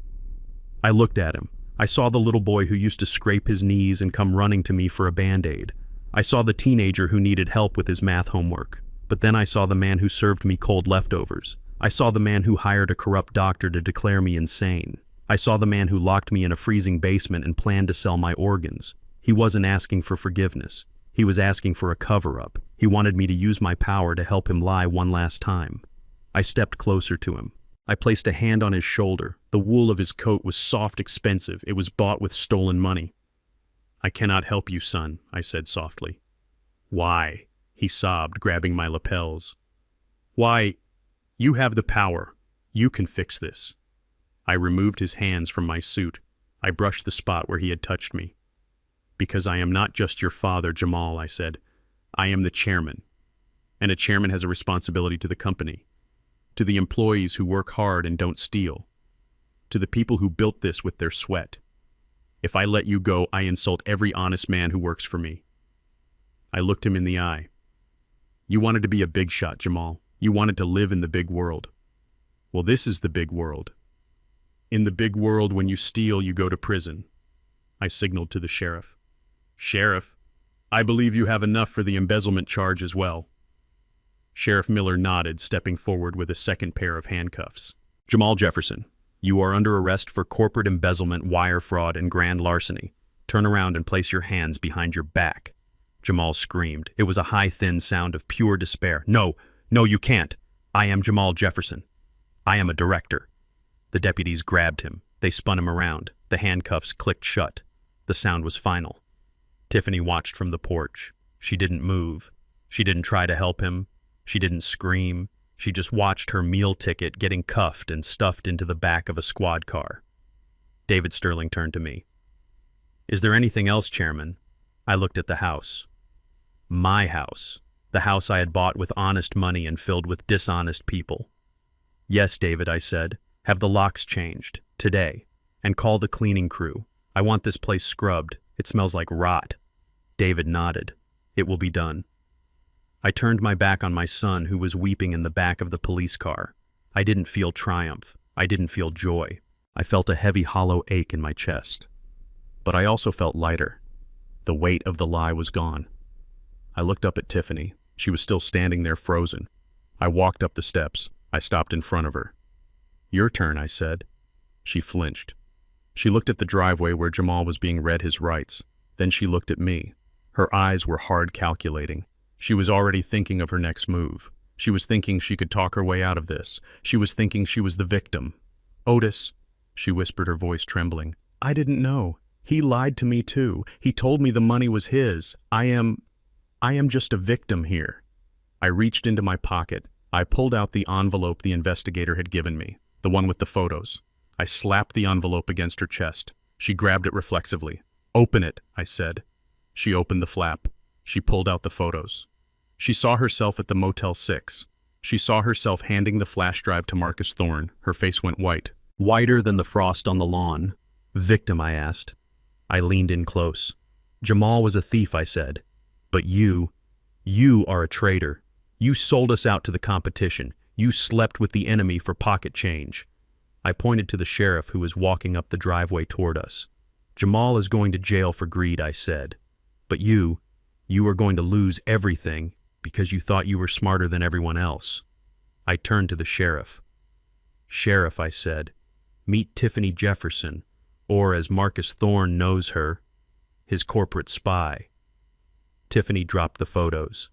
I looked at him. I saw the little boy who used to scrape his knees and come running to me for a Band-Aid. I saw the teenager who needed help with his math homework. But then I saw the man who served me cold leftovers. I saw the man who hired a corrupt doctor to declare me insane. I saw the man who locked me in a freezing basement and planned to sell my organs. He wasn't asking for forgiveness. He was asking for a cover-up. He wanted me to use my power to help him lie one last time. I stepped closer to him. I placed a hand on his shoulder. The wool of his coat was soft, expensive. It was bought with stolen money. I cannot help you, son, I said softly. Why? He sobbed, grabbing my lapels. Why? You have the power. You can fix this. I removed his hands from my suit. I brushed the spot where he had touched me. Because I am not just your father, Jamal, I said. I am the chairman. And a chairman has a responsibility to the company. To the employees who work hard and don't steal. To the people who built this with their sweat. If I let you go, I insult every honest man who works for me. I looked him in the eye. You wanted to be a big shot, Jamal. You wanted to live in the big world. Well, this is the big world. In the big world, when you steal, you go to prison. I signaled to the sheriff. Sheriff, I believe you have enough for the embezzlement charge as well. Sheriff Miller nodded, stepping forward with a second pair of handcuffs. Jamal Jefferson, you are under arrest for corporate embezzlement, wire fraud, and grand larceny. Turn around and place your hands behind your back. Jamal screamed. It was a high, thin sound of pure despair. No, you can't. I am Jamal Jefferson. I am a director. The deputies grabbed him. They spun him around. The handcuffs clicked shut. The sound was final. Tiffany watched from the porch. She didn't move. She didn't try to help him. She didn't scream. She just watched her meal ticket getting cuffed and stuffed into the back of a squad car. David Sterling turned to me. Is there anything else, Chairman? I looked at the house. My house. The house I had bought with honest money and filled with dishonest people. Yes, David, I said. Have the locks changed. Today. And call the cleaning crew. I want this place scrubbed. It smells like rot. David nodded. It will be done. I turned my back on my son, who was weeping in the back of the police car. I didn't feel triumph. I didn't feel joy. I felt a heavy, hollow ache in my chest. But I also felt lighter. The weight of the lie was gone. I looked up at Tiffany. She was still standing there frozen. I walked up the steps. I stopped in front of her. Your turn, I said. She flinched. She looked at the driveway where Jamal was being read his rights. Then she looked at me. Her eyes were hard calculating. She was already thinking of her next move. She was thinking she could talk her way out of this. She was thinking she was the victim. Otis, she whispered, her voice trembling. I didn't know. He lied to me too. He told me the money was his. I am just a victim here. I reached into my pocket. I pulled out the envelope the investigator had given me, the one with the photos. I slapped the envelope against her chest. She grabbed it reflexively. Open it, I said. She opened the flap. She pulled out the photos. She saw herself at the Motel 6. She saw herself handing the flash drive to Marcus Thorne. Her face went white. Whiter than the frost on the lawn. Victim, I asked. I leaned in close. Jamal was a thief, I said. But you are a traitor. You sold us out to the competition. You slept with the enemy for pocket change. I pointed to the sheriff who was walking up the driveway toward us. Jamal is going to jail for greed, I said. But you are going to lose everything because you thought you were smarter than everyone else. I turned to the sheriff. Sheriff, I said, meet Tiffany Jefferson, or as Marcus Thorne knows her, his corporate spy. Tiffany dropped the photos.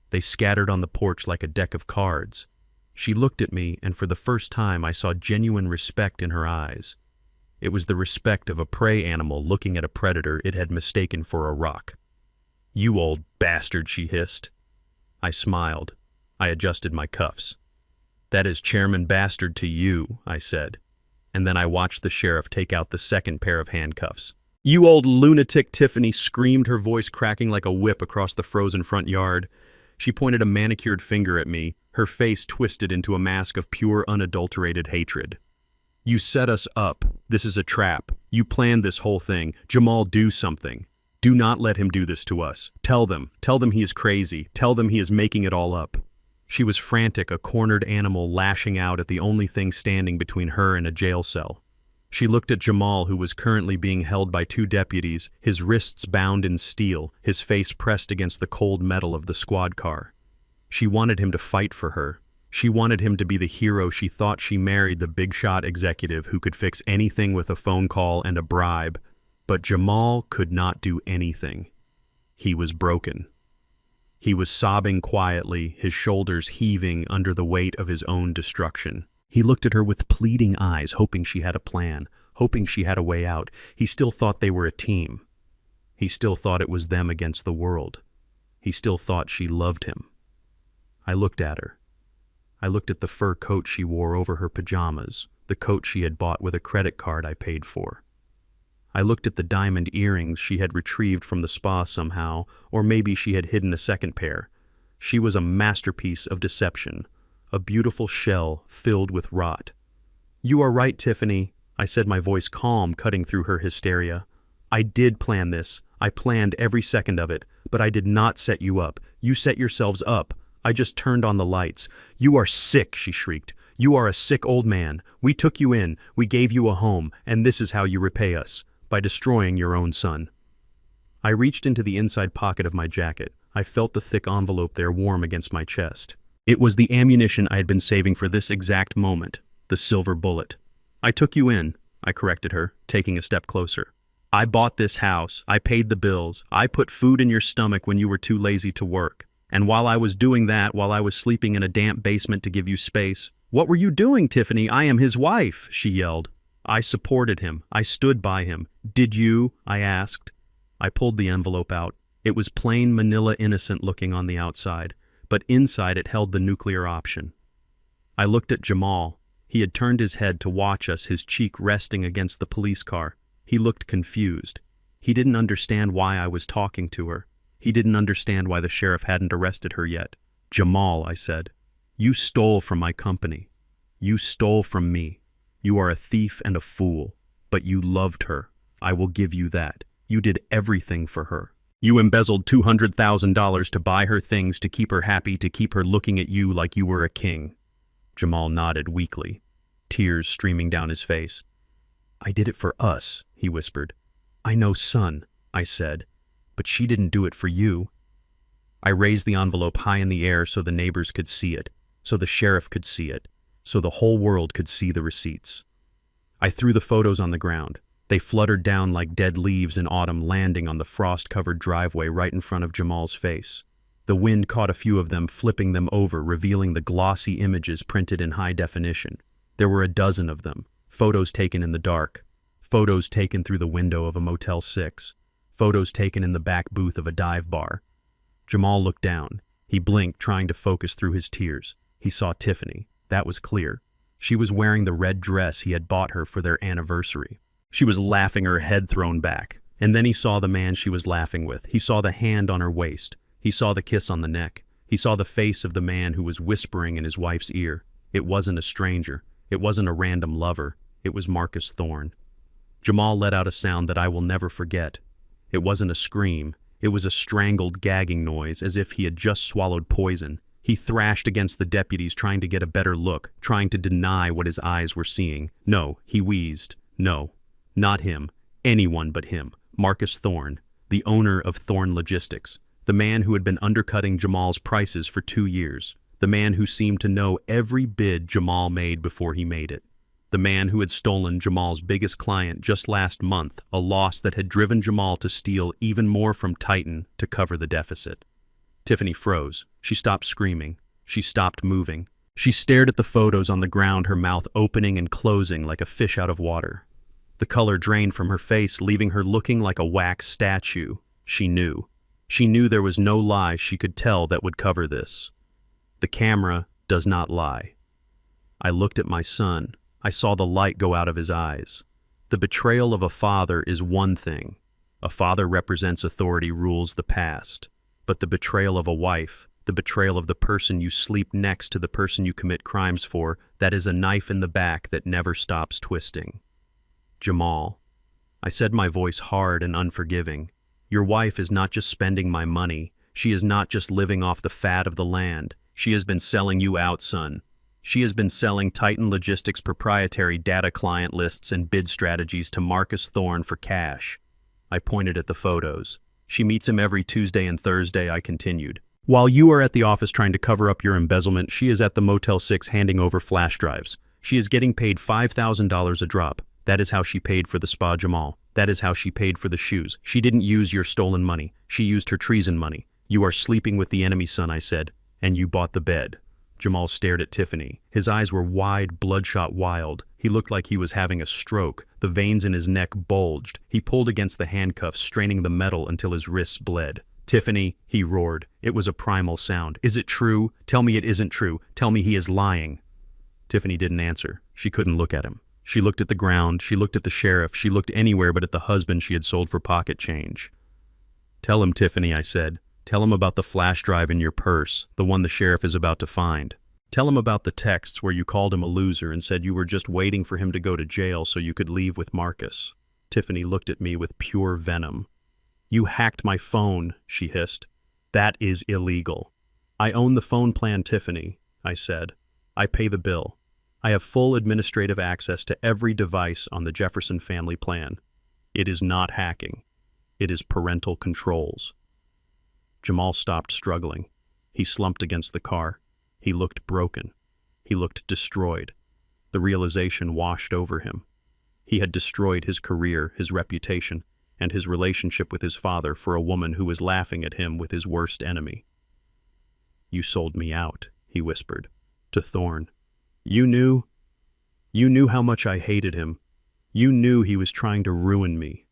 They scattered on the porch like a deck of cards. She looked at me, and for the first time I saw genuine respect in her eyes. It was the respect of a prey animal looking at a predator it had mistaken for a rock. "You old bastard," she hissed. I smiled. I adjusted my cuffs. "That is Chairman Bastard to you," I said. And then I watched the sheriff take out the second pair of handcuffs. "You old lunatic," Tiffany screamed, her voice cracking like a whip across the frozen front yard. She pointed a manicured finger at me, her face twisted into a mask of pure, unadulterated hatred. "You set us up. This is a trap. You planned this whole thing. Jamal, do something. Do not let him do this to us. Tell them he is crazy. Tell them he is making it all up." She was frantic, a cornered animal lashing out at the only thing standing between her and a jail cell. She looked at Jamal, who was currently being held by 2 deputies, his wrists bound in steel, his face pressed against the cold metal of the squad car. She wanted him to fight for her. She wanted him to be the hero she thought she married, the big-shot executive who could fix anything with a phone call and a bribe. But Jamal could not do anything. He was broken. He was sobbing quietly, his shoulders heaving under the weight of his own destruction. He looked at her with pleading eyes, hoping she had a plan, hoping she had a way out. He still thought they were a team. He still thought it was them against the world. He still thought she loved him. I looked at her. I looked at the fur coat she wore over her pajamas, the coat she had bought with a credit card I paid for. I looked at the diamond earrings she had retrieved from the spa somehow, or maybe she had hidden a second pair. She was a masterpiece of deception, a beautiful shell filled with rot. "You are right, Tiffany," I said, my voice calm, cutting through her hysteria. "I did plan this. I planned every second of it, but I did not set you up. You set yourselves up. I just turned on the lights." "You are sick," she shrieked. "You are a sick old man. We took you in, we gave you a home, and this is how you repay us, by destroying your own son." I reached into the inside pocket of my jacket. I felt the thick envelope there warm against my chest. It was the ammunition I had been saving for this exact moment, the silver bullet. "I took you in," I corrected her, taking a step closer. "I bought this house, I paid the bills, I put food in your stomach when you were too lazy to work. And while I was doing that, while I was sleeping in a damp basement to give you space—" "What were you doing, Tiffany? I am his wife," she yelled. "I supported him. I stood by him." "Did you?" I asked. I pulled the envelope out. It was plain manila innocent looking on the outside, but inside it held the nuclear option. I looked at Jamal. He had turned his head to watch us, his cheek resting against the police car. He looked confused. He didn't understand why I was talking to her. He didn't understand why the sheriff hadn't arrested her yet. "Jamal," I said, "you stole from my company. You stole from me. You are a thief and a fool, but you loved her. I will give you that. You did everything for her. You embezzled $200,000 to buy her things, to keep her happy, to keep her looking at you like you were a king." Jamal nodded weakly, tears streaming down his face. "I did it for us," he whispered. "I know, son," I said, "but she didn't do it for you." I raised the envelope high in the air so the neighbors could see it, so the sheriff could see it, so the whole world could see the receipts. I threw the photos on the ground. They fluttered down like dead leaves in autumn, landing on the frost-covered driveway right in front of Jamal's face. The wind caught a few of them, flipping them over, revealing the glossy images printed in high definition. There were a dozen of them, photos taken in the dark, photos taken through the window of a Motel 6, photos taken in the back booth of a dive bar. Jamal looked down. He blinked, trying to focus through his tears. He saw Tiffany. That was clear. She was wearing the red dress he had bought her for their anniversary. She was laughing, her head thrown back. And then he saw the man she was laughing with. He saw the hand on her waist. He saw the kiss on the neck. He saw the face of the man who was whispering in his wife's ear. It wasn't a stranger. It wasn't a random lover. It was Marcus Thorne. Jamal let out a sound that I will never forget. It wasn't a scream. It was a strangled, gagging noise, as if he had just swallowed poison. He thrashed against the deputies, trying to get a better look, trying to deny what his eyes were seeing. No, he wheezed. No, not him. Anyone but him. Marcus Thorne, the owner of Thorne Logistics, the man who had been undercutting Jamal's prices for 2 years, the man who seemed to know every bid Jamal made before he made it, the man who had stolen Jamal's biggest client just last month, a loss that had driven Jamal to steal even more from Titan to cover the deficit. Tiffany froze. She stopped screaming. She stopped moving. She stared at the photos on the ground, her mouth opening and closing like a fish out of water. The color drained from her face, leaving her looking like a wax statue. She knew. She knew there was no lie she could tell that would cover this. The camera does not lie. I looked at my son. I saw the light go out of his eyes. The betrayal of a father is one thing. A father represents authority, rules the past. But the betrayal of a wife, the betrayal of the person you sleep next to, the person you commit crimes for, that is a knife in the back that never stops twisting. Jamal. I said, my voice hard and unforgiving. Your wife is not just spending my money. She is not just living off the fat of the land. She has been selling you out, son. She has been selling Titan Logistics proprietary data client lists and bid strategies to Marcus Thorne for cash. I pointed at the photos. She meets him every Tuesday and Thursday, I continued. While you are at the office trying to cover up your embezzlement, she is at the Motel 6 handing over flash drives. She is getting paid $5,000 a drop. That is how she paid for the spa, Jamal. That is how she paid for the shoes. She didn't use your stolen money. She used her treason money. You are sleeping with the enemy, son, I said, and you bought the bed. Jamal stared at Tiffany. His eyes were wide, bloodshot, wild. He looked like he was having a stroke. The veins in his neck bulged. He pulled against the handcuffs, straining the metal until his wrists bled. Tiffany, he roared. It was a primal sound. Is it true? Tell me it isn't true. Tell me he is lying. Tiffany didn't answer. She couldn't look at him. She looked at the ground. She looked at the sheriff. She looked anywhere but at the husband she had sold for pocket change. Tell him, Tiffany, I said. Tell him about the flash drive in your purse, the one the sheriff is about to find. Tell him about the texts where you called him a loser and said you were just waiting for him to go to jail so you could leave with Marcus. Tiffany looked at me with pure venom. You hacked my phone, she hissed. That is illegal. I own the phone plan, Tiffany, I said. I pay the bill. I have full administrative access to every device on the Jefferson family plan. It is not hacking. It is parental controls. Jamal stopped struggling. He slumped against the car. He looked broken. He looked destroyed. The realization washed over him. He had destroyed his career, his reputation, and his relationship with his father for a woman who was laughing at him with his worst enemy. You sold me out, he whispered, to Thorne. You knew how much I hated him. You knew he was trying to ruin me.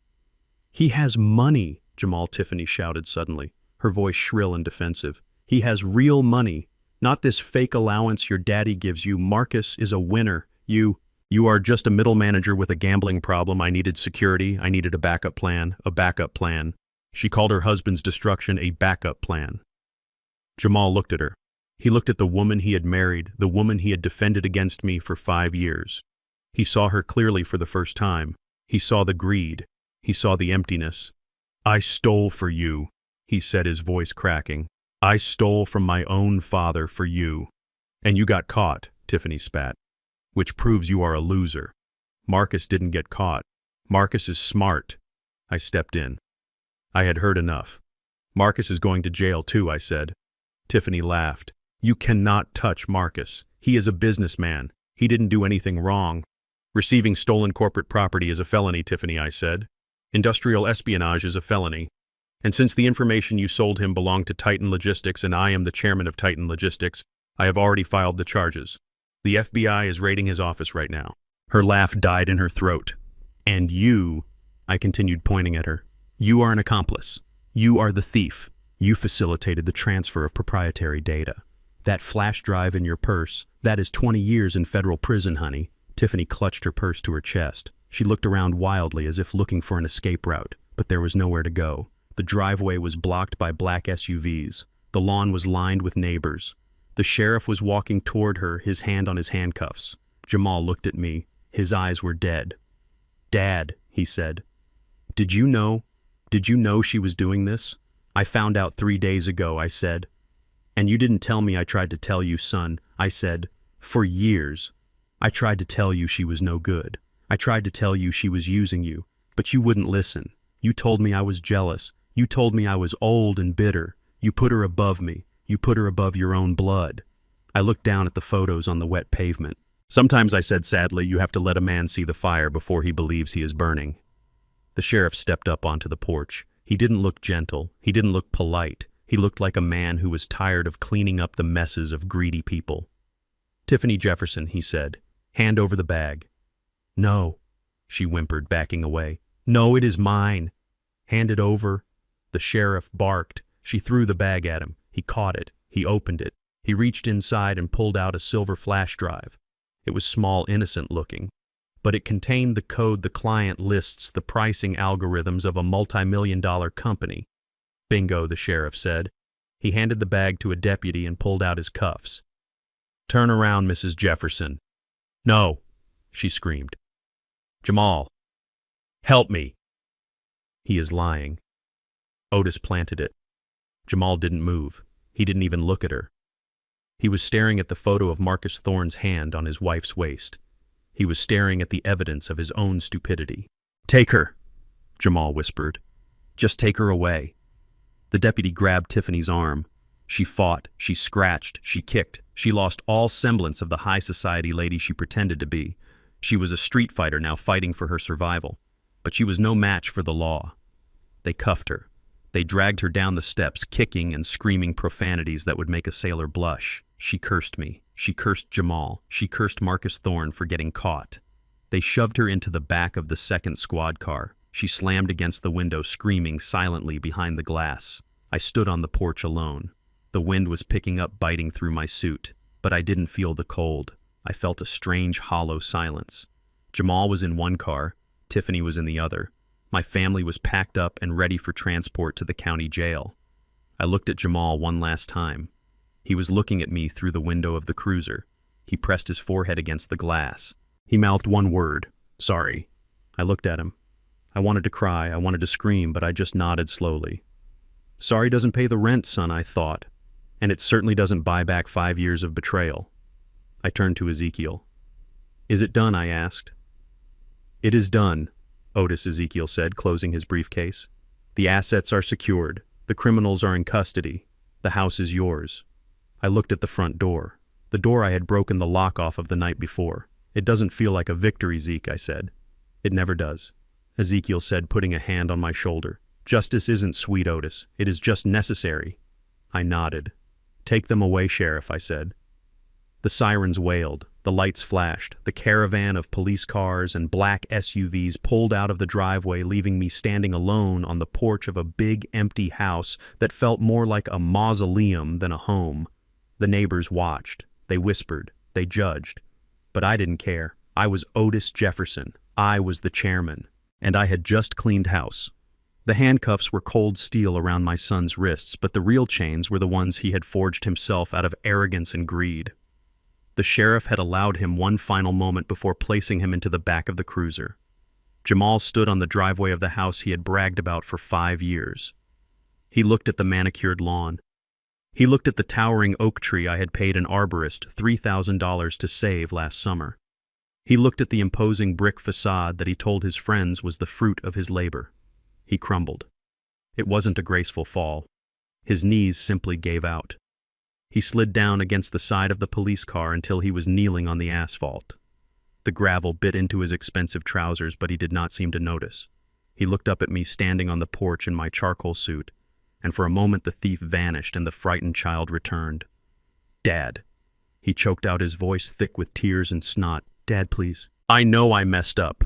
He has money, Jamal, Tiffany shouted suddenly, her voice shrill and defensive. He has real money, not this fake allowance your daddy gives you. Marcus is a winner. You are just a middle manager with a gambling problem. I needed security. I needed a backup plan, a backup plan. She called her husband's destruction a backup plan. Jamal looked at her. He looked at the woman he had married, the woman he had defended against me for 5 years. He saw her clearly for the first time. He saw the greed. He saw the emptiness. I stole for you, he said, his voice cracking. I stole from my own father for you. And you got caught, Tiffany spat, which proves you are a loser. Marcus didn't get caught. Marcus is smart. I stepped in. I had heard enough. Marcus is going to jail too, I said. Tiffany laughed. You cannot touch Marcus. He is a businessman. He didn't do anything wrong. Receiving stolen corporate property is a felony, Tiffany, I said. Industrial espionage is a felony. And since the information you sold him belonged to Titan Logistics and I am the chairman of Titan Logistics, I have already filed the charges. The FBI is raiding his office right now. Her laugh died in her throat. And you, I continued pointing at her, you are an accomplice. You are the thief. You facilitated the transfer of proprietary data. That flash drive in your purse, that is 20 years in federal prison, honey. Tiffany clutched her purse to her chest. She looked around wildly as if looking for an escape route, but there was nowhere to go. The driveway was blocked by black SUVs. The lawn was lined with neighbors. The sheriff was walking toward her, his hand on his handcuffs. Jamal looked at me. His eyes were dead. Dad, he said. Did you know she was doing this? I found out 3 days ago, I said. And you didn't tell me I tried to tell you, son, I said. For years. I tried to tell you she was no good. I tried to tell you she was using you, but you wouldn't listen. You told me I was jealous. You told me I was old and bitter. You put her above me. You put her above your own blood. I looked down at the photos on the wet pavement. Sometimes, I said sadly, you have to let a man see the fire before he believes he is burning. The sheriff stepped up onto the porch. He didn't look gentle. He didn't look polite. He looked like a man who was tired of cleaning up the messes of greedy people. Tiffany Jefferson, he said, hand over the bag. No, she whimpered, backing away. "No, it is mine." "Hand it over." The sheriff barked. She threw the bag at him. He caught it. He opened it. He reached inside and pulled out a silver flash drive. It was small, innocent looking, but it contained the code the client lists the pricing algorithms of a multi-million-dollar company. "Bingo," the sheriff said. He handed the bag to a deputy and pulled out his cuffs. "Turn around, Mrs. Jefferson." "No," she screamed. "Jamal, help me." "He is lying." Otis planted it. Jamal didn't move. He didn't even look at her. He was staring at the photo of Marcus Thorne's hand on his wife's waist. He was staring at the evidence of his own stupidity. "Take her," Jamal whispered. "Just take her away." The deputy grabbed Tiffany's arm. She fought, she scratched, she kicked. She lost all semblance of the high society lady she pretended to be. She was a street fighter now, fighting for her survival. But she was no match for the law. They cuffed her. They dragged her down the steps, kicking and screaming profanities that would make a sailor blush. She cursed me. She cursed Jamal. She cursed Marcus Thorne for getting caught. They shoved her into the back of the second squad car. She slammed against the window, screaming silently behind the glass. I stood on the porch alone. The wind was picking up, biting through my suit, but I didn't feel the cold. I felt a strange, hollow silence. Jamal was in one car. Tiffany was in the other. My family was packed up and ready for transport to the county jail. I looked at Jamal one last time. He was looking at me through the window of the cruiser. He pressed his forehead against the glass. He mouthed one word: "Sorry." I looked at him. I wanted to cry, I wanted to scream, but I just nodded slowly. Sorry doesn't pay the rent, son, I thought. And it certainly doesn't buy back 5 years of betrayal. I turned to Ezekiel. "Is it done?" I asked. "It is done," Otis Ezekiel said, closing his briefcase. "The assets are secured. The criminals are in custody. The house is yours." I looked at the front door. The door I had broken the lock off of the night before. "It doesn't feel like a victory, Zeke," I said. "It never does," Ezekiel said, putting a hand on my shoulder. "Justice isn't sweet, Otis. It is just necessary." I nodded. "Take them away, Sheriff," I said. The sirens wailed. The lights flashed. The caravan of police cars and black SUVs pulled out of the driveway, leaving me standing alone on the porch of a big, empty house that felt more like a mausoleum than a home. The neighbors watched. They whispered. They judged. But I didn't care. I was Otis Jefferson. I was the chairman. And I had just cleaned house. The handcuffs were cold steel around my son's wrists, but the real chains were the ones he had forged himself out of arrogance and greed. The sheriff had allowed him one final moment before placing him into the back of the cruiser. Jamal stood on the driveway of the house he had bragged about for 5 years. He looked at the manicured lawn. He looked at the towering oak tree I had paid an arborist $3,000 to save last summer. He looked at the imposing brick facade that he told his friends was the fruit of his labor. He crumbled. It wasn't a graceful fall. His knees simply gave out. He slid down against the side of the police car until he was kneeling on the asphalt. The gravel bit into his expensive trousers, but he did not seem to notice. He looked up at me standing on the porch in my charcoal suit, and for a moment the thief vanished and the frightened child returned. "Dad." He choked out, his voice thick with tears and snot. "Dad, please. I know I messed up.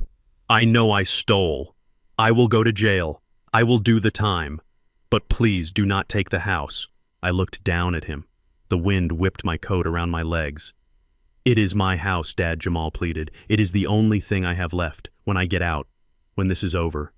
I know I stole. I will go to jail. I will do the time. But please do not take the house." I looked down at him. The wind whipped my coat around my legs. "It is my house, Dad," Jamal pleaded. "It is the only thing I have left. When I get out, when this is over,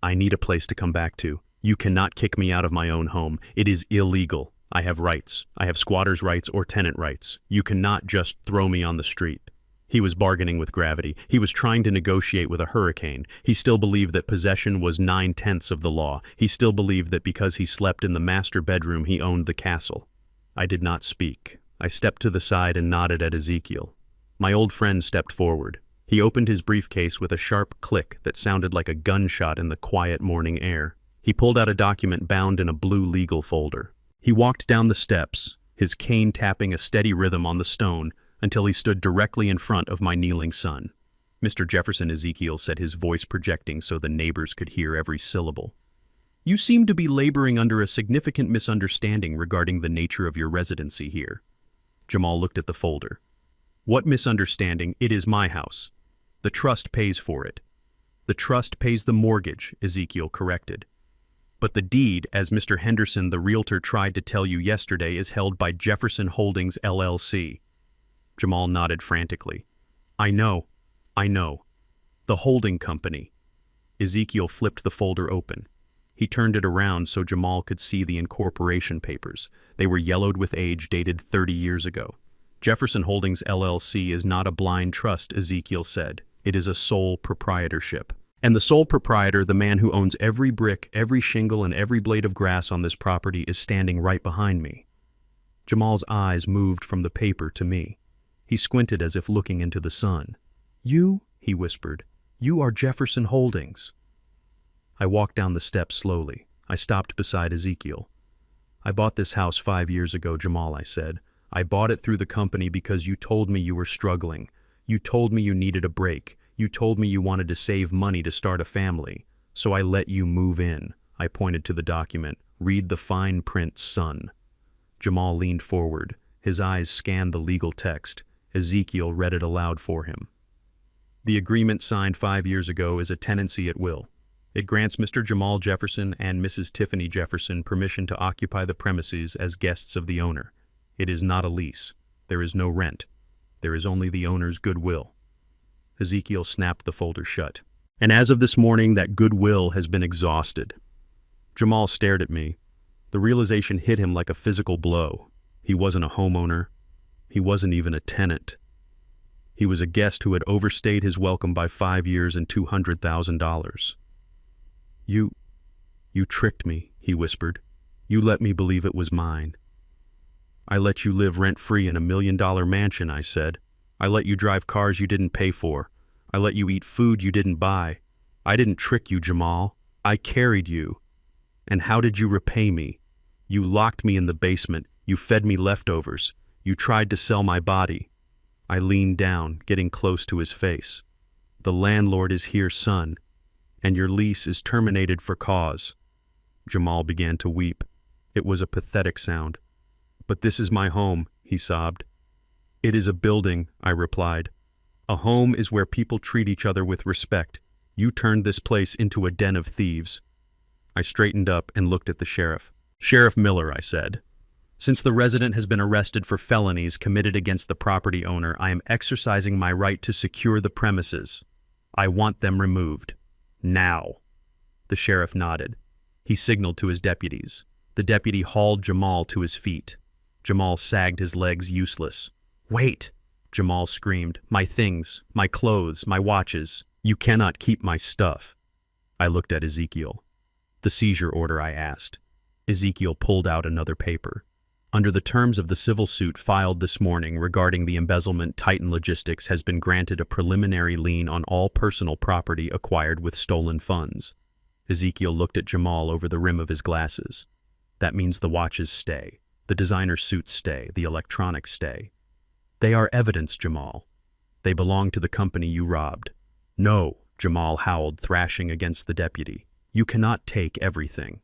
I need a place to come back to. You cannot kick me out of my own home. It is illegal. I have rights. I have squatter's rights or tenant rights. You cannot just throw me on the street." He was bargaining with gravity. He was trying to negotiate with a hurricane. He still believed that possession was 9/10 of the law. He still believed that because he slept in the master bedroom, he owned the castle. I did not speak. I stepped to the side and nodded at Ezekiel. My old friend stepped forward. He opened his briefcase with a sharp click that sounded like a gunshot in the quiet morning air. He pulled out a document bound in a blue legal folder. He walked down the steps, his cane tapping a steady rhythm on the stone, until he stood directly in front of my kneeling son. "Mr. Jefferson," Ezekiel said, his voice projecting so the neighbors could hear every syllable. "You seem to be laboring under a significant misunderstanding regarding the nature of your residency here." Jamal looked at the folder. "What misunderstanding? It is my house. The trust pays for it. The trust pays the mortgage, Ezekiel corrected. But the deed, as Mr. Henderson, the realtor, tried to tell you yesterday, is held by Jefferson Holdings, LLC. Jamal nodded frantically. I know. The holding company. Ezekiel flipped the folder open. He turned it around so Jamal could see the incorporation papers. They were yellowed with age, dated 30 years ago. Jefferson Holdings, LLC is not a blind trust, Ezekiel said. It is a sole proprietorship. And the sole proprietor, the man who owns every brick, every shingle, and every blade of grass on this property, is standing right behind me. Jamal's eyes moved from the paper to me. He squinted as if looking into the sun. You, he whispered, you are Jefferson Holdings. I walked down the steps slowly. I stopped beside Ezekiel. I bought this house 5 years ago, Jamal, I said. I bought it through the company because you told me you were struggling. You told me you needed a break. You told me you wanted to save money to start a family. So I let you move in. I pointed to the document. Read the fine print, son. Jamal leaned forward. His eyes scanned the legal text. Ezekiel read it aloud for him. The agreement signed 5 years ago is a tenancy at will. It grants Mr. Jamal Jefferson and Mrs. Tiffany Jefferson permission to occupy the premises as guests of the owner. It is not a lease. There is no rent. There is only the owner's goodwill. Ezekiel snapped the folder shut. And as of this morning, that goodwill has been exhausted. Jamal stared at me. The realization hit him like a physical blow. He wasn't a homeowner. He wasn't even a tenant. He was a guest who had overstayed his welcome by 5 years and $200,000. You tricked me, he whispered. You let me believe it was mine. I let you live rent-free in $1 million mansion, I said. I let you drive cars you didn't pay for. I let you eat food you didn't buy. I didn't trick you, Jamal. I carried you. And how did you repay me? You locked me in the basement. You fed me leftovers. You tried to sell my body. I leaned down, getting close to his face. The landlord is here, son, and your lease is terminated for cause. Jamal began to weep. It was a pathetic sound. But this is my home, he sobbed. It is a building, I replied. A home is where people treat each other with respect. You turned this place into a den of thieves. I straightened up and looked at the sheriff. Sheriff Miller, I said. Since the resident has been arrested for felonies committed against the property owner, I am exercising my right to secure the premises. I want them removed. Now. The sheriff nodded. He signaled to his deputies. The deputy hauled Jamal to his feet. Jamal sagged his legs, useless. Wait, Jamal screamed. My things, my clothes, my watches. You cannot keep my stuff. I looked at Ezekiel. The seizure order, I asked. Ezekiel pulled out another paper. Under the terms of the civil suit filed this morning regarding the embezzlement, Titan Logistics has been granted a preliminary lien on all personal property acquired with stolen funds. Ezekiel looked at Jamal over the rim of his glasses. That means the watches stay, the designer suits stay, the electronics stay. They are evidence, Jamal. They belong to the company you robbed. No, Jamal howled, thrashing against the deputy. You cannot take everything.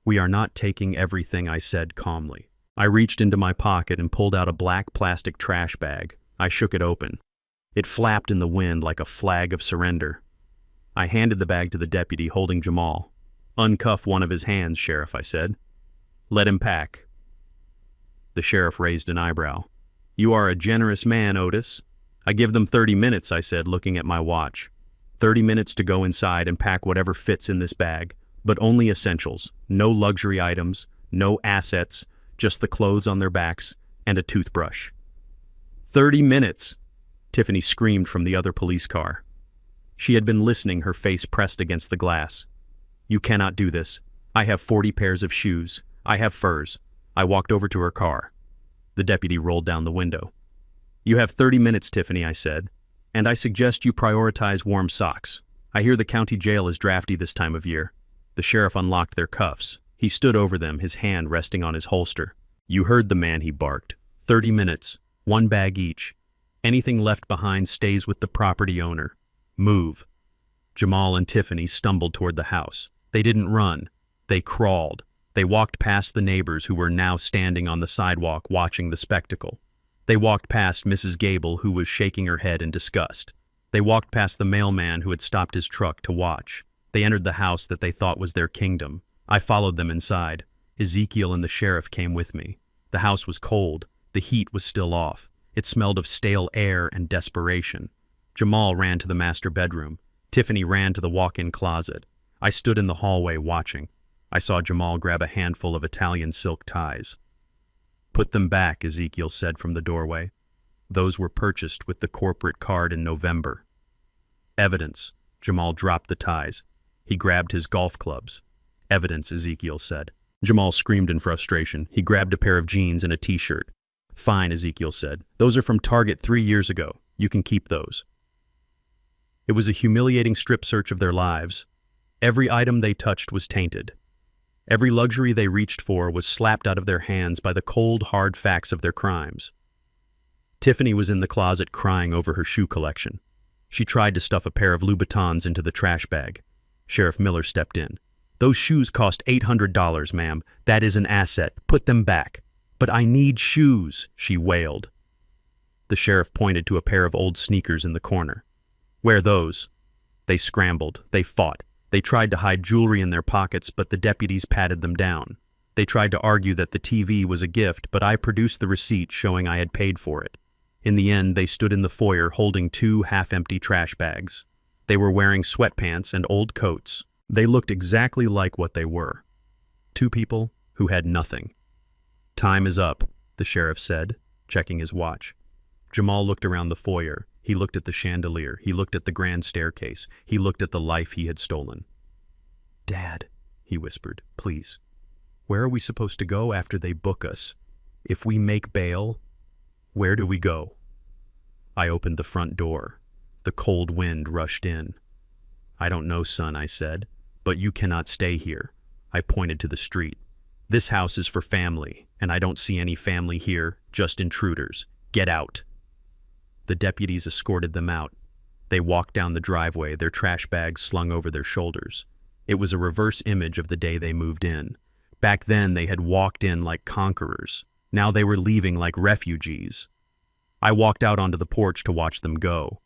We are not taking everything, I said calmly. I reached into my pocket and pulled out a black plastic trash bag. I shook it open. It flapped in the wind like a flag of surrender. I handed the bag to the deputy, holding Jamal. Uncuff one of his hands, Sheriff, I said. Let him pack. The sheriff raised an eyebrow. You are a generous man, Otis. I give them 30 minutes, I said, looking at my watch. 30 minutes to go inside and pack whatever fits in this bag, but only essentials. No luxury items, no assets, just the clothes on their backs and a toothbrush. 30 minutes! Tiffany screamed from the other police car. She had been listening, her face pressed against the glass. You cannot do this. I have 40 pairs of shoes. I have furs. I walked over to her car. The deputy rolled down the window. You have 30 minutes, Tiffany, I said, and I suggest you prioritize warm socks. I hear the county jail is drafty this time of year. The sheriff unlocked their cuffs. He stood over them, his hand resting on his holster. You heard the man, he barked. 30 minutes, 1 bag each. Anything left behind stays with the property owner. Move. Jamal and Tiffany stumbled toward the house. They didn't run. They crawled. They walked past the neighbors who were now standing on the sidewalk watching the spectacle. They walked past Mrs. Gable, who was shaking her head in disgust. They walked past the mailman who had stopped his truck to watch. They entered the house that they thought was their kingdom. I followed them inside. Ezekiel and the sheriff came with me. The house was cold. The heat was still off. It smelled of stale air and desperation. Jamal ran to the master bedroom. Tiffany ran to the walk-in closet. I stood in the hallway watching. I saw Jamal grab a handful of Italian silk ties. "Put them back," Ezekiel said from the doorway. "Those were purchased with the corporate card in November." "Evidence." Jamal dropped the ties. He grabbed his golf clubs. "Evidence," Ezekiel said. Jamal screamed in frustration. He grabbed a pair of jeans and a t-shirt. "Fine," Ezekiel said. "Those are from Target 3 years ago. You can keep those." It was a humiliating strip search of their lives. Every item they touched was tainted. Every luxury they reached for was slapped out of their hands by the cold, hard facts of their crimes. Tiffany was in the closet crying over her shoe collection. She tried to stuff a pair of Louboutins into the trash bag. Sheriff Miller stepped in. "Those shoes cost $800, ma'am. That is an asset. Put them back." "But I need shoes," she wailed. The sheriff pointed to a pair of old sneakers in the corner. "Wear those." They scrambled. They fought. They tried to hide jewelry in their pockets, but the deputies patted them down. They tried to argue that the TV was a gift, but I produced the receipt showing I had paid for it. In the end, they stood in the foyer holding 2 half-empty trash bags. They were wearing sweatpants and old coats. They looked exactly like what they were. 2 people who had nothing. "Time is up," the sheriff said, checking his watch. Jamal looked around the foyer. He looked at the chandelier. He looked at the grand staircase. He looked at the life he had stolen. "Dad," he whispered, "please. Where are we supposed to go after they book us? If we make bail, where do we go?" I opened the front door. The cold wind rushed in. "I don't know, son," I said, "but you cannot stay here." I pointed to the street. "This house is for family, and I don't see any family here, just intruders. Get out." The deputies escorted them out. They walked down the driveway, their trash bags slung over their shoulders. It was a reverse image of the day they moved in. Back then, they had walked in like conquerors. Now they were leaving like refugees. I walked out onto the porch to watch them go.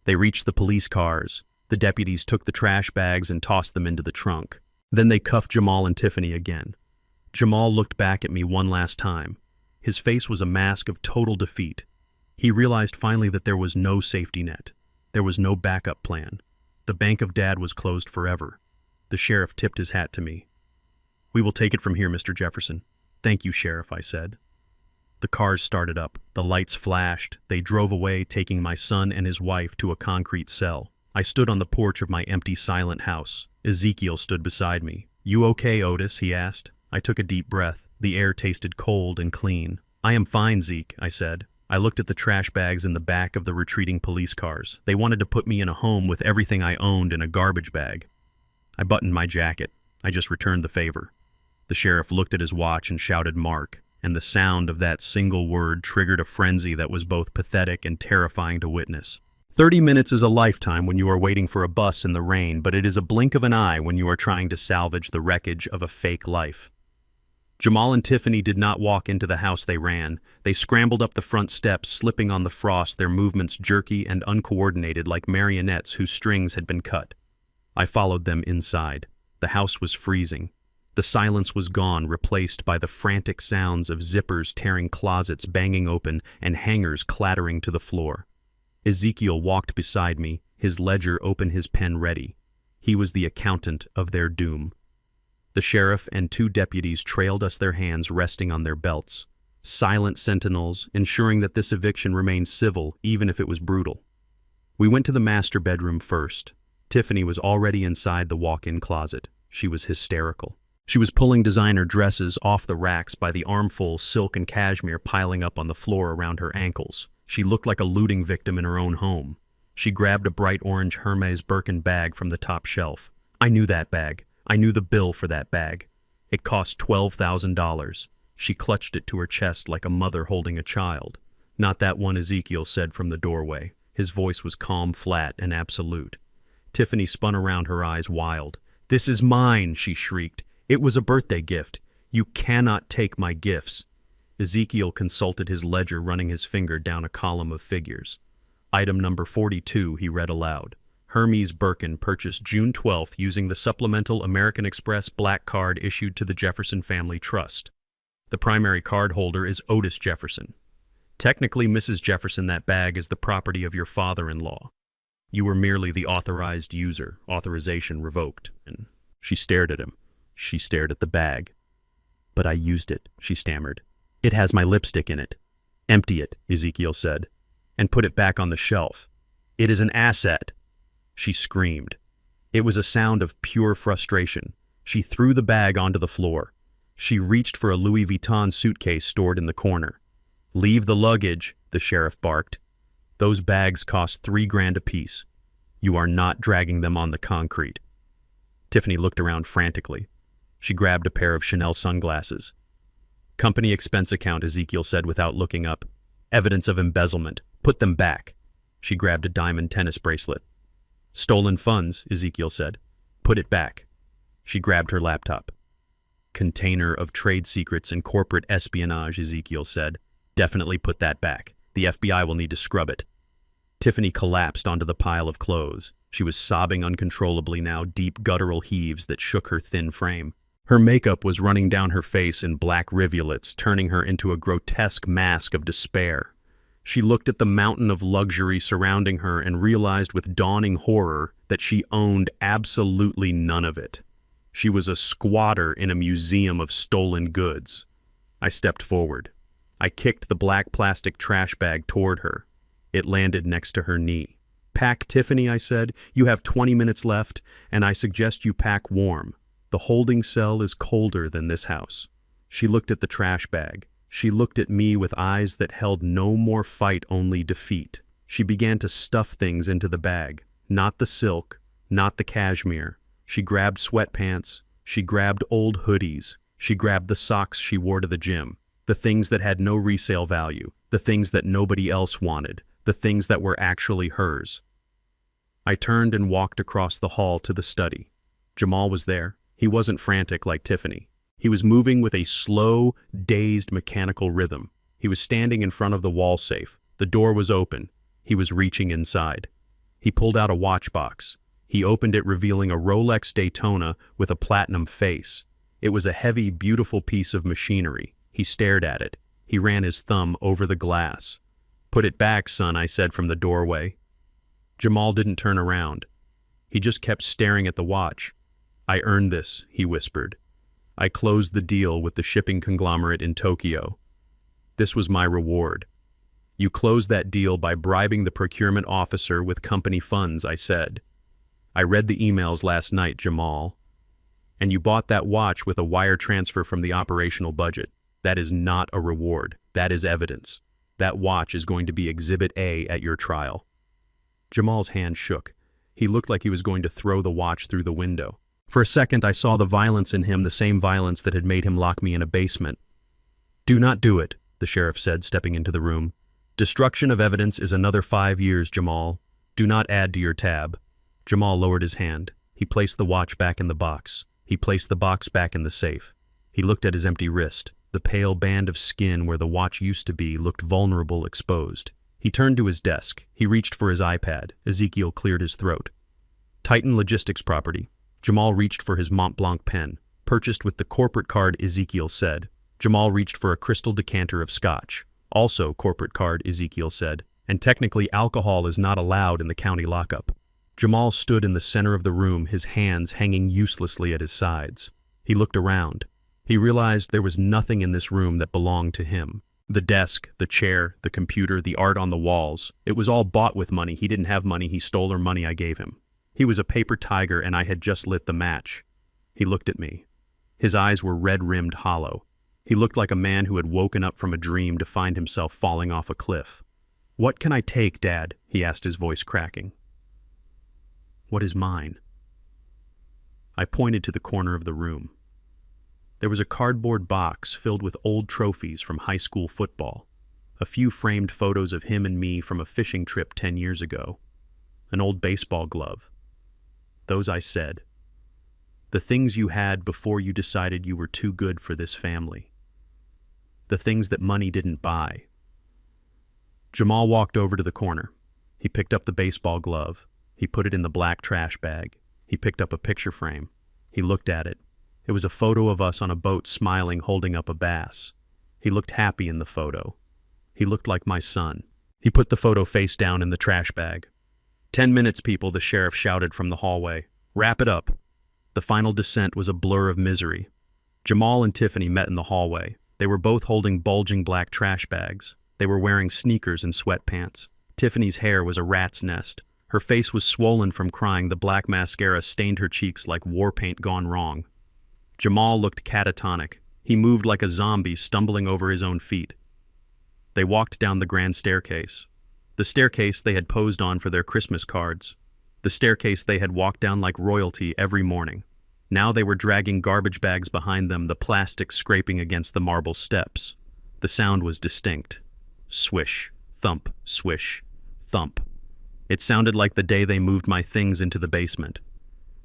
They reached the police cars. The deputies took the trash bags and tossed them into the trunk. Then they cuffed Jamal and Tiffany again. Jamal looked back at me one last time. His face was a mask of total defeat. He realized finally that there was no safety net. There was no backup plan. The bank of Dad was closed forever. The sheriff tipped his hat to me. "We will take it from here, Mr. Jefferson." "Thank you, Sheriff," I said. The cars started up. The lights flashed. They drove away, taking my son and his wife to a concrete cell. I stood on the porch of my empty, silent house. Ezekiel stood beside me. "You okay, Otis?" he asked. I took a deep breath. The air tasted cold and clean. "I am fine, Zeke," I said. I looked at the trash bags in the back of the retreating police cars. They wanted to put me in a home with everything I owned in a garbage bag. I buttoned my jacket. I just returned the favor. The sheriff looked at his watch and shouted "Mark," and the sound of that single word triggered a frenzy that was both pathetic and terrifying to witness. 30 minutes is a lifetime when you are waiting for a bus in the rain, but it is a blink of an eye when you are trying to salvage the wreckage of a fake life. Jamal and Tiffany did not walk into the house they ran. They scrambled up the front steps, slipping on the frost, their movements jerky and uncoordinated like marionettes whose strings had been cut. I followed them inside. The house was freezing. The silence was gone, replaced by the frantic sounds of zippers tearing closets banging open and hangers clattering to the floor. Ezekiel walked beside me, his ledger open, his pen ready. He was the accountant of their doom. The sheriff and 2 deputies trailed us, their hands resting on their belts. Silent sentinels, ensuring that this eviction remained civil, even if it was brutal. We went to the master bedroom first. Tiffany was already inside the walk-in closet. She was hysterical. She was pulling designer dresses off the racks by the armful, silk and cashmere piling up on the floor around her ankles. She looked like a looting victim in her own home. She grabbed a bright orange Hermes Birkin bag from the top shelf. I knew that bag. I knew the bill for that bag. It cost $12,000. She clutched it to her chest like a mother holding a child. "Not that one," Ezekiel said from the doorway. His voice was calm, flat, and absolute. Tiffany spun around, her eyes wild. "This is mine," she shrieked. "It was a birthday gift. You cannot take my gifts." Ezekiel consulted his ledger, running his finger down a column of figures. Item number 42, he read aloud. Hermes Birkin purchased June 12th using the supplemental American Express black card issued to the Jefferson Family Trust. The primary card holder is Otis Jefferson. Technically, Mrs. Jefferson, that bag is the property of your father-in-law. You were merely the authorized user, authorization revoked. And she stared at him. She stared at the bag. But I used it, she stammered. It has my lipstick in it. Empty it, Ezekiel said, and put it back on the shelf. It is an asset. She screamed. It was a sound of pure frustration. She threw the bag onto the floor. She reached for a Louis Vuitton suitcase stored in the corner. Leave the luggage, the sheriff barked. Those bags cost $3,000 apiece. You are not dragging them on the concrete. Tiffany looked around frantically. She grabbed a pair of Chanel sunglasses. Company expense account, Ezekiel said without looking up. Evidence of embezzlement. Put them back. She grabbed a diamond tennis bracelet. Stolen funds, Ezekiel said. Put it back. She grabbed her laptop. Container of trade secrets and corporate espionage, Ezekiel said. Definitely put that back. The FBI will need to scrub it. Tiffany collapsed onto the pile of clothes. She was sobbing uncontrollably now, deep guttural heaves that shook her thin frame. Her makeup was running down her face in black rivulets, turning her into a grotesque mask of despair. She looked at the mountain of luxury surrounding her and realized with dawning horror that she owned absolutely none of it. She was a squatter in a museum of stolen goods. I stepped forward. I kicked the black plastic trash bag toward her. It landed next to her knee. Pack, Tiffany, I said. You have 20 minutes left, and I suggest you pack warm. The holding cell is colder than this house. She looked at the trash bag. She looked at me with eyes that held no more fight, only defeat. She began to stuff things into the bag. Not the silk, not the cashmere. She grabbed sweatpants. She grabbed old hoodies. She grabbed the socks she wore to the gym. The things that had no resale value. The things that nobody else wanted. The things that were actually hers. I turned and walked across the hall to the study. Jamal was there. He wasn't frantic like Tiffany. He was moving with a slow, dazed, mechanical rhythm. He was standing in front of the wall safe. The door was open. He was reaching inside. He pulled out a watch box. He opened it, revealing a Rolex Daytona with a platinum face. It was a heavy, beautiful piece of machinery. He stared at it. He ran his thumb over the glass. "Put it back, son," I said from the doorway. Jamal didn't turn around. He just kept staring at the watch. "I earned this," he whispered. "I closed the deal with the shipping conglomerate in Tokyo. This was my reward." "You closed that deal by bribing the procurement officer with company funds," I said. "I read the emails last night, Jamal. And you bought that watch with a wire transfer from the operational budget. That is not a reward. That is evidence. That watch is going to be Exhibit A at your trial." Jamal's hand shook. He looked like he was going to throw the watch through the window. For a second, I saw the violence in him, the same violence that had made him lock me in a basement. "Do not do it," the sheriff said, stepping into the room. "Destruction of evidence is another 5 years, Jamal. Do not add to your tab." Jamal lowered his hand. He placed the watch back in the box. He placed the box back in the safe. He looked at his empty wrist. The pale band of skin where the watch used to be looked vulnerable, exposed. He turned to his desk. He reached for his iPad. Ezekiel cleared his throat. "Titan Logistics property." Jamal reached for his Mont Blanc pen. "Purchased with the corporate card," Ezekiel said. Jamal reached for a crystal decanter of scotch. "Also corporate card," Ezekiel said. "And technically alcohol is not allowed in the county lockup." Jamal stood in the center of the room, his hands hanging uselessly at his sides. He looked around. He realized there was nothing in this room that belonged to him. The desk, the chair, the computer, the art on the walls. It was all bought with money. He didn't have money he stole or money I gave him. He was a paper tiger and I had just lit the match. He looked at me. His eyes were red-rimmed hollow. He looked like a man who had woken up from a dream to find himself falling off a cliff. "What can I take, Dad?" he asked, his voice cracking. "What is mine?" I pointed to the corner of the room. There was a cardboard box filled with old trophies from high school football, a few framed photos of him and me from a fishing trip 10 years ago, an old baseball glove. Those, I said. The things you had before you decided you were too good for this family. The things that money didn't buy. Jamal walked over to the corner. He picked up the baseball glove. He put it in the black trash bag. He picked up a picture frame. He looked at it. It was a photo of us on a boat smiling, holding up a bass. He looked happy in the photo. He looked like my son. He put the photo face down in the trash bag. 10 minutes, people, the sheriff shouted from the hallway. Wrap it up. The final descent was a blur of misery. Jamal and Tiffany met in the hallway. They were both holding bulging black trash bags. They were wearing sneakers and sweatpants. Tiffany's hair was a rat's nest. Her face was swollen from crying. The black mascara stained her cheeks like war paint gone wrong. Jamal looked catatonic. He moved like a zombie, stumbling over his own feet. They walked down the grand staircase. The staircase they had posed on for their Christmas cards. The staircase they had walked down like royalty every morning. Now they were dragging garbage bags behind them, the plastic scraping against the marble steps. The sound was distinct. Swish, thump, swish, thump. It sounded like the day they moved my things into the basement.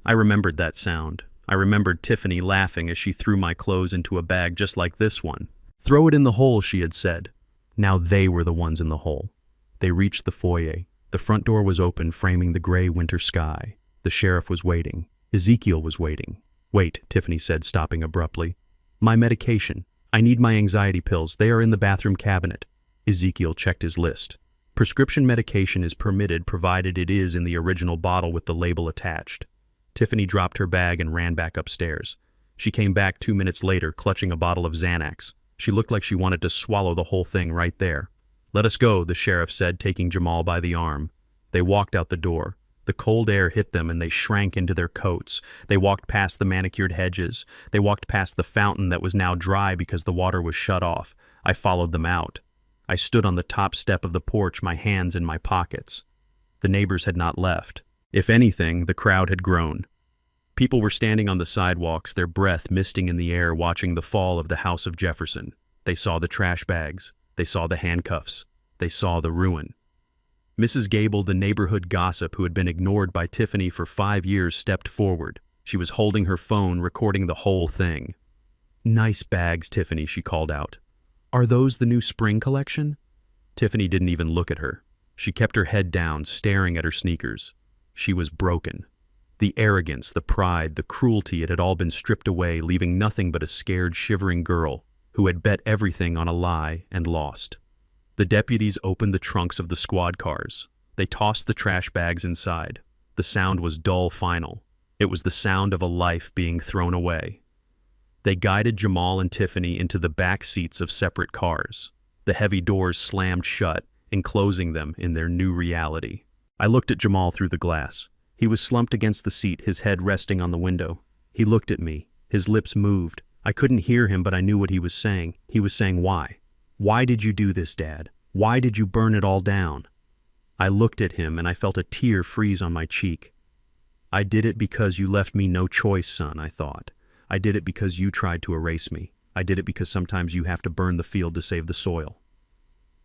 I remembered that sound. I remembered Tiffany laughing as she threw my clothes into a bag just like this one. Throw it in the hole, she had said. Now they were the ones in the hole. They reached the foyer. The front door was open, framing the gray winter sky. The sheriff was waiting. Ezekiel was waiting. Wait, Tiffany said, stopping abruptly. My medication. I need my anxiety pills. They are in the bathroom cabinet. Ezekiel checked his list. Prescription medication is permitted provided it is in the original bottle with the label attached. Tiffany dropped her bag and ran back upstairs. She came back 2 minutes later, clutching a bottle of Xanax. She looked like she wanted to swallow the whole thing right there. Let us go, the sheriff said, taking Jamal by the arm. They walked out the door. The cold air hit them and they shrank into their coats. They walked past the manicured hedges. They walked past the fountain that was now dry because the water was shut off. I followed them out. I stood on the top step of the porch, my hands in my pockets. The neighbors had not left. If anything, the crowd had grown. People were standing on the sidewalks, their breath misting in the air, watching the fall of the House of Jefferson. They saw the trash bags. They saw the handcuffs. They saw the ruin. Mrs. Gable, the neighborhood gossip who had been ignored by Tiffany for 5 years, stepped forward. She was holding her phone, recording the whole thing. Nice bags, Tiffany, she called out. Are those the new spring collection? Tiffany didn't even look at her. She kept her head down, staring at her sneakers. She was broken. The arrogance, the pride, the cruelty, it had all been stripped away, leaving nothing but a scared, shivering girl who had bet everything on a lie and lost. The deputies opened the trunks of the squad cars. They tossed the trash bags inside. The sound was dull, final. It was the sound of a life being thrown away. They guided Jamal and Tiffany into the back seats of separate cars. The heavy doors slammed shut, enclosing them in their new reality. I looked at Jamal through the glass. He was slumped against the seat, his head resting on the window. He looked at me. His lips moved. I couldn't hear him, but I knew what he was saying. He was saying, why? Why did you do this, Dad? Why did you burn it all down? I looked at him and I felt a tear freeze on my cheek. I did it because you left me no choice, son, I thought. I did it because you tried to erase me. I did it because sometimes you have to burn the field to save the soil.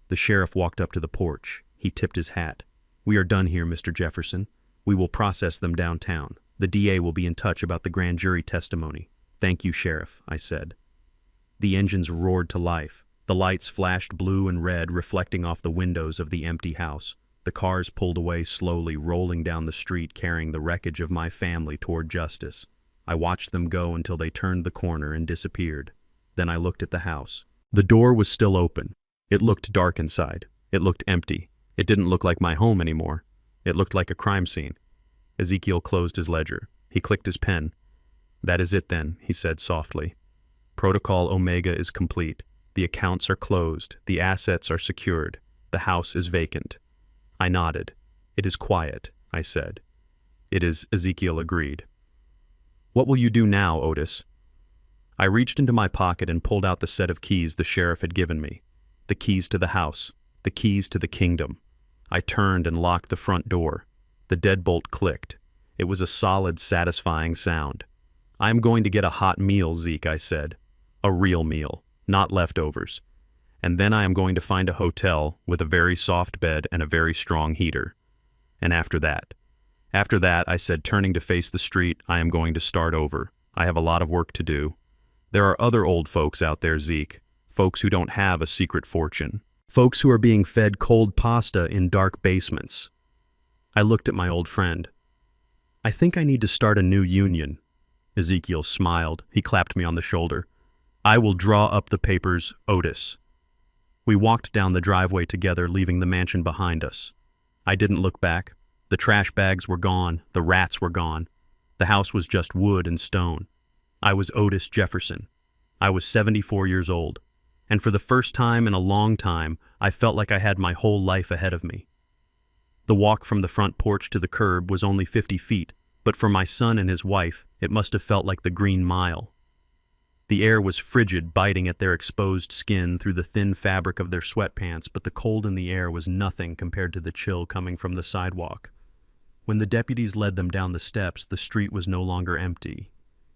The sheriff walked up to the porch. He tipped his hat. We are done here, Mr. Jefferson. We will process them downtown. The DA will be in touch about the grand jury testimony. Thank you, Sheriff, I said. The engines roared to life. The lights flashed blue and red, reflecting off the windows of the empty house. The cars pulled away slowly, rolling down the street, carrying the wreckage of my family toward justice. I watched them go until they turned the corner and disappeared. Then I looked at the house. The door was still open. It looked dark inside. It looked empty. It didn't look like my home anymore. It looked like a crime scene. Ezekiel closed his ledger. He clicked his pen. That is it then, he said softly. Protocol Omega is complete. The accounts are closed. The assets are secured. The house is vacant. I nodded. It is quiet, I said. It is, Ezekiel agreed. What will you do now, Otis? I reached into my pocket and pulled out the set of keys the sheriff had given me. The keys to the house. The keys to the kingdom. I turned and locked the front door. The deadbolt clicked. It was a solid, satisfying sound. I am going to get a hot meal, Zeke, I said. A real meal. Not leftovers. And then I am going to find a hotel with a very soft bed and a very strong heater. And after that, I said, turning to face the street, I am going to start over. I have a lot of work to do. There are other old folks out there, Zeke. Folks who don't have a secret fortune. Folks who are being fed cold pasta in dark basements. I looked at my old friend. "I think I need to start a new union." Ezekiel smiled. He clapped me on the shoulder. "I will draw up the papers, Otis." We walked down the driveway together, leaving the mansion behind us. I didn't look back. The trash bags were gone. The rats were gone. The house was just wood and stone. I was Otis Jefferson. I was 74 years old. And for the first time in a long time, I felt like I had my whole life ahead of me. The walk from the front porch to the curb was only 50 feet, but for my son and his wife, it must have felt like the Green Mile. The air was frigid, biting at their exposed skin through the thin fabric of their sweatpants, but the cold in the air was nothing compared to the chill coming from the sidewalk. When the deputies led them down the steps, the street was no longer empty.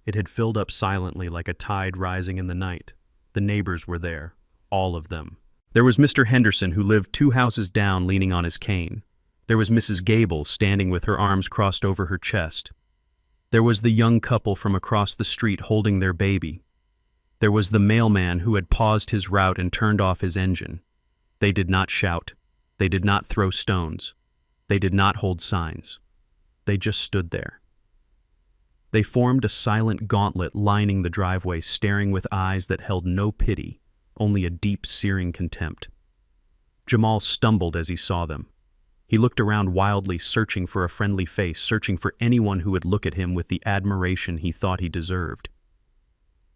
It had filled up silently like a tide rising in the night. The neighbors were there, all of them. There was Mr. Henderson, who lived 2 houses down, leaning on his cane. There was Mrs. Gable, standing with her arms crossed over her chest. There was the young couple from across the street holding their baby. There was the mailman who had paused his route and turned off his engine. They did not shout. They did not throw stones. They did not hold signs. They just stood there. They formed a silent gauntlet lining the driveway, staring with eyes that held no pity, only a deep, searing contempt. Jamal stumbled as he saw them. He looked around wildly, searching for a friendly face, searching for anyone who would look at him with the admiration he thought he deserved.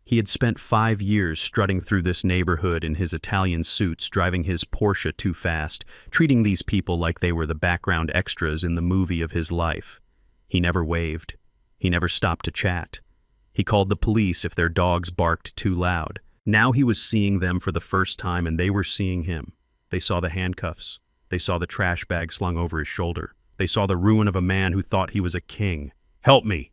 He had spent 5 years strutting through this neighborhood in his Italian suits, driving his Porsche too fast, treating these people like they were the background extras in the movie of his life. He never waved. He never stopped to chat. He called the police if their dogs barked too loud. Now he was seeing them for the first time, and they were seeing him. They saw the handcuffs. They saw the trash bag slung over his shoulder. They saw the ruin of a man who thought he was a king. "Help me!"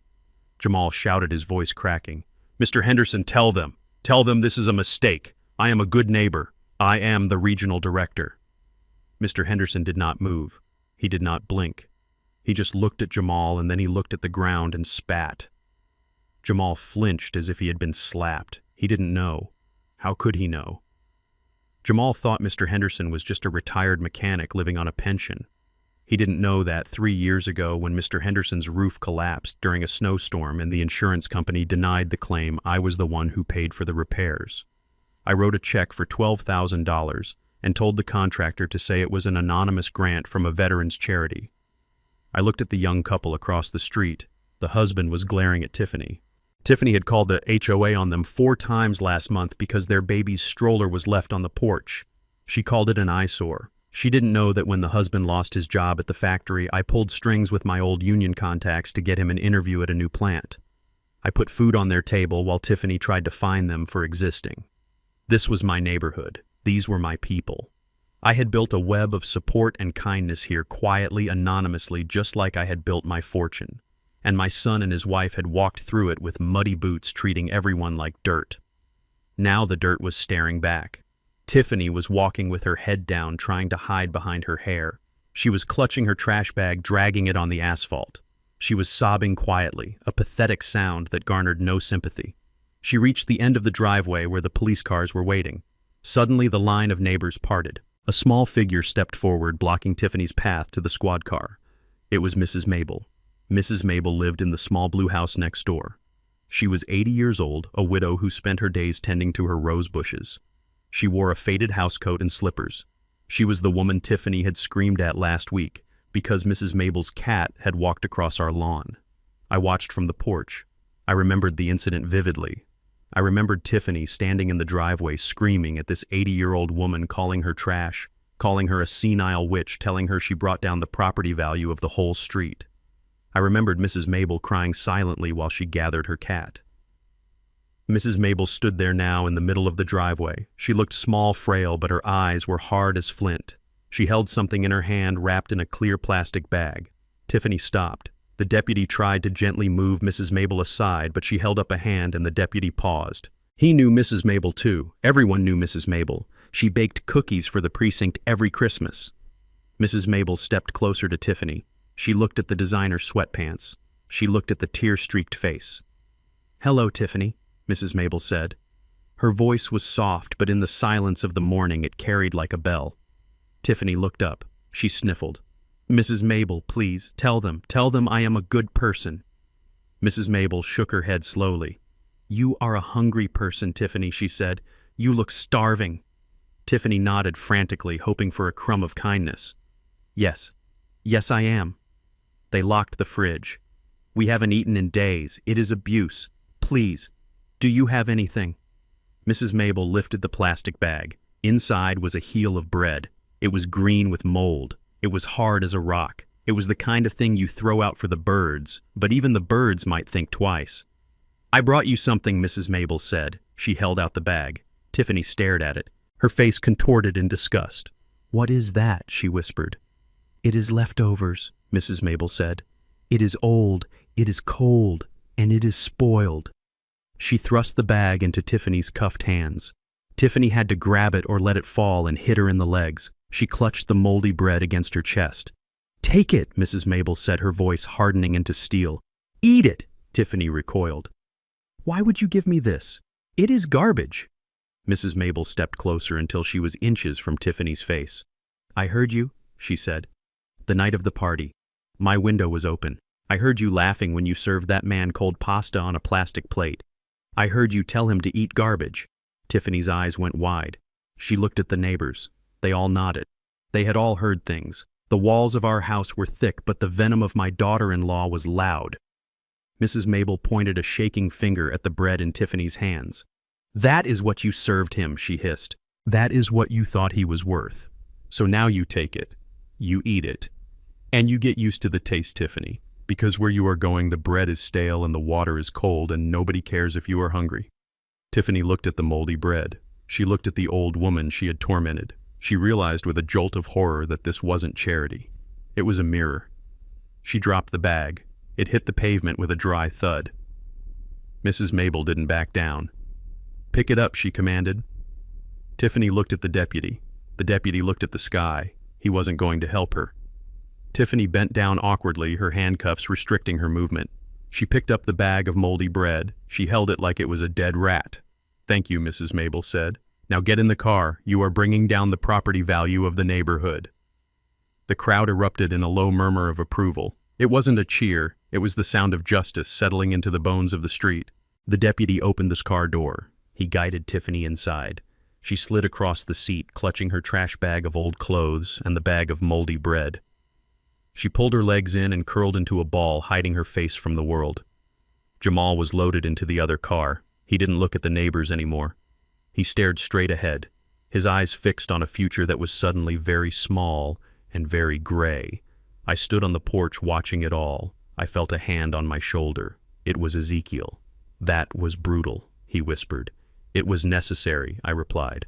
Jamal shouted, his voice cracking. "Mr. Henderson, tell them. Tell them this is a mistake. I am a good neighbor. I am the regional director." Mr. Henderson did not move. He did not blink. He just looked at Jamal, and then he looked at the ground and spat. Jamal flinched as if he had been slapped. He didn't know. How could he know? Jamal thought Mr. Henderson was just a retired mechanic living on a pension. He didn't know that 3 years ago, when Mr. Henderson's roof collapsed during a snowstorm and the insurance company denied the claim, I was the one who paid for the repairs. I wrote a check for $12,000 and told the contractor to say it was an anonymous grant from a veterans charity. I looked at the young couple across the street. The husband was glaring at Tiffany. Tiffany had called the HOA on them 4 times last month because their baby's stroller was left on the porch. She called it an eyesore. She didn't know that when the husband lost his job at the factory, I pulled strings with my old union contacts to get him an interview at a new plant. I put food on their table while Tiffany tried to fine them for existing. This was my neighborhood. These were my people. I had built a web of support and kindness here, quietly, anonymously, just like I had built my fortune. And my son and his wife had walked through it with muddy boots, treating everyone like dirt. Now the dirt was staring back. Tiffany was walking with her head down, trying to hide behind her hair. She was clutching her trash bag, dragging it on the asphalt. She was sobbing quietly, a pathetic sound that garnered no sympathy. She reached the end of the driveway where the police cars were waiting. Suddenly the line of neighbors parted. A small figure stepped forward, blocking Tiffany's path to the squad car. It was Mrs. Mabel. Mrs. Mabel lived in the small blue house next door. She was 80 years old, a widow who spent her days tending to her rose bushes. She wore a faded housecoat and slippers. She was the woman Tiffany had screamed at last week because Mrs. Mabel's cat had walked across our lawn. I watched from the porch. I remembered the incident vividly. I remembered Tiffany standing in the driveway screaming at this 80-year-old woman, calling her trash, calling her a senile witch, telling her she brought down the property value of the whole street. I remembered Mrs. Mabel crying silently while she gathered her cat. Mrs. Mabel stood there now in the middle of the driveway. She looked small, frail, but her eyes were hard as flint. She held something in her hand wrapped in a clear plastic bag. Tiffany stopped. The deputy tried to gently move Mrs. Mabel aside, but she held up a hand and the deputy paused. He knew Mrs. Mabel too. Everyone knew Mrs. Mabel. She baked cookies for the precinct every Christmas. Mrs. Mabel stepped closer to Tiffany. She looked at the designer sweatpants. She looked at the tear-streaked face. "Hello, Tiffany," Mrs. Mabel said. Her voice was soft, but in the silence of the morning it carried like a bell. Tiffany looked up. She sniffled. Mrs. Mabel, please, tell them I am a good person. Mrs. Mabel shook her head slowly. You are a hungry person, Tiffany, she said. You look starving. Tiffany nodded frantically, hoping for a crumb of kindness. Yes, I am. They locked the fridge. We haven't eaten in days. It is abuse. Please, do you have anything? Mrs. Mabel lifted the plastic bag. Inside was a heel of bread. It was green with mold. It was hard as a rock. It was the kind of thing you throw out for the birds, but even the birds might think twice. I brought you something, Mrs. Mabel said. She held out the bag. Tiffany stared at it, her face contorted in disgust. What is that? She whispered. It is leftovers, Mrs. Mabel said. It is old, it is cold, and it is spoiled. She thrust the bag into Tiffany's cuffed hands. Tiffany had to grab it or let it fall and hit her in the legs. She clutched the moldy bread against her chest. Take it, Mrs. Mabel said, her voice hardening into steel. Eat it, Tiffany recoiled. Why would you give me this? It is garbage. Mrs. Mabel stepped closer until she was inches from Tiffany's face. I heard you, she said. The night of the party. My window was open. I heard you laughing when you served that man cold pasta on a plastic plate. I heard you tell him to eat garbage. Tiffany's eyes went wide. She looked at the neighbors. They all nodded. They had all heard things. The walls of our house were thick, but the venom of my daughter-in-law was loud. Mrs. Mabel pointed a shaking finger at the bread in Tiffany's hands. That is what you served him, she hissed. That is what you thought he was worth. So now you take it. You eat it. And you get used to the taste, Tiffany, because where you are going the bread is stale and the water is cold and nobody cares if you are hungry. Tiffany looked at the moldy bread. She looked at the old woman she had tormented. She realized with a jolt of horror that this wasn't charity. It was a mirror. She dropped the bag. It hit the pavement with a dry thud. Mrs. Mabel didn't back down. Pick it up, she commanded. Tiffany looked at the deputy. The deputy looked at the sky. He wasn't going to help her. Tiffany bent down awkwardly, her handcuffs restricting her movement. She picked up the bag of moldy bread. She held it like it was a dead rat. Thank you, Mrs. Mabel said. Now get in the car. You are bringing down the property value of the neighborhood. The crowd erupted in a low murmur of approval. It wasn't a cheer. It was the sound of justice settling into the bones of the street. The deputy opened the car door. He guided Tiffany inside. She slid across the seat, clutching her trash bag of old clothes and the bag of moldy bread. She pulled her legs in and curled into a ball, hiding her face from the world. Jamal was loaded into the other car. He didn't look at the neighbors anymore. He stared straight ahead, his eyes fixed on a future that was suddenly very small and very gray. I stood on the porch watching it all. I felt a hand on my shoulder. It was Ezekiel. That was brutal, he whispered. It was necessary, I replied.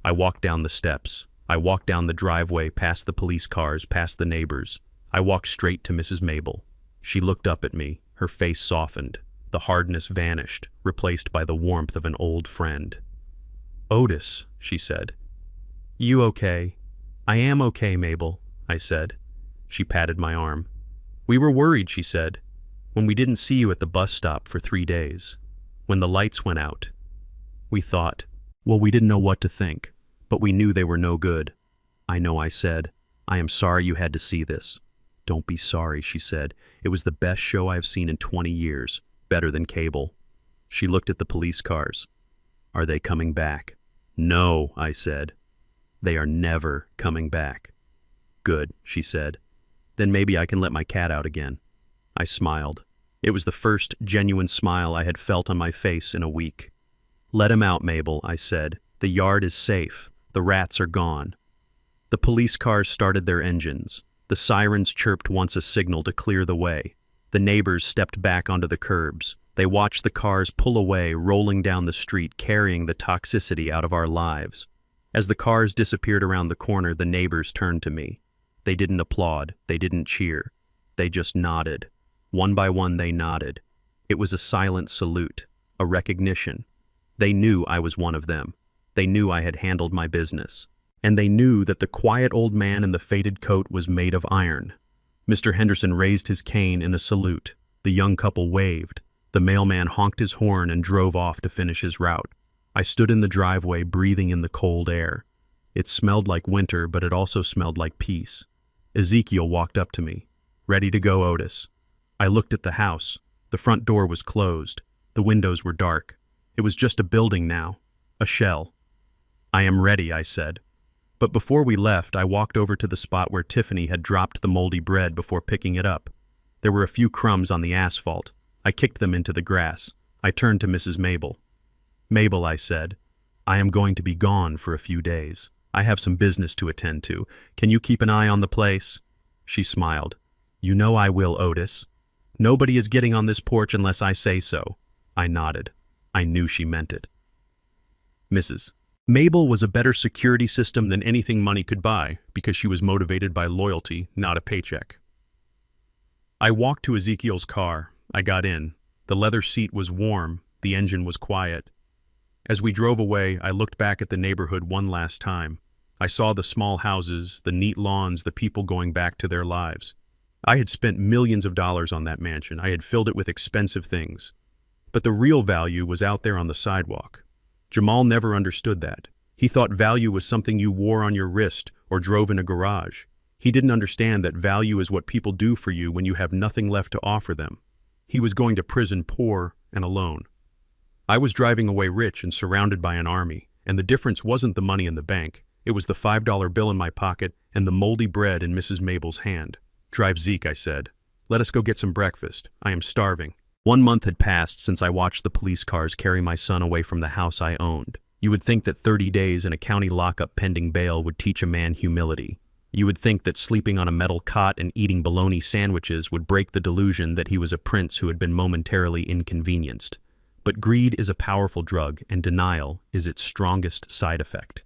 I walked down the steps. I walked down the driveway, past the police cars, past the neighbors. I walked straight to Mrs. Mabel. She looked up at me. Her face softened. The hardness vanished, replaced by the warmth of an old friend. Otis, she said. You okay? I am okay, Mabel, I said. She patted my arm. We were worried, she said, when we didn't see you at the bus stop for 3 days, when the lights went out. We thought, well, we didn't know what to think, but we knew they were no good. I know, I said. I am sorry you had to see this. Don't be sorry, she said. It was the best show I have seen in 20 years, better than cable. She looked at the police cars. Are they coming back? No, I said. They are never coming back. Good, she said. Then maybe I can let my cat out again. I smiled. It was the first genuine smile I had felt on my face in a week. Let him out, Mabel, I said. The yard is safe. The rats are gone. The police cars started their engines. The sirens chirped once a signal to clear the way. The neighbors stepped back onto the curbs. They watched the cars pull away, rolling down the street, carrying the toxicity out of our lives. As the cars disappeared around the corner, the neighbors turned to me. They didn't applaud. They didn't cheer. They just nodded. One by one, they nodded. It was a silent salute, a recognition. They knew I was one of them. They knew I had handled my business. And they knew that the quiet old man in the faded coat was made of iron. Mr. Henderson raised his cane in a salute. The young couple waved. The mailman honked his horn and drove off to finish his route. I stood in the driveway, breathing in the cold air. It smelled like winter, but it also smelled like peace. Ezekiel walked up to me. Ready to go, Otis. I looked at the house. The front door was closed. The windows were dark. It was just a building now. A shell. I am ready, I said. But before we left, I walked over to the spot where Tiffany had dropped the moldy bread before picking it up. There were a few crumbs on the asphalt. I kicked them into the grass. I turned to Mrs. Mabel. Mabel, I said, I am going to be gone for a few days. I have some business to attend to. Can you keep an eye on the place? She smiled. You know I will, Otis. Nobody is getting on this porch unless I say so. I nodded. I knew she meant it. Mrs. Mabel was a better security system than anything money could buy because she was motivated by loyalty, not a paycheck. I walked to Ezekiel's car. I got in. The leather seat was warm. The engine was quiet. As we drove away, I looked back at the neighborhood one last time. I saw the small houses, the neat lawns, the people going back to their lives. I had spent millions of dollars on that mansion. I had filled it with expensive things. But the real value was out there on the sidewalk. Jamal never understood that. He thought value was something you wore on your wrist or drove in a garage. He didn't understand that value is what people do for you when you have nothing left to offer them. He was going to prison poor and alone. I was driving away rich and surrounded by an army, and the difference wasn't the money in the bank. It was the $5 bill in my pocket and the moldy bread in Mrs. Mabel's hand. Drive Zeke, I said. Let us go get some breakfast. I am starving. 1 month had passed since I watched the police cars carry my son away from the house I owned. You would think that 30 days in a county lockup pending bail would teach a man humility. You would think that sleeping on a metal cot and eating bologna sandwiches would break the delusion that he was a prince who had been momentarily inconvenienced. But greed is a powerful drug, and denial is its strongest side effect.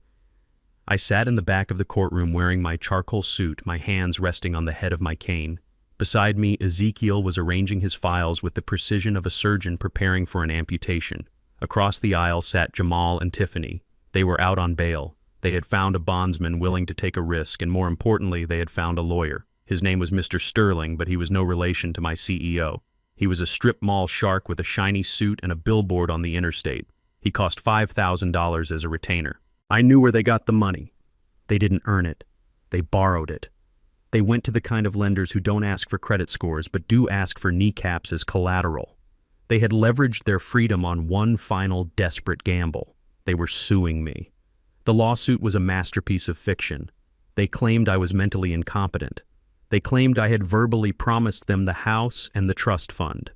I sat in the back of the courtroom wearing my charcoal suit, my hands resting on the head of my cane. Beside me, Ezekiel was arranging his files with the precision of a surgeon preparing for an amputation. Across the aisle sat Jamal and Tiffany. They were out on bail. They had found a bondsman willing to take a risk, and more importantly, they had found a lawyer. His name was Mr. Sterling, but he was no relation to my CEO. He was a strip mall shark with a shiny suit and a billboard on the interstate. He cost $5,000 as a retainer. I knew where they got the money. They didn't earn it. They borrowed it. They went to the kind of lenders who don't ask for credit scores but do ask for kneecaps as collateral. They had leveraged their freedom on one final desperate gamble. They were suing me. The lawsuit was a masterpiece of fiction. They claimed I was mentally incompetent. They claimed I had verbally promised them the house and the trust fund.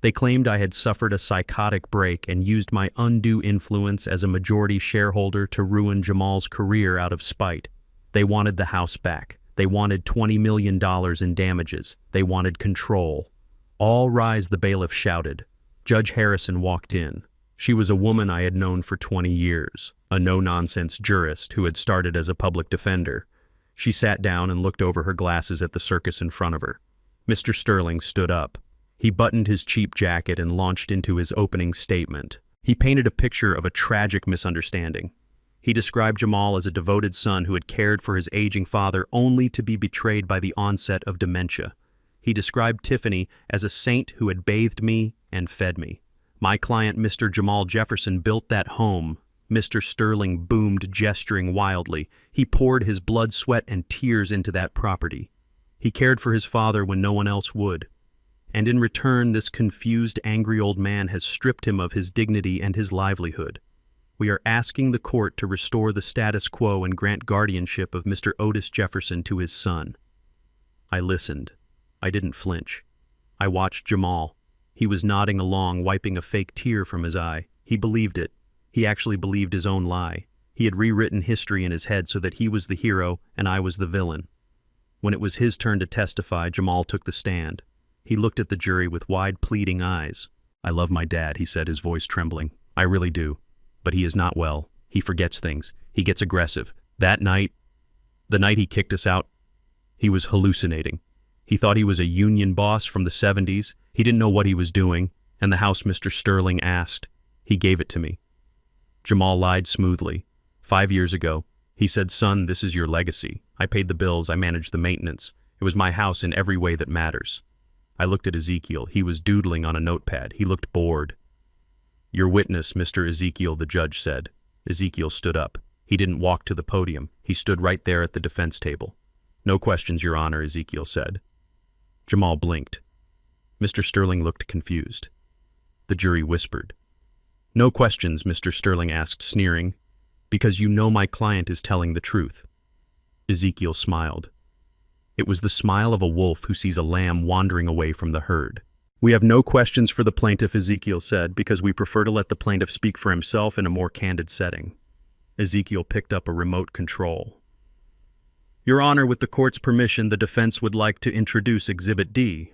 They claimed I had suffered a psychotic break and used my undue influence as a majority shareholder to ruin Jamal's career out of spite. They wanted the house back. They wanted $20 million in damages. They wanted control. All rise, the bailiff shouted. Judge Harrison walked in. She was a woman I had known for 20 years, a no-nonsense jurist who had started as a public defender. She sat down and looked over her glasses at the circus in front of her. Mr. Sterling stood up. He buttoned his cheap jacket and launched into his opening statement. He painted a picture of a tragic misunderstanding. He described Jamal as a devoted son who had cared for his aging father only to be betrayed by the onset of dementia. He described Tiffany as a saint who had bathed me and fed me. My client, Mr. Jamal Jefferson, built that home. Mr. Sterling boomed, gesturing wildly. He poured his blood, sweat, and tears into that property. He cared for his father when no one else would. And in return, this confused, angry old man has stripped him of his dignity and his livelihood. We are asking the court to restore the status quo and grant guardianship of Mr. Otis Jefferson to his son. I listened. I didn't flinch. I watched Jamal. He was nodding along, wiping a fake tear from his eye. He believed it. He actually believed his own lie. He had rewritten history in his head so that he was the hero and I was the villain. When it was his turn to testify, Jamal took the stand. He looked at the jury with wide, pleading eyes. I love my dad, he said, his voice trembling. I really do. But he is not well. He forgets things. He gets aggressive. That night, the night he kicked us out, he was hallucinating. He thought he was a union boss from the 70s. He didn't know what he was doing, and the house Mr. Sterling asked. He gave it to me. Jamal lied smoothly. 5 years ago, he said, son, this is your legacy. I paid the bills. I managed the maintenance. It was my house in every way that matters. I looked at Ezekiel. He was doodling on a notepad. He looked bored. Your witness, Mr. Ezekiel, the judge said. Ezekiel stood up. He didn't walk to the podium. He stood right there at the defense table. No questions, Your Honor, Ezekiel said. Jamal blinked. Mr. Sterling looked confused. The jury whispered. No questions, Mr. Sterling asked, sneering, because you know my client is telling the truth. Ezekiel smiled. It was the smile of a wolf who sees a lamb wandering away from the herd. We have no questions for the plaintiff, Ezekiel said, because we prefer to let the plaintiff speak for himself in a more candid setting. Ezekiel picked up a remote control. Your Honor, with the court's permission, the defense would like to introduce Exhibit D.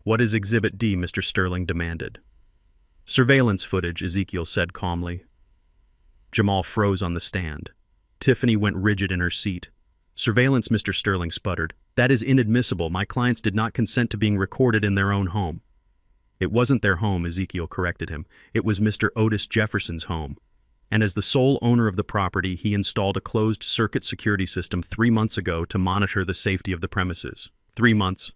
What is Exhibit D? Mr. Sterling demanded. Surveillance footage, Ezekiel said calmly. Jamal froze on the stand. Tiffany went rigid in her seat. Surveillance, Mr. Sterling sputtered. That is inadmissible. My clients did not consent to being recorded in their own home. It wasn't their home, Ezekiel corrected him. It was Mr. Otis Jefferson's home. And as the sole owner of the property, he installed a closed-circuit security system 3 months ago to monitor the safety of the premises. 3 months.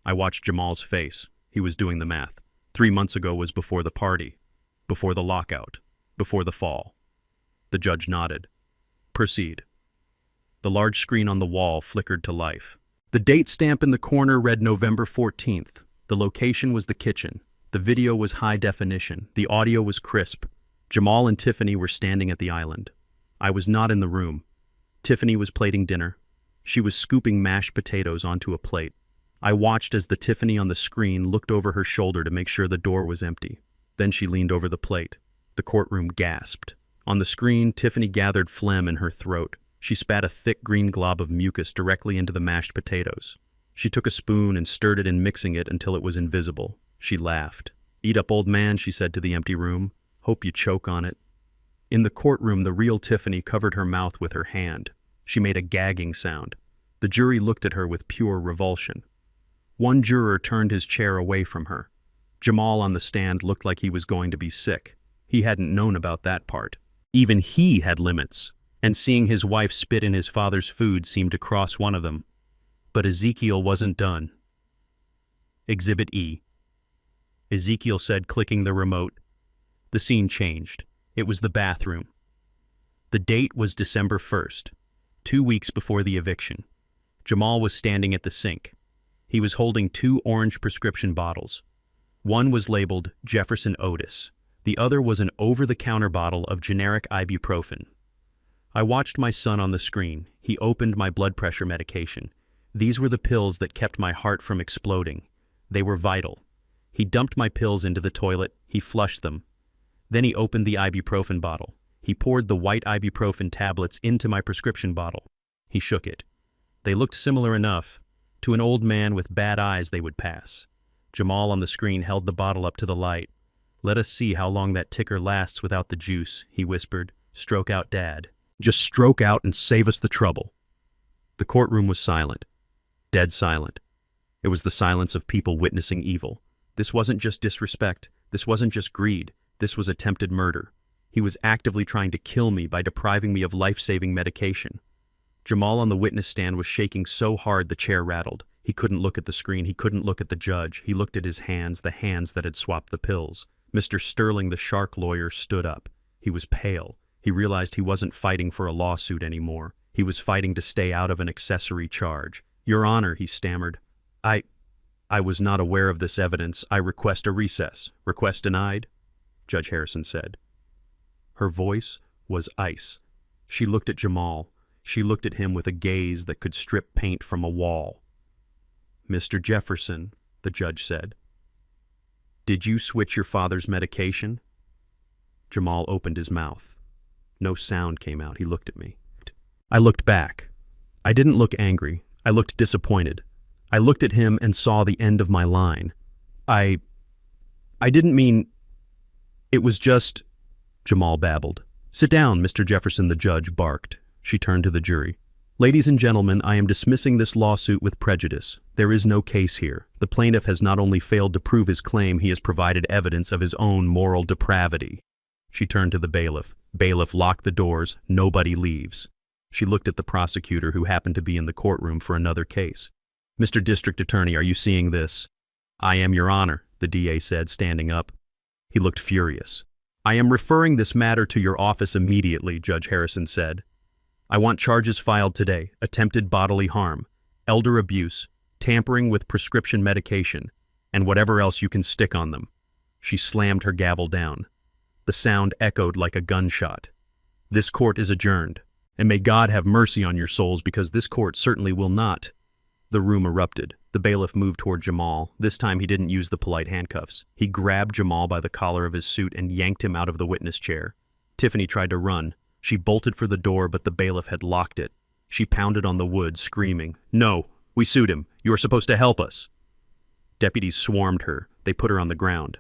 I watched Jamal's face. He was doing the math. 3 months ago was before the party, before the lockout, before the fall. The judge nodded. Proceed. The large screen on the wall flickered to life. The date stamp in the corner read November 14th. The location was the kitchen. The video was high definition. The audio was crisp. Jamal and Tiffany were standing at the island. I was not in the room. Tiffany was plating dinner. She was scooping mashed potatoes onto a plate. I watched as the Tiffany on the screen looked over her shoulder to make sure the door was empty. Then she leaned over the plate. The courtroom gasped. On the screen, Tiffany gathered phlegm in her throat. She spat a thick green glob of mucus directly into the mashed potatoes. She took a spoon and stirred it in, mixing it until it was invisible. She laughed. Eat up, old man, she said to the empty room. Hope you choke on it. In the courtroom, the real Tiffany covered her mouth with her hand. She made a gagging sound. The jury looked at her with pure revulsion. One juror turned his chair away from her. Jamal on the stand looked like he was going to be sick. He hadn't known about that part. Even he had limits, and seeing his wife spit in his father's food seemed to cross one of them. But Ezekiel wasn't done. Exhibit E. Ezekiel said, clicking the remote. The scene changed. It was the bathroom. The date was December 1st, 2 weeks before the eviction. Jamal was standing at the sink. He was holding 2 orange prescription bottles. One was labeled Jefferson Otis. The other was an over-the-counter bottle of generic ibuprofen. I watched my son on the screen. He opened my blood pressure medication. These were the pills that kept my heart from exploding. They were vital. He dumped my pills into the toilet. He flushed them. Then he opened the ibuprofen bottle. He poured the white ibuprofen tablets into my prescription bottle. He shook it. They looked similar enough. To an old man with bad eyes they would pass. Jamal on the screen held the bottle up to the light. Let us see how long that ticker lasts without the juice, he whispered. Stroke out, Dad. Just stroke out and save us the trouble. The courtroom was silent. Dead silent. It was the silence of people witnessing evil. This wasn't just disrespect. This wasn't just greed. This was attempted murder. He was actively trying to kill me by depriving me of life-saving medication. Jamal on the witness stand was shaking so hard the chair rattled. He couldn't look at the screen. He couldn't look at the judge. He looked at his hands, the hands that had swapped the pills. Mr. Sterling, the shark lawyer, stood up. He was pale. He realized he wasn't fighting for a lawsuit anymore. He was fighting to stay out of an accessory charge. Your Honor, he stammered. I was not aware of this evidence. I request a recess. Request denied? Judge Harrison said. Her voice was ice. She looked at Jamal. She looked at him with a gaze that could strip paint from a wall. Mr. Jefferson, the judge said, did you switch your father's medication? Jamal opened his mouth. No sound came out. He looked at me. I looked back. I didn't look angry. I looked disappointed. I looked at him and saw the end of my line. I didn't mean... It was just... Jamal babbled. Sit down, Mr. Jefferson, the judge barked. She turned to the jury. Ladies and gentlemen, I am dismissing this lawsuit with prejudice. There is no case here. The plaintiff has not only failed to prove his claim, he has provided evidence of his own moral depravity. She turned to the bailiff. Bailiff, lock the doors. Nobody leaves. She looked at the prosecutor, who happened to be in the courtroom for another case. Mr. District Attorney, are you seeing this? I am, Your Honor, the DA said, standing up. He looked furious. I am referring this matter to your office immediately, Judge Harrison said. I want charges filed today, attempted bodily harm, elder abuse, tampering with prescription medication, and whatever else you can stick on them. She slammed her gavel down. The sound echoed like a gunshot. This court is adjourned, and may God have mercy on your souls, because this court certainly will not. The room erupted. The bailiff moved toward Jamal. This time he didn't use the polite handcuffs. He grabbed Jamal by the collar of his suit and yanked him out of the witness chair. Tiffany tried to run. She bolted for the door, but the bailiff had locked it. She pounded on the wood, screaming, "No, we sued him. You are supposed to help us." Deputies swarmed her. They put her on the ground.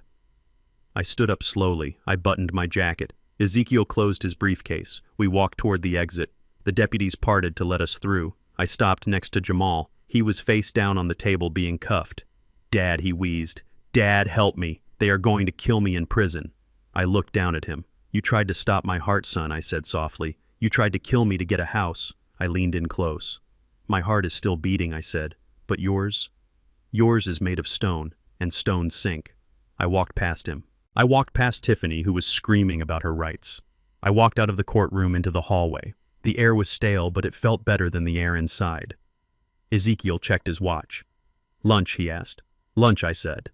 I stood up slowly. I buttoned my jacket. Ezekiel closed his briefcase. We walked toward the exit. The deputies parted to let us through. I stopped next to Jamal. He was face down on the table being cuffed. "Dad," he wheezed. "Dad, help me. They are going to kill me in prison." I looked down at him. "You tried to stop my heart, son," I said softly. "You tried to kill me to get a house." I leaned in close. "My heart is still beating," I said. "But yours?" "Yours is made of stone, and stones sink." I walked past him. I walked past Tiffany, who was screaming about her rights. I walked out of the courtroom into the hallway. The air was stale, but it felt better than the air inside. Ezekiel checked his watch. "Lunch?" he asked. "Lunch," I said.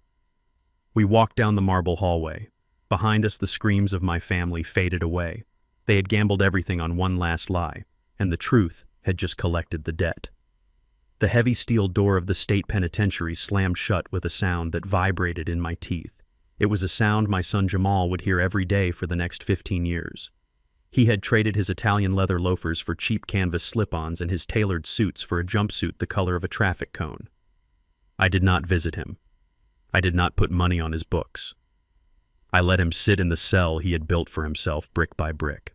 We walked down the marble hallway. Behind us, the screams of my family faded away. They had gambled everything on one last lie, and the truth had just collected the debt. The heavy steel door of the state penitentiary slammed shut with a sound that vibrated in my teeth. It was a sound my son Jamal would hear every day for the next 15 years. He had traded his Italian leather loafers for cheap canvas slip-ons and his tailored suits for a jumpsuit the color of a traffic cone. I did not visit him. I did not put money on his books. I let him sit in the cell he had built for himself brick by brick.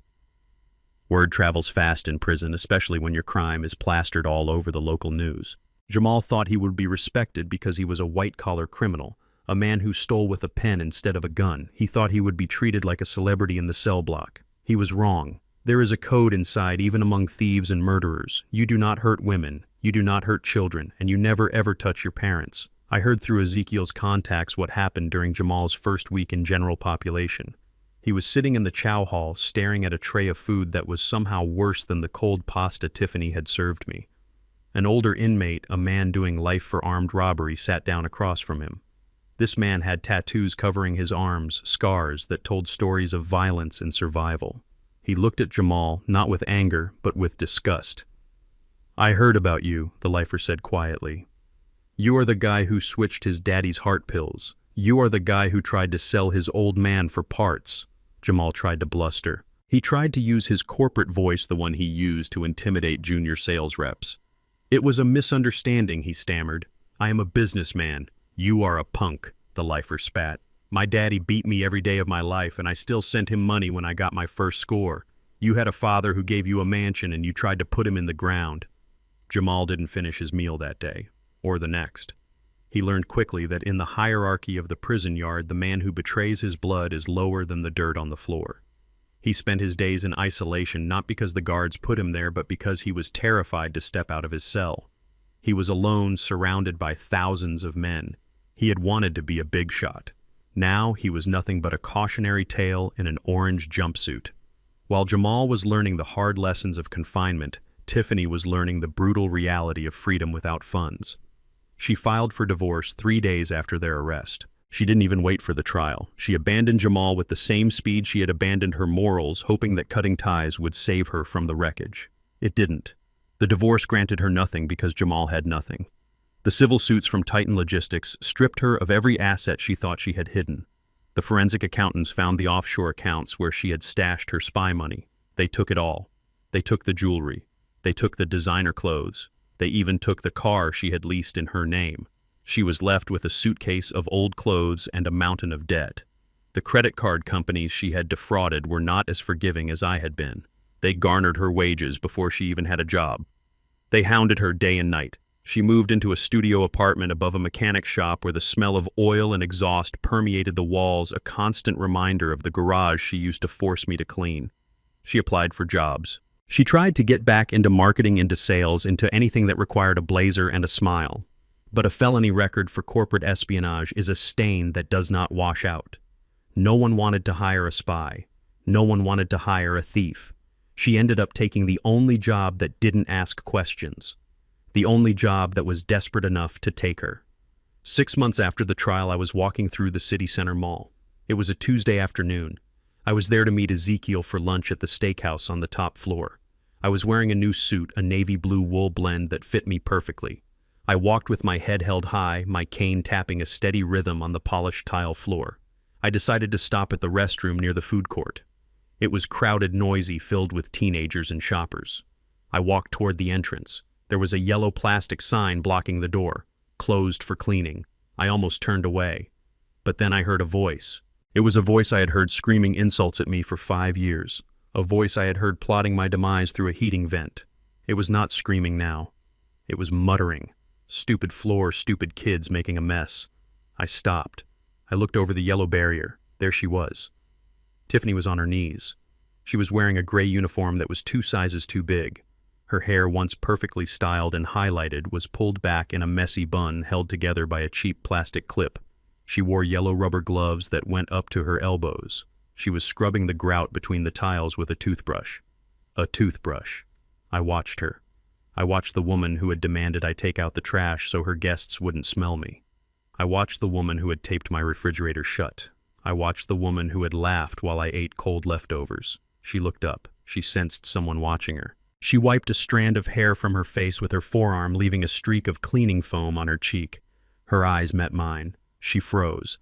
Word travels fast in prison, especially when your crime is plastered all over the local news. Jamal thought he would be respected because he was a white-collar criminal, a man who stole with a pen instead of a gun. He thought he would be treated like a celebrity in the cell block. He was wrong. There is a code inside, even among thieves and murderers. You do not hurt women, you do not hurt children, and you never ever touch your parents. I heard through Ezekiel's contacts what happened during Jamal's first week in general population. He was sitting in the chow hall, staring at a tray of food that was somehow worse than the cold pasta Tiffany had served me. An older inmate, a man doing life for armed robbery, sat down across from him. This man had tattoos covering his arms, scars that told stories of violence and survival. He looked at Jamal, not with anger, but with disgust. "I heard about you," the lifer said quietly. "You are the guy who switched his daddy's heart pills. You are the guy who tried to sell his old man for parts." Jamal tried to bluster. He tried to use his corporate voice, the one he used to intimidate junior sales reps. "It was a misunderstanding," he stammered. "I am a businessman. You are a punk," the lifer spat. "My daddy beat me every day of my life, and I still sent him money when I got my first score. You had a father who gave you a mansion, and you tried to put him in the ground." Jamal didn't finish his meal that day, or the next. He learned quickly that in the hierarchy of the prison yard, the man who betrays his blood is lower than the dirt on the floor. He spent his days in isolation, not because the guards put him there, but because he was terrified to step out of his cell. He was alone, surrounded by thousands of men. He had wanted to be a big shot. Now he was nothing but a cautionary tale in an orange jumpsuit. While Jamal was learning the hard lessons of confinement, Tiffany was learning the brutal reality of freedom without funds. She filed for divorce 3 days after their arrest. She didn't even wait for the trial. She abandoned Jamal with the same speed she had abandoned her morals, hoping that cutting ties would save her from the wreckage. It didn't. The divorce granted her nothing because Jamal had nothing. The civil suits from Titan Logistics stripped her of every asset she thought she had hidden. The forensic accountants found the offshore accounts where she had stashed her spy money. They took it all. They took the jewelry. They took the designer clothes. They even took the car she had leased in her name. She was left with a suitcase of old clothes and a mountain of debt. The credit card companies she had defrauded were not as forgiving as I had been. They garnered her wages before she even had a job. They hounded her day and night. She moved into a studio apartment above a mechanic shop where the smell of oil and exhaust permeated the walls, a constant reminder of the garage she used to force me to clean. She applied for jobs. She tried to get back into marketing, into sales, into anything that required a blazer and a smile. But a felony record for corporate espionage is a stain that does not wash out. No one wanted to hire a spy. No one wanted to hire a thief. She ended up taking the only job that didn't ask questions. The only job that was desperate enough to take her. 6 months after the trial, I was walking through the city center mall. It was a Tuesday afternoon. I was there to meet Ezekiel for lunch at the steakhouse on the top floor. I was wearing a new suit, a navy blue wool blend that fit me perfectly. I walked with my head held high, my cane tapping a steady rhythm on the polished tile floor. I decided to stop at the restroom near the food court. It was crowded, noisy, filled with teenagers and shoppers. I walked toward the entrance. There was a yellow plastic sign blocking the door, closed for cleaning. I almost turned away. But then I heard a voice. It was a voice I had heard screaming insults at me for 5 years. A voice I had heard plotting my demise through a heating vent. It was not screaming now. It was muttering. Stupid floor, stupid kids making a mess. I stopped. I looked over the yellow barrier. There she was. Tiffany was on her knees. She was wearing a gray uniform that was 2 sizes too big. Her hair, once perfectly styled and highlighted, was pulled back in a messy bun held together by a cheap plastic clip. She wore yellow rubber gloves that went up to her elbows. She was scrubbing the grout between the tiles with a toothbrush. A toothbrush. I watched her. I watched the woman who had demanded I take out the trash so her guests wouldn't smell me. I watched the woman who had taped my refrigerator shut. I watched the woman who had laughed while I ate cold leftovers. She looked up. She sensed someone watching her. She wiped a strand of hair from her face with her forearm, leaving a streak of cleaning foam on her cheek. Her eyes met mine. She froze.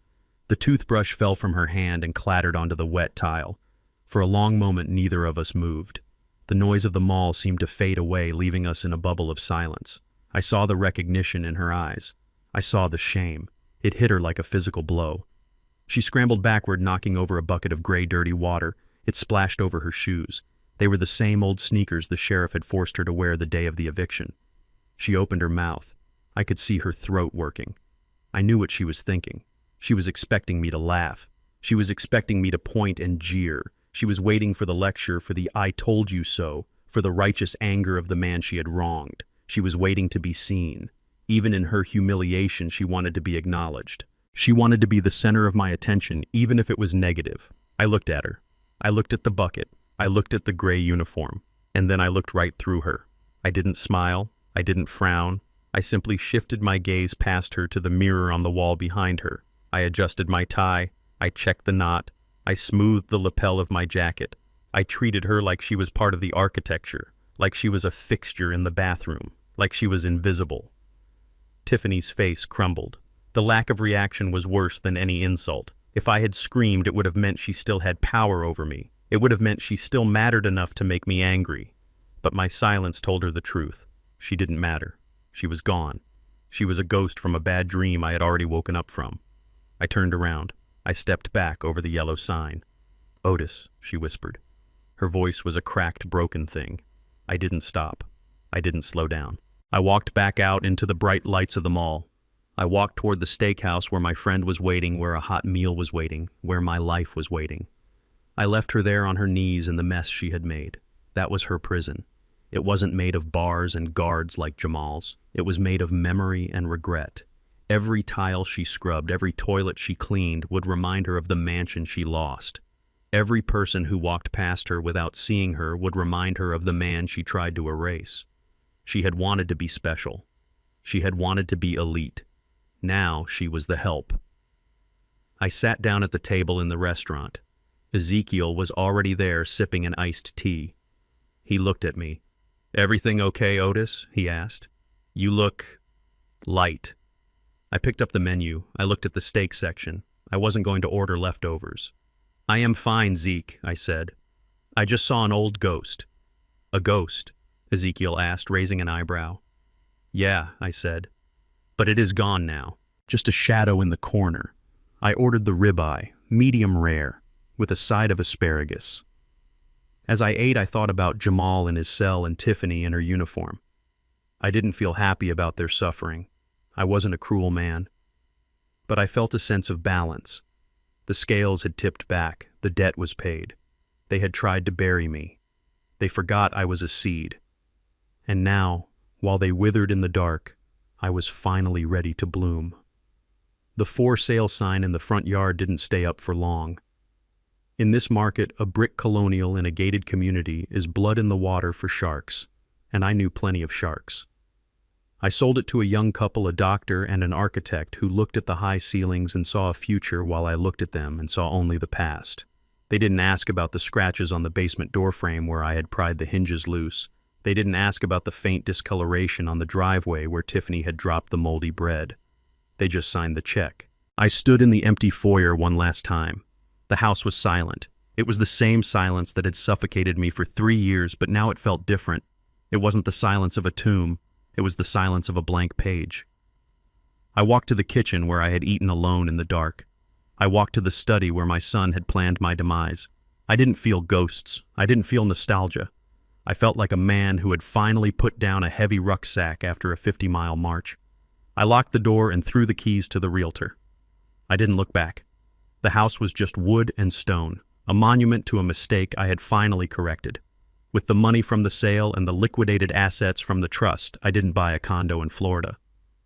The toothbrush fell from her hand and clattered onto the wet tile. For a long moment, neither of us moved. The noise of the mall seemed to fade away, leaving us in a bubble of silence. I saw the recognition in her eyes. I saw the shame. It hit her like a physical blow. She scrambled backward, knocking over a bucket of gray, dirty water. It splashed over her shoes. They were the same old sneakers the sheriff had forced her to wear the day of the eviction. She opened her mouth. I could see her throat working. I knew what she was thinking. She was expecting me to laugh. She was expecting me to point and jeer. She was waiting for the lecture, for the "I told you so," for the righteous anger of the man she had wronged. She was waiting to be seen. Even in her humiliation, she wanted to be acknowledged. She wanted to be the center of my attention, even if it was negative. I looked at her. I looked at the bucket. I looked at the gray uniform. And then I looked right through her. I didn't smile. I didn't frown. I simply shifted my gaze past her to the mirror on the wall behind her. I adjusted my tie. I checked the knot. I smoothed the lapel of my jacket. I treated her like she was part of the architecture, like she was a fixture in the bathroom, like she was invisible. Tiffany's face crumbled. The lack of reaction was worse than any insult. If I had screamed, it would have meant she still had power over me. It would have meant she still mattered enough to make me angry. But my silence told her the truth. She didn't matter. She was gone. She was a ghost from a bad dream I had already woken up from. I turned around. I stepped back over the yellow sign. "Otis," she whispered. Her voice was a cracked, broken thing. I didn't stop. I didn't slow down. I walked back out into the bright lights of the mall. I walked toward the steakhouse where my friend was waiting, where a hot meal was waiting, where my life was waiting. I left her there on her knees in the mess she had made. That was her prison. It wasn't made of bars and guards like Jamal's. It was made of memory and regret. Every tile she scrubbed, every toilet she cleaned would remind her of the mansion she lost. Every person who walked past her without seeing her would remind her of the man she tried to erase. She had wanted to be special. She had wanted to be elite. Now she was the help. I sat down at the table in the restaurant. Ezekiel was already there sipping an iced tea. He looked at me. "Everything okay, Otis?" he asked. "You look light." I picked up the menu. I looked at the steak section. I wasn't going to order leftovers. "I am fine, Zeke," I said. "I just saw an old ghost." "A ghost?" Ezekiel asked, raising an eyebrow. "Yeah," I said. "But it is gone now. Just a shadow in the corner." I ordered the ribeye, medium rare, with a side of asparagus. As I ate, I thought about Jamal in his cell and Tiffany in her uniform. I didn't feel happy about their suffering. I wasn't a cruel man. But I felt a sense of balance. The scales had tipped back. The debt was paid. They had tried to bury me. They forgot I was a seed. And now, while they withered in the dark, I was finally ready to bloom. The for sale sign in the front yard didn't stay up for long. In this market, a brick colonial in a gated community is blood in the water for sharks, and I knew plenty of sharks. I sold it to a young couple, a doctor and an architect, who looked at the high ceilings and saw a future while I looked at them and saw only the past. They didn't ask about the scratches on the basement doorframe where I had pried the hinges loose. They didn't ask about the faint discoloration on the driveway where Tiffany had dropped the moldy bread. They just signed the check. I stood in the empty foyer one last time. The house was silent. It was the same silence that had suffocated me for 3 years, but now it felt different. It wasn't the silence of a tomb. It was the silence of a blank page. I walked to the kitchen where I had eaten alone in the dark. I walked to the study where my son had planned my demise. I didn't feel ghosts. I didn't feel nostalgia. I felt like a man who had finally put down a heavy rucksack after a 50-mile march. I locked the door and threw the keys to the realtor. I didn't look back. The house was just wood and stone, a monument to a mistake I had finally corrected. With the money from the sale and the liquidated assets from the trust, I didn't buy a condo in Florida.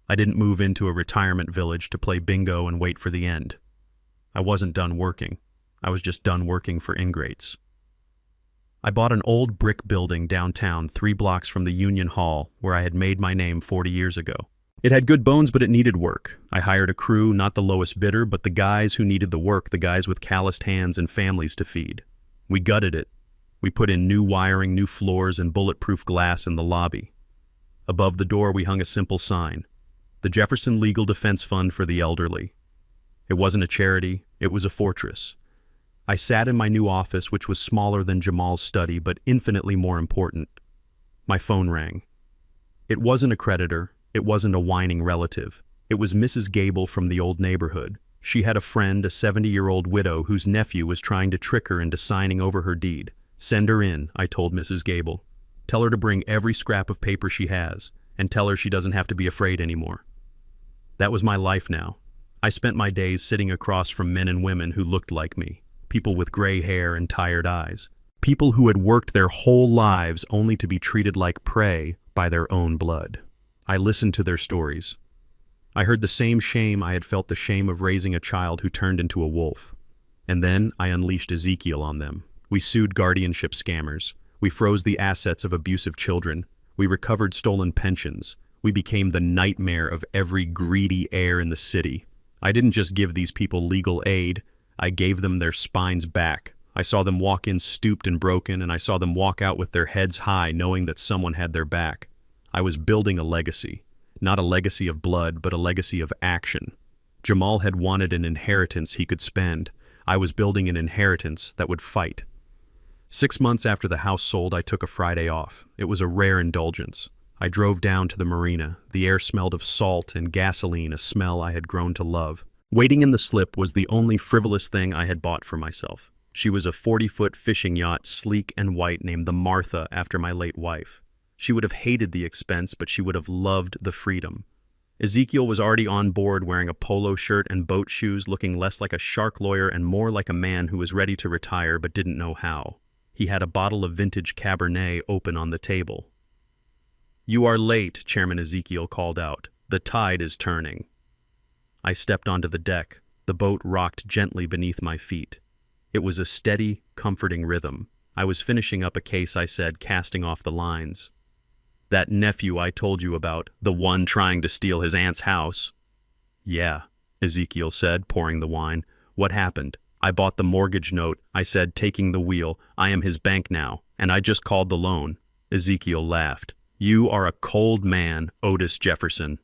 I didn't move into a retirement village to play bingo and wait for the end. I wasn't done working. I was just done working for ingrates. I bought an old brick building downtown 3 blocks from the Union Hall where I had made my name 40 years ago. It had good bones, but it needed work. I hired a crew, not the lowest bidder, but the guys who needed the work, the guys with calloused hands and families to feed. We gutted it. We put in new wiring, new floors, and bulletproof glass in the lobby. Above the door we hung a simple sign: the Jefferson Legal Defense Fund for the Elderly. It wasn't a charity, it was a fortress. I sat in my new office, which was smaller than Jamal's study, but infinitely more important. My phone rang. It wasn't a creditor, it wasn't a whining relative. It was Mrs. Gable from the old neighborhood. She had a friend, a 70-year-old widow, whose nephew was trying to trick her into signing over her deed. "Send her in," I told Mrs. Gable. "Tell her to bring every scrap of paper she has, and tell her she doesn't have to be afraid anymore." That was my life now. I spent my days sitting across from men and women who looked like me, people with gray hair and tired eyes, people who had worked their whole lives only to be treated like prey by their own blood. I listened to their stories. I heard the same shame I had felt, the shame of raising a child who turned into a wolf. And then I unleashed Ezekiel on them. We sued guardianship scammers. We froze the assets of abusive children. We recovered stolen pensions. We became the nightmare of every greedy heir in the city. I didn't just give these people legal aid, I gave them their spines back. I saw them walk in stooped and broken, and I saw them walk out with their heads high, knowing that someone had their back. I was building a legacy. Not a legacy of blood, but a legacy of action. Jamal had wanted an inheritance he could spend. I was building an inheritance that would fight. 6 months after the house sold, I took a Friday off. It was a rare indulgence. I drove down to the marina. The air smelled of salt and gasoline, a smell I had grown to love. Waiting in the slip was the only frivolous thing I had bought for myself. She was a 40-foot fishing yacht, sleek and white, named the Martha after my late wife. She would have hated the expense, but she would have loved the freedom. Ezekiel was already on board, wearing a polo shirt and boat shoes, looking less like a shark lawyer and more like a man who was ready to retire but didn't know how. He had a bottle of vintage Cabernet open on the table. "You are late," Chairman Ezekiel called out. "The tide is turning." I stepped onto the deck. The boat rocked gently beneath my feet. It was a steady, comforting rhythm. I was finishing up a case, I said, casting off the lines. "That nephew I told you about, the one trying to steal his aunt's house." "Yeah," Ezekiel said, pouring the wine. "What happened?" "I bought the mortgage note," I said, taking the wheel. "I am his bank now, and I just called the loan." Ezekiel laughed. "You are a cold man, Otis Jefferson."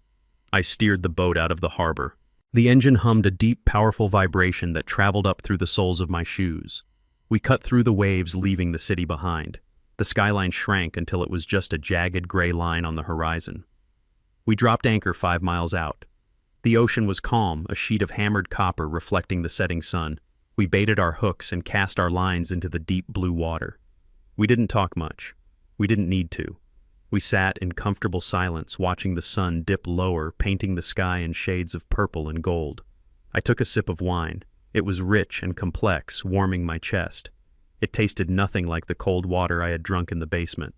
I steered the boat out of the harbor. The engine hummed a deep, powerful vibration that traveled up through the soles of my shoes. We cut through the waves, leaving the city behind. The skyline shrank until it was just a jagged gray line on the horizon. We dropped anchor 5 miles out. The ocean was calm, a sheet of hammered copper reflecting the setting sun. We baited our hooks and cast our lines into the deep blue water. We didn't talk much. We didn't need to. We sat in comfortable silence, watching the sun dip lower, painting the sky in shades of purple and gold. I took a sip of wine. It was rich and complex, warming my chest. It tasted nothing like the cold water I had drunk in the basement.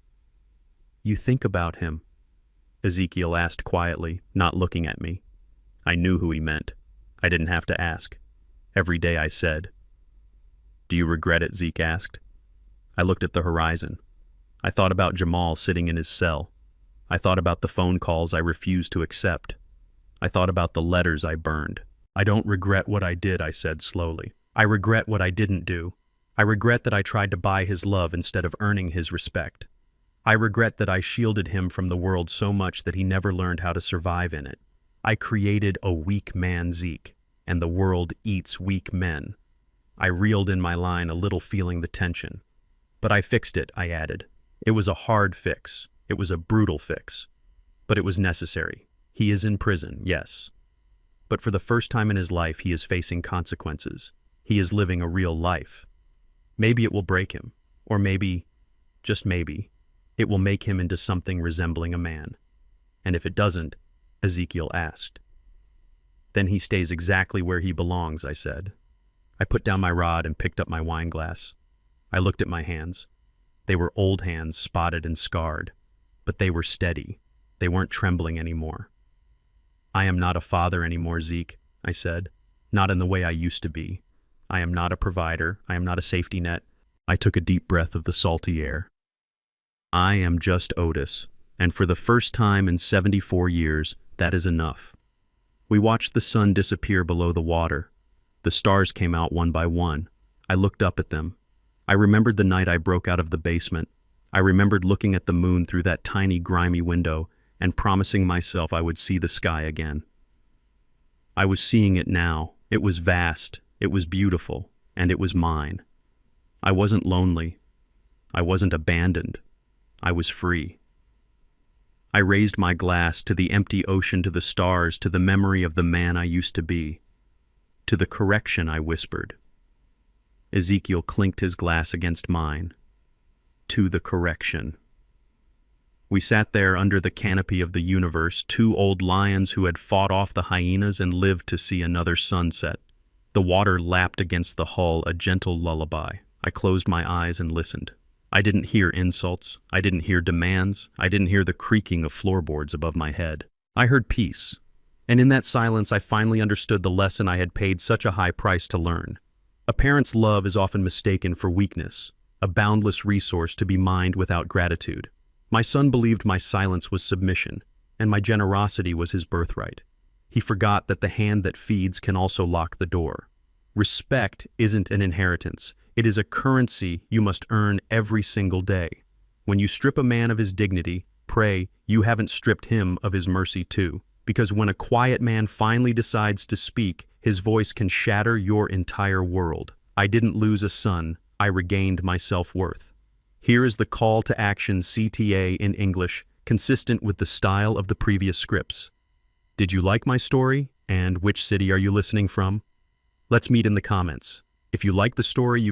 "You think about him?" Ezekiel asked quietly, not looking at me. I knew who he meant. I didn't have to ask. Every day I said. "Do you regret it?" Zeke asked. I looked at the horizon. I thought about Jamal sitting in his cell. I thought about the phone calls I refused to accept. I thought about the letters I burned. I don't regret what I did, I said slowly. I regret what I didn't do. I regret that I tried to buy his love instead of earning his respect. I regret that I shielded him from the world so much that he never learned how to survive in it. I created a weak man, Zeke, and the world eats weak men. I reeled in my line, a little feeling the tension. But I fixed it, I added. It was a hard fix. It was a brutal fix. But it was necessary. He is in prison, yes. But for the first time in his life, he is facing consequences. He is living a real life. Maybe it will break him, or maybe, just maybe, it will make him into something resembling a man. And if it doesn't, Ezekiel asked. Then he stays exactly where he belongs, I said. I put down my rod and picked up my wine glass. I looked at my hands. They were old hands, spotted and scarred, but they were steady. They weren't trembling anymore. I am not a father anymore, Zeke, I said. Not in the way I used to be. I am not a provider. I am not a safety net. I took a deep breath of the salty air. I am just Otis, and for the first time in 74 years, that is enough. We watched the sun disappear below the water. The stars came out one by one. I looked up at them. I remembered the night I broke out of the basement. I remembered looking at the moon through that tiny, grimy window and promising myself I would see the sky again. I was seeing it now. It was vast, it was beautiful, and it was mine. I wasn't lonely. I wasn't abandoned. I was free. I raised my glass to the empty ocean, to the stars, to the memory of the man I used to be. To the correction, I whispered. Ezekiel clinked his glass against mine. To the correction. We sat there under the canopy of the universe, two old lions who had fought off the hyenas and lived to see another sunset. The water lapped against the hull, a gentle lullaby. I closed my eyes and listened. I didn't hear insults. I didn't hear demands. I didn't hear the creaking of floorboards above my head. I heard peace. And in that silence, I finally understood the lesson I had paid such a high price to learn. A parent's love is often mistaken for weakness, a boundless resource to be mined without gratitude. My son believed my silence was submission, and my generosity was his birthright. He forgot that the hand that feeds can also lock the door. Respect isn't an inheritance. It is a currency you must earn every single day. When you strip a man of his dignity, pray you haven't stripped him of his mercy too. Because when a quiet man finally decides to speak, his voice can shatter your entire world. I didn't lose a son. I regained my self-worth. Here is the call to action, CTA in English, consistent with the style of the previous scripts. Did you like my story? And which city are you listening from? Let's meet in the comments. If you like the story, you can